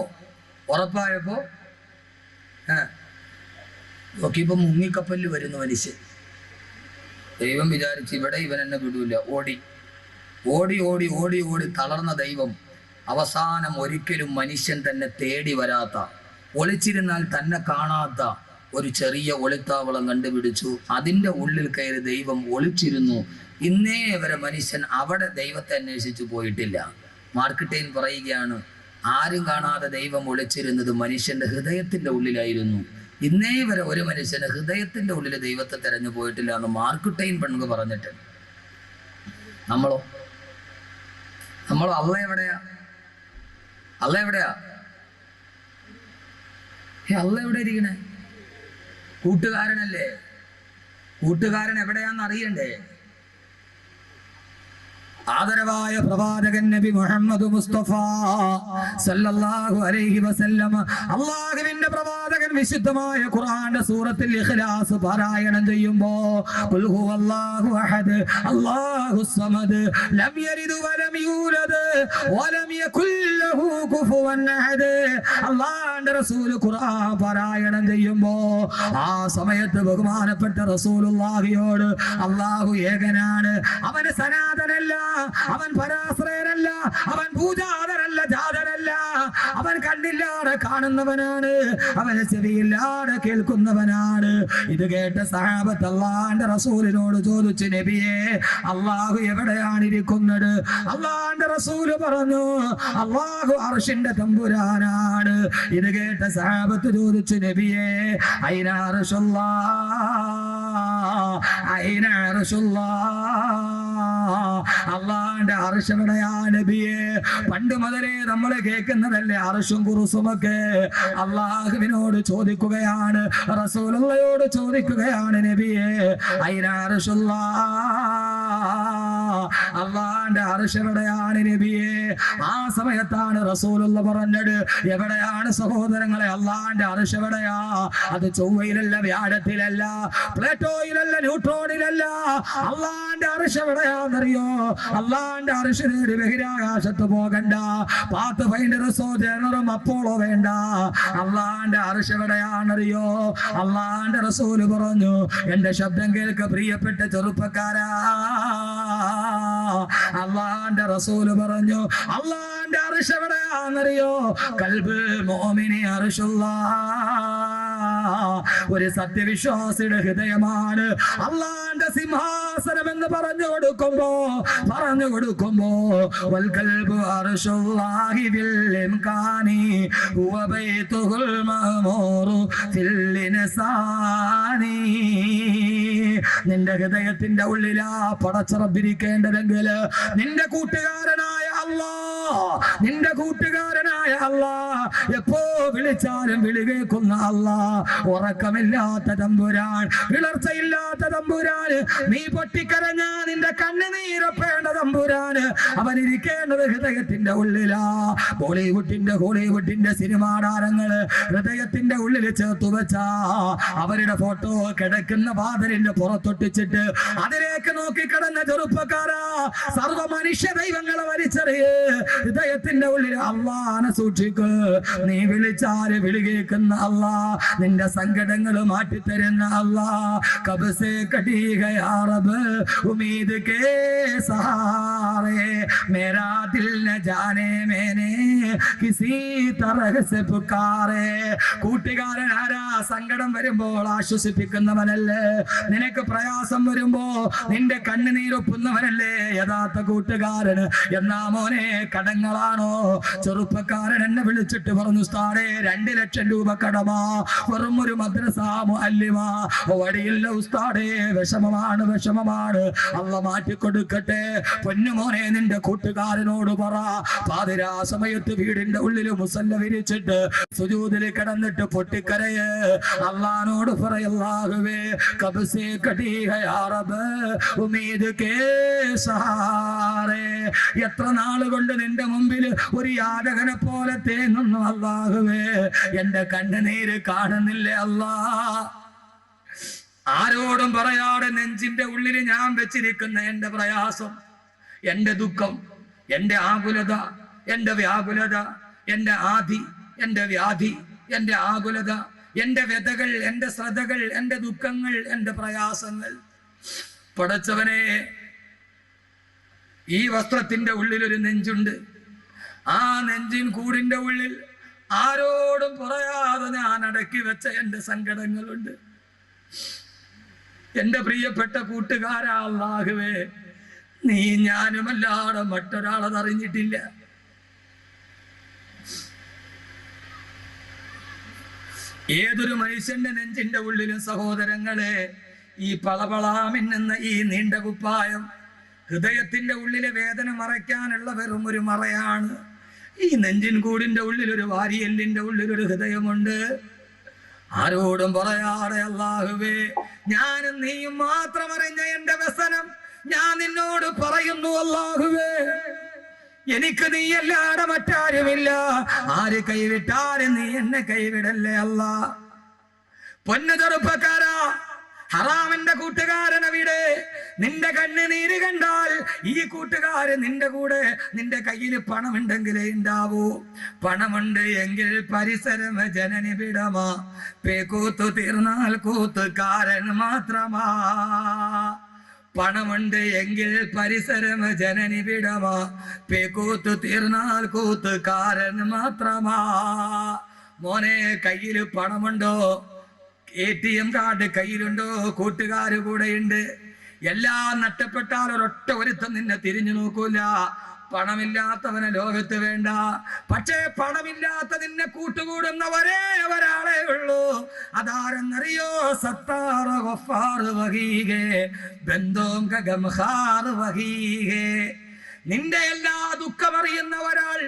നോക്കിയപ്പോ മുങ്ങിക്കപ്പലിൽ വരുന്നു മനുഷ്യൻ. ദൈവം വിചാരിച്ച് ഇവിടെ ഇവൻ എന്നെ വിടൂല. ഓടി ഓടി ഓടി ഓടി ഓടി തളർന്ന ദൈവം അവസാനം ഒരിക്കലും മനുഷ്യൻ തന്നെ തേടി വരാത്ത, ഒളിച്ചിരുന്നാൽ തന്നെ കാണാത്ത ഒരു ചെറിയ ഒളിത്താവളം കണ്ടുപിടിച്ചു. അതിൻ്റെ ഉള്ളിൽ കയറി ദൈവം ഒളിച്ചിരുന്നു. ഇന്നേ വരെ മനുഷ്യൻ അവിടെ ദൈവത്തെ അന്വേഷിച്ചു പോയിട്ടില്ല. മാർക്ക് ട്വെയിൻ പറയുകയാണ്, ആരും കാണാതെ ദൈവം ഒളിച്ചിരുന്നത് മനുഷ്യന്റെ ഹൃദയത്തിന്റെ ഉള്ളിലായിരുന്നു. ഇന്നേ വരെ ഒരു മനുഷ്യന് ഹൃദയത്തിന്റെ ഉള്ളിൽ ദൈവത്തെ തെരഞ്ഞു പോയിട്ടില്ല എന്ന് മാർക്ക് ട്വെയിൻ പണ്ട് പറഞ്ഞിട്ട്. നമ്മളോ അള്ള എവിടെയാ? അള്ള എവിടെയാ ഇരിക്കണേ? കൂട്ടുകാരനല്ലേ? കൂട്ടുകാരൻ എവിടെയാന്ന് അറിയണ്ടേ? ആദരവായ പ്രവാചകൻ നബി മുഹമ്മദ് മുസ്തഫ സല്ലല്ലാഹു അലൈഹി വസല്ലം, അല്ലാഹുവിന്റെ പ്രവാചകൻ വിശുദ്ധമായ ഖുർആന്റെ സൂറത്തുൽ ഇഖ്ലാസ് പാരായണം ചെയ്യുമ്പോൾ ഖുൽ ഹുവല്ലാഹു അഹദ് അല്ലാഹുസ് സമദ് ലം യലിദ് വലം യൂലദ് വലം യകുൽ ലഹു കുഫുവൻ അഹദ്. അല്ലാഹുവിന്റെ റസൂൽ ഖുർആൻ പാരായണം ചെയ്യുമ്പോൾ ആ സമയത്ത് ബഹുമാനപ്പെട്ട റസൂലുള്ളാഹിയോട് അല്ലാഹു ഏകനാണ്, അവന് സനാതനല്ല, അവൻ പരാശ്രയനല്ല, അവൻ പൂജാതനല്ല, ജാതനല്ല, അവൻ കണ്ണില്ലാതെ കാണുന്നവനാണ്, അവന് ചെവിയില്ലാതെ കേൾക്കുന്നവനാണ്. ഇത് കേട്ട സഹാബത്ത് അല്ലാഹുവിന്റെ റസൂലിനോട് ചോദിച്ചു, നബിയെ അല്ലാഹു എവിടെയാണ് ഇരിക്കുന്നത്? അല്ലാഹുവിന്റെ റസൂല് പറഞ്ഞു, അല്ലാഹു അർശിന്റെ തമ്പുരാനാണ്. ഇത് കേട്ട സഹാബത്ത് ചോദിച്ചു, നബിയെ അയ്ന അർശുല്ലാഹ്, അള്ളാന്റെ അർശ് എവിടെയാ നബിയെ? പണ്ട് മുതലേ നമ്മൾ കേൾക്കുന്നതല്ലേ അർശും കുറുസുമൊക്കെ. അള്ളാഹുവിനോട് ചോദിക്കുകയാണ്, റസൂലുള്ളാഹിയോട് ചോദിക്കുകയാണ്, നബിയെ അയ്ന അർശുല്ലാഹ്, അള്ളാന്റെ അർശ് എവിടെയാണ് നബിയെ? ആ സമയത്താണ് റസൂലുള്ള പറഞ്ഞത്, എവിടെയാണ് സഹോദരങ്ങളെ അള്ളാന്റെ അർശ് എവിടെയാ? അത് ചൊവ്വയിലല്ല, വ്യാഴത്തിലല്ല, പ്ലേറ്റോയിലല്ല, ന്യൂട്രോണിലല്ല. അള്ളാന്റെ അർശ് എവിടെയാന്നറിയോ? അള്ളാന്റെ അർശ് നേടി ബഹിരാകാശത്ത് പോകണ്ട, പാത്ത് ഫൈൻഡർ സോജനറും അപ്പോളോ വേണ്ട. അള്ളാന്റെ അർശ് എവിടെയാണെന്നറിയോ? അള്ളാന്റെ റസൂല് പറഞ്ഞു, എന്റെ ശബ്ദം കേൾക്ക പ്രിയപ്പെട്ട ചെറുപ്പക്കാരാ, അള്ളാന്റെ റസൂല് പറഞ്ഞു, അള്ളാന്റെ അർശ് എവിടെയാണെന്നറിയോ? ഖൽബുൽ മുഅ്മിനി അർശുല്ലാഹ്, ഒരു സത്യവിശ്വാസിയുടെ ഹൃദയമാണ് അള്ളാന്റെ സിംഹാസനം എന്ന് പറഞ്ഞു കൊടുക്കുമ്പോ വൽ ഖൽബു അർശുല്ലാഹി ബിൽ ഇംകാനി ഹുവ ബൈതുൽ മഅ്മൂറു ഫിൽ ഇൻസാനി. നിന്റെ ഹൃദയത്തിന്റെ ഉള്ളിലാ പടച്ചറബിരിക്കേണ്ടതെങ്കിൽ നിന്റെ കൂട്ടുകാരനായ അല്ലാഹ്, എപ്പോ വിളിച്ചാലും വിളി കേൾക്കുന്ന അല്ലാഹ്, ഉറക്കമില്ലാത്ത തമ്പുരാൻ, വിളർച്ചയില്ലാത്ത തമ്പുരാൻ, നീ പൊട്ടിക്കരഞ്ഞ നിന്റെ കണ്ണുനീരപ്പേണ്ട തമ്പുരാൻ, അവൻ ഇരിക്കേണ്ടത് ഹൃദയത്തിന്റെ ഉള്ളിലാ. ഹോളിവുഡിന്റെ സിനിമാ താരങ്ങള് ഹൃദയത്തിന്റെ ഉള്ളിൽ ചേർത്തു വെച്ചാ അവരുടെ ഫോട്ടോ കിടക്കുന്ന വാതിലിന്റെ പുറത്തൊട്ടിച്ചിട്ട് അതിലേക്ക് നോക്കി കിടന്ന ചെറുപ്പക്കാരാ, സർവ മനുഷ്യ ദൈവങ്ങളെ വലിച്ചെറിയേ, ഹൃദയത്തിന്റെ ഉള്ളിൽ അള്ളാനെ സൂക്ഷിക്ക്. നീ വിളിച്ചാല് വിളി കേൾക്കുന്ന അല്ലാഹ്, നിന്റെ സങ്കടങ്ങൾ മാറ്റിത്തരുന്ന അല്ലാഹ്. കബ്സേ കടി ഗയാ റബ്ബ് ഉമ്മീദ് കേ സഹാറേ, മേരാ ദിൽ ന ജാനെ മേനെ കിസി തരഹ് സെ പുകാരേ. കൂട്ടുകാരൻ ആരാ? സങ്കടം വരുമ്പോൾ ആശ്വസിപ്പിക്കുന്നവനല്ലേ? നിനക്ക് പ്രയാസം വരുമ്പോ നിന്റെ കണ്ണുനീരൊപ്പുന്നവനല്ലേ യഥാർത്ഥ കൂട്ടുകാരൻ? എന്നാ മോനെ കടങ്ങളാണോ? ചെറുപ്പക്കാരൻ എന്നെ വിളിച്ചിട്ട് പറഞ്ഞു, ഉസ്താദേ 2 ലക്ഷം രൂപ കടമാ, വെറും ഒരു മദ്രസ മുഅല്ലിമ, വടിയില്ല ഉസ്താദേ, വിഷമമാണ്. അള്ള മാറ്റിക്കൊടുക്കട്ടെ. പൊന്നുമോനെ നിന്റെ കൂട്ടുകാരനോട് പറ, പാതിരാ സമയത്ത് വീടിന്റെ ഉള്ളിൽ മുസല്ല വിരിച്ചിട്ട് സുജൂദിൽ കിടന്നിട്ട് പൊട്ടിക്കരയ്, അള്ളാനോട് പറയല്ലാഹുവേ കബ്സേ കടി ഗയാ റബ്ബ് ഉമ്മീദ് കേ സഹാറേ. എത്ര നാളുകൊണ്ട് നിന്റെ മുമ്പിൽ ഒരു യാചകനെ പോലെ തേങ്ങുന്നു അല്ലാഹുവേ, എന്റെ കണ്ണുനീര് കാണുന്നില്ലേ അല്ലാ. ആരോടും പറയാതെ നെഞ്ചിന്റെ ഉള്ളിൽ ഞാൻ വെച്ചിരിക്കുന്ന എന്റെ പ്രയാസം, എന്റെ ദുഃഖം, എന്റെ ആകുലത, എന്റെ വ്യാകുലത, എന്റെ ആധി, എന്റെ വ്യാധി, എന്റെ ആകുലത, എന്റെ വ്യതകൾ, എന്റെ ശ്രദ്ധകൾ, എന്റെ ദുഃഖങ്ങൾ, എന്റെ പ്രയാസങ്ങൾ. പടച്ചവനെ, ഈ വസ്ത്രത്തിന്റെ ഉള്ളിൽ ഒരു നെഞ്ചുണ്ട്. ആ നെഞ്ചിൻ കൂടിന്റെ ഉള്ളിൽ ആരോടും പറയാതെ ഞാൻ അടക്കി വെച്ച എന്റെ സങ്കടങ്ങളുണ്ട്. എന്റെ പ്രിയപ്പെട്ട കൂട്ടുകാരാ അല്ലാഹുവേ, നീ ഞാനുമല്ലാതെ മറ്റൊരാളതറിഞ്ഞിട്ടില്ല. ഏതൊരു മനുഷ്യന്റെ നെഞ്ചിന്റെ ഉള്ളിലും സഹോദരങ്ങളെ, ഈ പളപളാമിന്നുന്ന ഈ നീണ്ട കുപ്പായം ഹൃദയത്തിന്റെ ഉള്ളിലെ വേദന മറയ്ക്കാനുള്ള വെറും ഒരു മറയാണ്. ഈ നെഞ്ചിൻ കൂടിന്റെ ഉള്ളിൽ ഒരു വാരിയെല്ലിന്റെ ഉള്ളിൽ ഒരു ഹൃദയമുണ്ട്. ആരോടും പറയാതെ അല്ലാഹുവേ, ഞാനും നീയും മാത്രം അറിഞ്ഞ എന്റെ വ്യസനം ഞാൻ നിന്നോട് പറയുന്നു അല്ലാഹുവേ. എനിക്ക് നീയല്ലാതെ മറ്റാരുമില്ല. ആര് കൈവിട്ടാലും നീ എന്നെ കൈവിടല്ലേ അല്ലാ. പൊന്നു ചെറുപ്പക്കാരാ, ഹറാമിന്റെ കൂട്ടുകാരൻ അവിടെ. നിന്റെ കണ്ണുനീര് കണ്ടാൽ ഈ കൂട്ടുകാരൻ നിന്റെ കൂടെ, നിന്റെ കയ്യിൽ പണമുണ്ടെങ്കിലേ ഉണ്ടാവൂ. പണമുണ്ട് എങ്കിൽ പരിസരം ജനനി വിടമാ, പേക്കൂത്തു തീർന്നാൽ കൂത്തുകാരൻ മാത്രമാ. പണമുണ്ട് എങ്കിൽ പരിസരം ജനനി വിടമാ, പേക്കൂത്തു തീർന്നാൽ കൂത്തുകാരൻ മാത്രമാ. മോനെ, കയ്യിൽ പണമുണ്ടോ? ATM card കയ്യിലുണ്ടോ? കൂട്ടുകാര് കൂടെയുണ്ട്. എല്ലാം നഷ്ടപ്പെട്ടാൽ ഒരൊറ്റ ഒരുത്തം നിന്നെ തിരിഞ്ഞു നോക്കൂല. പണമില്ലാത്തവനെ ലോകത്ത് വേണ്ട. പക്ഷേ പണമില്ലാത്ത നിന്നെ കൂട്ടുകൂടുന്ന ഒരാളെ ഉള്ളൂ. അതാരെന്നറിയോ? സത്താർ ഗഫാർ വഹീഗേ ബന്ധോം ഗംഹാർ വഹീഗേ. നിന്റെ എല്ലാ ദുഃഖമറിയുന്ന ഒരാൾ.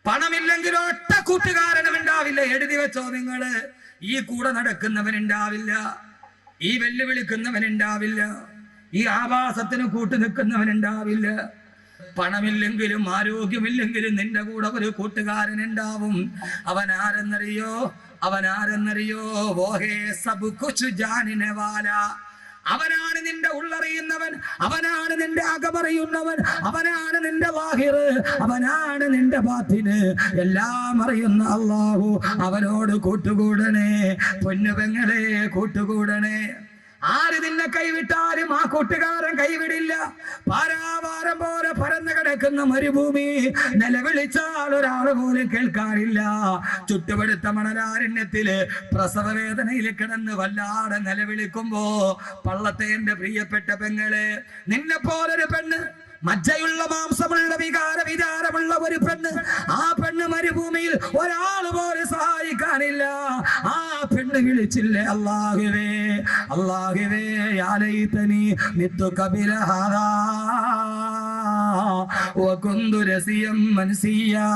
പണമില്ലെങ്കിൽ ഒറ്റ കൂട്ടുകാരനും ഉണ്ടാവില്ല. എഴുതി വെച്ചോ നിങ്ങള്. ഈ കൂടെ നടക്കുന്നവനുണ്ടാവില്ല, ഈ വെല്ലുവിളിക്കുന്നവനുണ്ടാവില്ല, ഈ ആവാസത്തിന് കൂട്ടു നിൽക്കുന്നവനുണ്ടാവില്ല. പണമില്ലെങ്കിലും ആരോഗ്യമില്ലെങ്കിലും നിന്റെ കൂടെ ഒരു കൂട്ടുകാരൻ ഉണ്ടാവും. അവനാരെന്നറിയോ? അവനാരെന്നറിയോ? വോഹേ സബ് കുച്ച് ജാനിനെ വാല. അവനാണ് നിന്റെ ഉള്ളറിയുന്നവൻ, അവനാണ് നിന്റെ അകമറിയുന്നവൻ, അവനാണ് നിന്റെ വാഹിർ, അവനാണ് നിന്റെ ബാത്തിന്. എല്ലാം അറിയുന്ന അല്ലാഹു. അവനോട് കൂട്ടുകൂടണേ പൊന്നുപെങ്ങളെ, കൂട്ടുകൂടണേ. ആര് നിന്നെ കൈവിട്ടാലും ആ കൂട്ടുകാരൻ കൈവിടില്ല. പാരാവാരം പോലെ പരന്നു കിടക്കുന്ന മരുഭൂമി നിലവിളിച്ചാൽ ഒരാൾ പോലും കേൾക്കാനില്ല. ചുട്ടുപടുത്ത മണലാരണ്യത്തില് പ്രസവ വേദനയിൽ കിടന്ന് വല്ലാതെ നിലവിളിക്കുമ്പോ പള്ളത്തെ എന്റെ പ്രിയപ്പെട്ട പെങ്ങളെ, നിന്നെ പോലൊരു പെണ്ണ്, മജ്ജയുള്ള മാംസമുള്ള വിചാരമുള്ള ഒരു പെണ്ണ്, ആ പെണ്ണ് മരുഭൂമിയിൽ ഒരാൾ പോലും സഹായിക്കാനില്ല. ആ പെണ്ണ് വിളിച്ചില്ലേ അല്ലാഹുവേ, അല്ലാഹുവേ യാ ലൈതനി മിത്തു ഖബല ഹാദാ വകുന്തു റസിയം മൻസിയാ.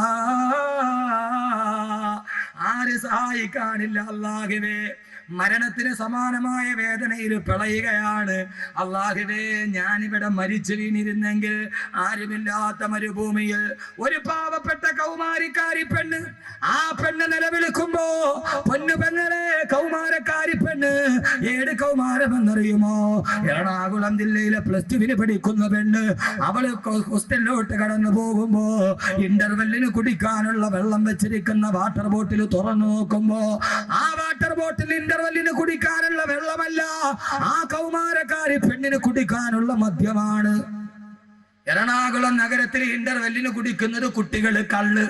ആര് സഹായിക്കാനില്ല അല്ലാഹുവേ. മരണത്തിന് സമാനമായ വേദനയിൽ പിളയുകയാണ്. അല്ലാഹുവേ, ഞാനിവിടെ മരിച്ചു വീണിരുന്നെങ്കിൽ ആരുമില്ലാത്ത മരുഭൂമിയിൽ ഒരു പാവപ്പെട്ട കൗമാരിക്കാരി പെണ്ണ്, ആ പെണ്ണ് നിലവിളിക്കുമ്പോ, പൊന്നു പെങ്ങളെ, കൗമാരക്കാരി പെണ്ണ്, ഏത് കൗമാരമെന്നറിയുമോ? എറണാകുളം ജില്ലയിലെ +2 പഠിക്കുന്ന പെണ്ണ്. അവള് ഹോസ്റ്റലിലോട്ട് കടന്നു പോകുമ്പോ ഇന്റർവെല്ലിന് കുടിക്കാനുള്ള വെള്ളം വെച്ചിരിക്കുന്ന വാട്ടർ ബോട്ടിൽ തുറന്നു നോക്കുമ്പോ ആ വാട്ടർ ബോട്ടിൽ ഇന്റർവെല്ലിന് കുടിക്കാനുള്ള വെള്ളമല്ല, ആ കൗമാരക്കാരി പെണ്ണിന് കുടിക്കാനുള്ള മദ്യമാണ്. എറണാകുളം നഗരത്തിൽ ഇന്റർവെല്ലിന് കുടിക്കുന്നത് കുട്ടികള് കള്ള്.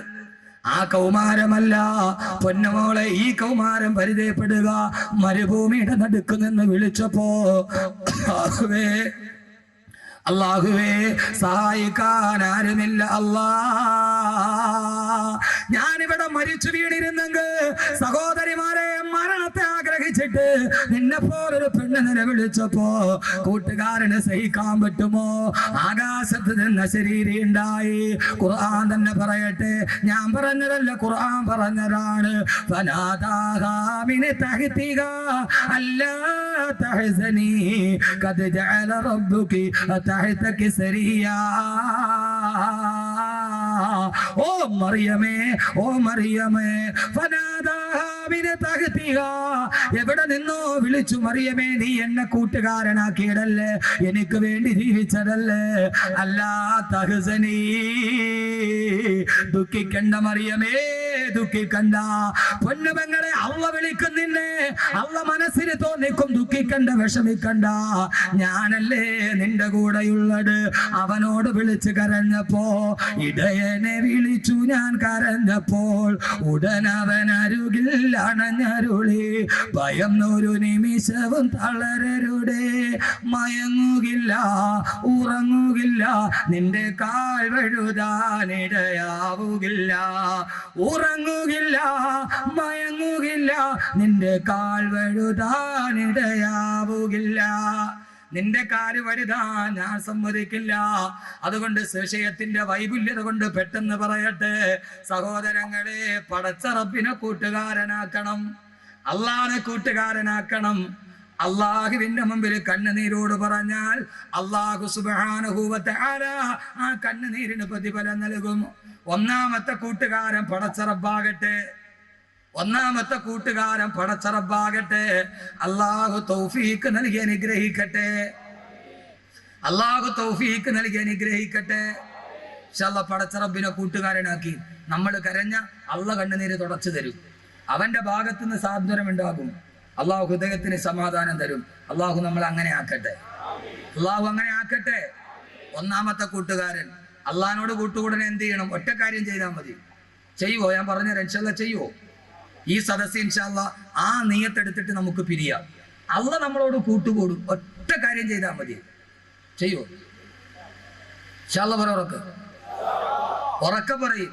ആ കൗമാരമല്ല പൊന്നമോളെ. ഈ കൗമാരം പരിചയപ്പെടുക. മരുഭൂമിയുടെ നടുക്ക് നിന്ന് വിളിച്ചപ്പോ അല്ലാഹുവേ സഹായിക്കാൻ ആരുമില്ല അല്ലാ. ഞാനിവിടെ മരിച്ചു വീണിരുന്നെങ്കിൽ സഹോദരിമാരെ, മരണത്തെ ആഗ്രഹിച്ചിട്ട് നിന്നെ പോലൊരു പെണ്ണ് നിലവിളിച്ചപ്പോ കൂട്ടുകാരന് സഹിക്കാൻ പറ്റുമോ? ആകാശത്ത് നിന്ന് ശരീരം ഉണ്ടായി. ഖുർആൻ തന്നെ പറയട്ടെ, ഞാൻ പറഞ്ഞതല്ല, ഖുർആൻ പറഞ്ഞതാണ്. ഫനാദാഹാ മിൻ തഹ്തിഹാ അല്ലാ തഹ്സനി ഖദ് ജഅല റബ്ബുകി തഹ്തകി സരിയാ. ഓ മറിയമേ, ഓ മറിയമേ, ഫനാദാഹാ മിൻ തഹ്തിഹാ, എവിടെ നിന്നോ വിളിച്ചു, മറിയമേ നീ എന്നെ കൂട്ടുകാരനാക്കിയതല്ലേ, എനിക്ക് വേണ്ടി ജീവിച്ചതല്ലേ, അല്ലാ തഹ്സനീ, ദുഃഖിക്കണ്ട മറിയമേ, ദുഃഖിക്കണ്ട. പൊന്നുപെങ്ങളെ, അള്ള വിളിക്കുന്നില്ലേ, അള്ള മനസ്സിൽ തോന്നിക്കും, ദുഃഖിക്കണ്ട, വിഷമിക്കണ്ട, ഞാനല്ലേ നിന്റെ കൂടെയുള്ളത്. അവനോട് വിളിച്ച് കരഞ്ഞപ്പോ, ഇടയനെ വിളിച്ചു ഞാൻ കരഞ്ഞപ്പോൾ, ഉടനവൻ അരുകിൽ അണഞ്ഞരുളി, ഭയം ഒരു നിമിഷവും തളരരുടേ, മയങ്ങുകില്ല ഉറങ്ങുകില്ല, നിന്റെ കാൽ വഴുതാനിടയാവുകില്ല, ഉറങ്ങുകില്ല മയങ്ങുകില്ല, നിന്റെ കാൽ വഴുതാനിടയാവുകില്ല, നിന്റെ കാല് വഴുതാൻ ഞാൻ സമ്മതിക്കില്ല. അതുകൊണ്ട് വിഷയത്തിന്റെ വൈപുല്യത കൊണ്ട് പെട്ടെന്ന് പറയട്ടെ സഹോദരങ്ങളെ, പടച്ച റബ്ബിനെ കൂട്ടുകാരനാക്കണം, അള്ളാനെ കൂട്ടുകാരനാക്കണം. അള്ളാഹുവിന്റെ മുമ്പിൽ കണ്ണുനീരോട് പറഞ്ഞാൽ അള്ളാഹു സുബ്ഹാനഹു വ തആല ആ കണ്ണുനീരിന് പ്രതിഫലം നൽകും. ഒന്നാമത്തെ കൂട്ടുകാരൻ പടച്ച റബ്ബാകട്ടെ, ഒന്നാമത്തെ കൂട്ടുകാരൻ പടച്ച റബ്ബാകട്ടെ. അള്ളാഹു തൗഫീഖ് നൽകി അനുഗ്രഹിക്കട്ടെ, അള്ളാഹു തൗഫീഖ് നൽകി അനുഗ്രഹിക്കട്ടെ. ഇൻഷാല്ലാഹ് പടച്ച റബ്ബിനെ കൂട്ടുകാരനാക്കി നമ്മൾ കരഞ്ഞ അള്ളാഹ് കണ്ണുനീര് തുടച്ചു തരും, അവന്റെ ഭാഗത്ത് നിന്ന് സാന്ത്വനം ഉണ്ടാകും, അള്ളാഹു ഹൃദയത്തിന് സമാധാനം തരും. അള്ളാഹു നമ്മളെ അങ്ങനെ ആക്കട്ടെ, അള്ളാഹു അങ്ങനെ ആക്കട്ടെ. ഒന്നാമത്തെ കൂട്ടുകാരൻ അള്ളാഹിനോട് കൂട്ടുകൂടനെ എന്ത് ചെയ്യണം? ഒറ്റ കാര്യം ചെയ്താൽ മതി. ചെയ്യുവോ? ഞാൻ പറഞ്ഞുതരാം, ഇൻഷാല്ലാഹ് ചെയ്യുവോ? ഈ സദസ്സ് ഇൻഷാല്ലാഹ് ആ നിയ്യത്തെടുത്തിട്ട് നമുക്ക് പിരിയാം. അള്ളാഹ് നമ്മളോട് കൂട്ടുകൂടും, ഒറ്റ കാര്യം ചെയ്താൽ മതി. ചെയ്യുവോ? ഇൻഷാല്ലാഹ് പറ, ഉറക്കെ പറയും.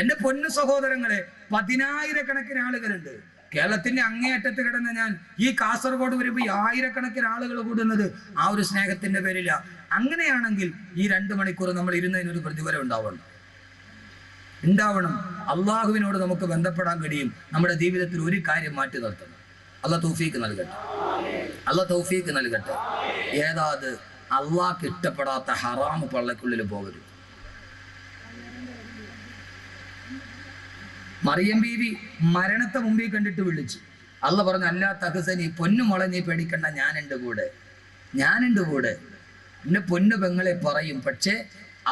എന്റെ പൊന്നു സഹോദരങ്ങളെ, 10,000-കണക്കിന് ആളുകളുണ്ട് കേരളത്തിന്റെ അങ്ങേയറ്റത്ത് കിടന്ന ഞാൻ. ഈ കാസർഗോഡ് വരുമ്പോൾ 1000-കണക്കിന് ആളുകൾ കൂടുന്നത് ആ ഒരു സ്നേഹത്തിന്റെ പേരില്ല. അങ്ങനെയാണെങ്കിൽ ഈ 2 മണിക്കൂർ നമ്മൾ ഇരുന്നതിനൊരു പ്രതിഫലം ഉണ്ടാവണം. അള്ളാഹുവിനോട് നമുക്ക് ബന്ധപ്പെടാൻ കഴിയും. നമ്മുടെ ജീവിതത്തിൽ ഒരു കാര്യം മാറ്റി നിർത്തണം. അള്ളാഹ് തൗഫീഖ് നൽകട്ടെ, അള്ളാഹ് തൗഫീഖ് നൽകട്ടെ. ഏതാത് അള്ളാഹ്ക്ക് ഇഷ്ടപ്പെടാത്ത ഹറാമ് പള്ളക്കുള്ളിൽ പോകരുത്. മറിയം ബീവി മരണത്തെ മുമ്പിൽ കണ്ടിട്ട് വിളിച്ചു. അള്ളാഹ് പറഞ്ഞു, അല്ലാ തഹ്സനി, പൊന്നുമോളെ നീ പേടിക്കണ്ട, ഞാനുണ്ട് കൂടെ, ഞാനുണ്ട് കൂടെ. എന്റെ പൊന്നു പെങ്ങളെ പറയും. പക്ഷേ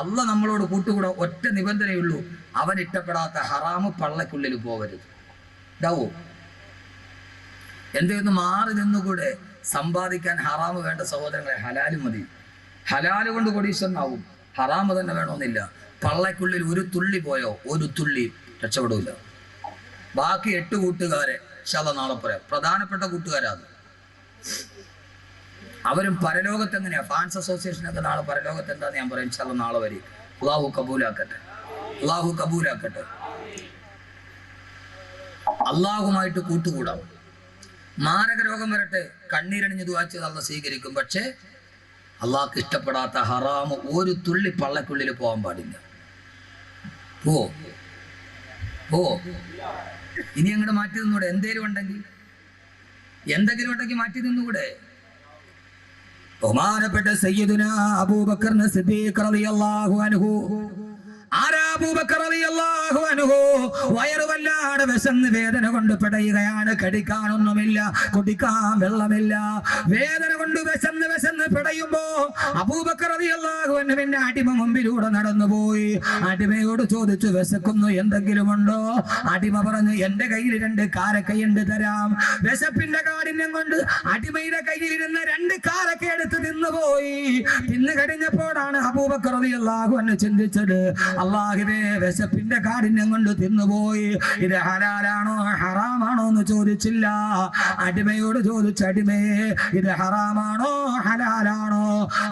അള്ളാഹ് നമ്മളോട് കൂട്ടുകൂടാ, ഒറ്റ നിബന്ധനയുള്ളൂ, അവൻ ഇഷ്ടപ്പെടാത്ത ഹറാമ് പള്ളക്കുള്ളിൽ പോകരുത്. ഇതാവോ? എന്തെന്ന് മാറി നിന്നുകൂടെ? സമ്പാദിക്കാൻ ഹറാമ് വേണ്ട സഹോദരങ്ങളെ, ഹലാല് മതി. ഹലാല് കൊണ്ട് കോടീശ്വരനാവും, ഹറാമ് തന്നെ വേണമെന്നില്ല. പള്ളക്കുള്ളിൽ ഒരു തുള്ളി പോയോ, ഒരു തുള്ളി രക്ഷപ്പെടൂല. ബാക്കി 8 കൂട്ടുകാരെ ഇൻഷാല്ലാഹ് നാളെ പറയാം. പ്രധാനപ്പെട്ട കൂട്ടുകാരാണ്. അവരും പരലോകത്ത് എങ്ങനെയാ, ഫാൻസ് അസോസിയേഷനൊക്കെ നാളെ പരലോകത്ത് എന്താന്ന് ഞാൻ പറയാം. ഇൻഷാല്ലാഹ് നാളെ വരും. അള്ളാഹു കബൂലാക്കട്ടെ, അള്ളാഹു കബൂലാക്കട്ടെ. അള്ളാഹുമായിട്ട് കൂട്ടുകൂടാം. മാരക രോഗം വരട്ടെ, കണ്ണീരണിഞ്ഞ് ദുആ ചെയ്ത് അള്ളാഹ് സ്വീകരിക്കും. പക്ഷേ അള്ളാഹ്ക്ക് ഇഷ്ടപ്പെടാത്ത ഹറാമ് ഒരു തുള്ളി പള്ളക്കുള്ളിൽ പോകാൻ പാടില്ല. പോ ഇനി അങ്ങോട്ട് മാറ്റി നിന്നൂടെ? എന്തെങ്കിലും ഉണ്ടെങ്കിൽ മാറ്റി നിന്നുകൂടെ? ബഹുമാനപ്പെട്ട സയ്യിദുനാ അബൂബക്കർ സിദ്ദീഖ് റളിയല്ലാഹു അൻഹു, ആരാ അബൂബക്കർ റളിയല്ലാഹു അൻഹു? വയറ് വല്ലാതെ വിശന്ന് വേദന കൊണ്ട് പിടയുകയാണ്. കടിക്കാനൊന്നുമില്ല, കുടിക്കാൻ വെള്ളമില്ല. വേദന കൊണ്ട് വിശന്ന് പിടയുമ്പോ അബൂബക്കർ റളിയല്ലാഹു അൻഹുവിന്റെ അടിമ മുമ്പിലൂടെ നടന്നുപോയി. അടിമയോട് ചോദിച്ചു, വിശക്കുന്നു, എന്തെങ്കിലും ഉണ്ടോ? അടിമ പറഞ്ഞു, എന്റെ കയ്യിൽ 2 കാരക്കയുണ്ട്, തരാം. വിശപ്പിന്റെ കാഠിന്യം കൊണ്ട് അടിമയുടെ കയ്യിലിരുന്ന 2 കാരക്ക എടുത്ത് തിന്നുപോയി. തിന്നു കഴിഞ്ഞപ്പോഴാണ് അബൂബക്കർ റളിയല്ലാഹു അൻഹു ചിന്തിച്ചത്, അല്ലാഹുവേ, വിശപ്പിന്റെ കാഠിന്യം കൊണ്ട് തിന്നുപോയി. ഇത് ഹലാലാണോ ഹറാമാണോ എന്ന് ചോദിച്ചില്ല. അടിമയോട് ചോദിച്ചു, അടിമയെ, ഇത് ഹറാമാണോ ഹലാലാണോ?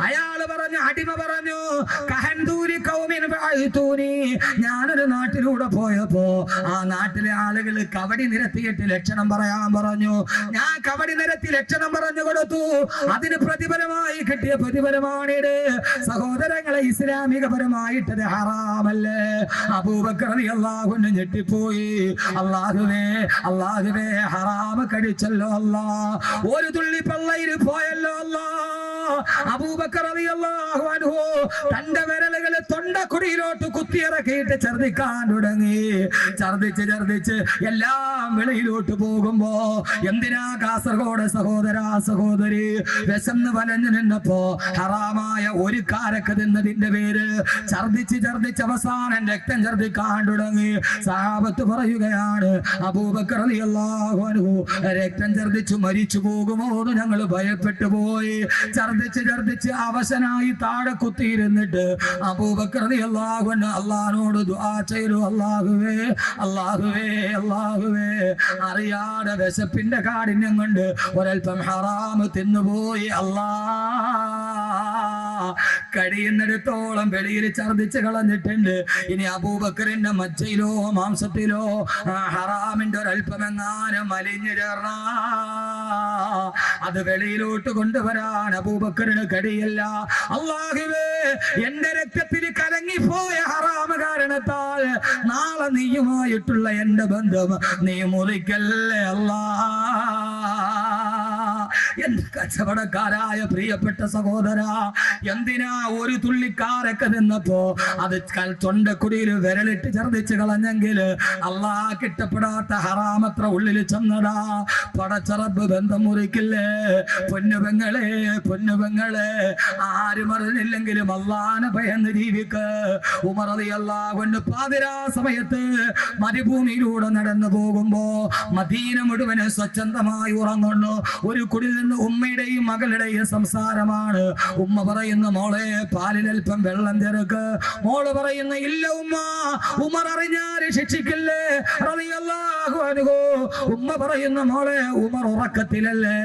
അയാൾ പറഞ്ഞു, അടിമ പറഞ്ഞു, ഞാനൊരു നാട്ടിലൂടെ പോയപ്പോ ആ നാട്ടിലെ ആളുകൾ കവടി നിരത്തിയിട്ട് ലക്ഷണം പറയാൻ പറഞ്ഞു. ഞാൻ കവടി നിരത്തി ലക്ഷണം പറഞ്ഞു കൊടുത്തു. അതിന് പ്രതിഫലമായി കിട്ടിയ പ്രതിഫലമാണിത്. സഹോദരങ്ങളെ, ഇസ്ലാമികപരമായിട്ടത് ഹറാമല്ലേ? അബൂബക്കർ റളിയല്ലാഹു അൻഹു ഞെട്ടിപ്പോയി. അല്ലാഹുവേ, ഹറാമ് കടിച്ചല്ലോ അല്ലാ, ഒരു തുള്ളി പള്ളയിൽ പോയല്ലോ അല്ലാ. അബൂബക്കർ റളിയല്ലാഹു അൻഹു തന്റെ വിരലുകൾ തൊണ്ടക്കുടിയിലോട്ട് കുത്തിയിറക്കിയിട്ട് ഛർദിക്കാൻ തുടങ്ങി. ഛർദിച്ച് എല്ലാം വെളിയിലോട്ട് പോകുമ്പോ എന്തിനാ കാസർഗോഡ് സഹോദരി വിശന്ന് വലഞ്ഞു നിന്നപ്പോ ഹറാമായ ഒരു കാരക്ക തിന്നതിന്റെ പേര് ഛർദിച്ച് അവസാനം രക്തം ഛർദിക്കാൻ തുടങ്ങി. സഹാബത്ത് പറയുകയാണ്, അബൂബക്കർ റളിയല്ലാഹു അൻഹു രക്തം ഛർദിച്ചു മരിച്ചു പോകുമോ എന്ന് ഞങ്ങൾ ഭയപ്പെട്ടു പോയി. ഛർദിച്ച് അവശനായി താഴെ കുത്തിയിരുന്നിട്ട് അബൂബക്കർ റളിയല്ലാഹു അൻഹു അല്ലാഹുവോട് ദുആ ചെയ്തു, അല്ലാഹുവേ അറിയാതെ വിശപ്പിന്റെ കാഠിന്യം കൊണ്ട് ഒരൽപ്പം ഹറാം തിന്നുപോയി. കഴിയുന്നിടത്തോളം വെളിയിൽ ഛർദിച്ച് കളഞ്ഞിട്ടുണ്ട്. ഇനി അബൂബക്കറിന്റെ മജ്ജയിലോ മാംസത്തിലോ ഹറാമിന്റെ ഒരൽപ്പമെങ്ങാനും അലിഞ്ഞു ചേർന്ന അത് വെളിയിലോട്ട് കൊണ്ടുവരാൻ അബൂബക്കറിന് കഴിയില്ല. അല്ലാഹുവേ, എന്റെ രക്തത്തിൽ കലങ്ങിപ്പോയ ഹറാമ കാരണത്താൽ നാളെ നീയുമായിട്ടുള്ള എന്റെ ബന്ധം നീ മുറിക്കല്ലേ അല്ലാ. എന്റെ കച്ചവടക്കാരായ പ്രിയപ്പെട്ട സഹോദര, എന്തിനാ ഒരു തുള്ളിക്കാരൊക്കെ നിന്നപ്പോ അത് തൊണ്ടക്കുടിയിൽ വിരലിട്ട് ഛർദിച്ച് കളഞ്ഞെങ്കിൽ അല്ലാഹ് കിട്ടപ്പെടാത്ത ഹറാമത്ര ഉള്ളിൽ ചെന്നടാ. പടച്ചറബ് ബന്ധം മുറിക്കില്ലേ? പൊന്നുപെങ്ങളെ ആരും അറിഞ്ഞില്ലെങ്കിലും അല്ലാഹനെ ഭയന്ന് ജീവിക്ക്. ഉമർ റളിയല്ലാഹു അൻഹു പാതിരാ സമയത്ത് മരുഭൂമിയിലൂടെ നടന്നു പോകുമ്പോ മദീന മുഴുവൻ സ്വച്ഛന്തമായി ഉറങ്ങുന്നു. ഒരു കുടിൽ നിന്ന് ഉമ്മയുടെയും മകളുടെയും സംസാരമാണ്. ഉമ്മ പറയുന്ന, മോളെ പാലിലൽപ്പം വെള്ളം ചേർക്ക്. മോള് പറയുന്ന, ഇല്ല ഉമ്മ, ഉമർ അറിഞ്ഞാൽ ശിക്ഷിക്കില്ലേ റളിയല്ലാഹു അൻഹു. ഉമ്മ പറയുന്ന, മോളെ ഉമർ ഉറക്കത്തിലല്ലേ,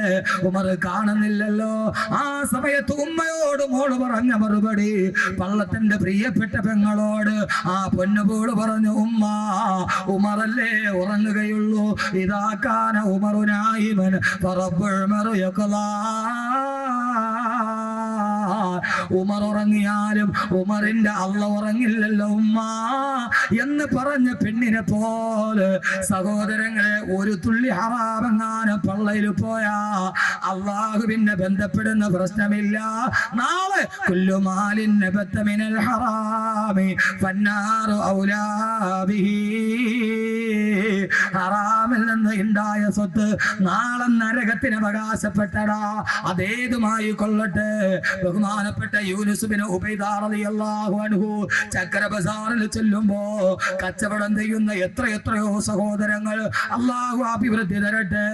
ഉമർ കാണുന്നില്ലല്ലോ. ആ സമയത്ത് ഉമ്മയോട് മോള് പറഞ്ഞ മറുപടി പള്ളത്തിന്റെ പ്രിയപ്പെട്ട പെങ്ങളോട് ആ പൊന്നുപോള് പറഞ്ഞു, ഉമറല്ലേ ഉറങ്ങുകയുള്ളൂ. ഇതാക്കാന ഉമറുനായിമൻ ഉമർ ഉറങ്ങിയാലും ഉമറിന്റെ അള്ള ഉറങ്ങില്ലല്ലോ ഉമ്മ എന്ന് പറഞ്ഞ പെണ്ണിനെ പോലെ സഹോദരങ്ങളെ, ഒരു തുള്ളി ഹറാമെങ്ങാനും പള്ളയിൽ പോയാ അള്ളാഹുവിനെ ബന്ധപ്പെടുന്ന പ്രശ്നമില്ല. നാളെ കുല്ലുമാലിന് ബത്തമിനൽ ഹറാമി ഫന്നാറു ഔലാ ബിഹി. ഹറാമിൽ നിന്ന് ഉണ്ടായ സ്വത്ത് നാളെ നരകത്തിന് അവകാശപ്പെട്ടടാ. അതേതുമായി കൊള്ളട്ടെ. ബഹുമാനപ്പെട്ട യൂനുസ് ബിൻ ഉബൈദ റളിയല്ലാഹു അൻഹു ചക്ര ബസാറിൽ ചെല്ലുമ്പോ കച്ചവടം ചെയ്യുന്ന എത്രയോ സഹോദരങ്ങൾ, അല്ലാഹു അഭിവൃദ്ധി തരട്ടെ.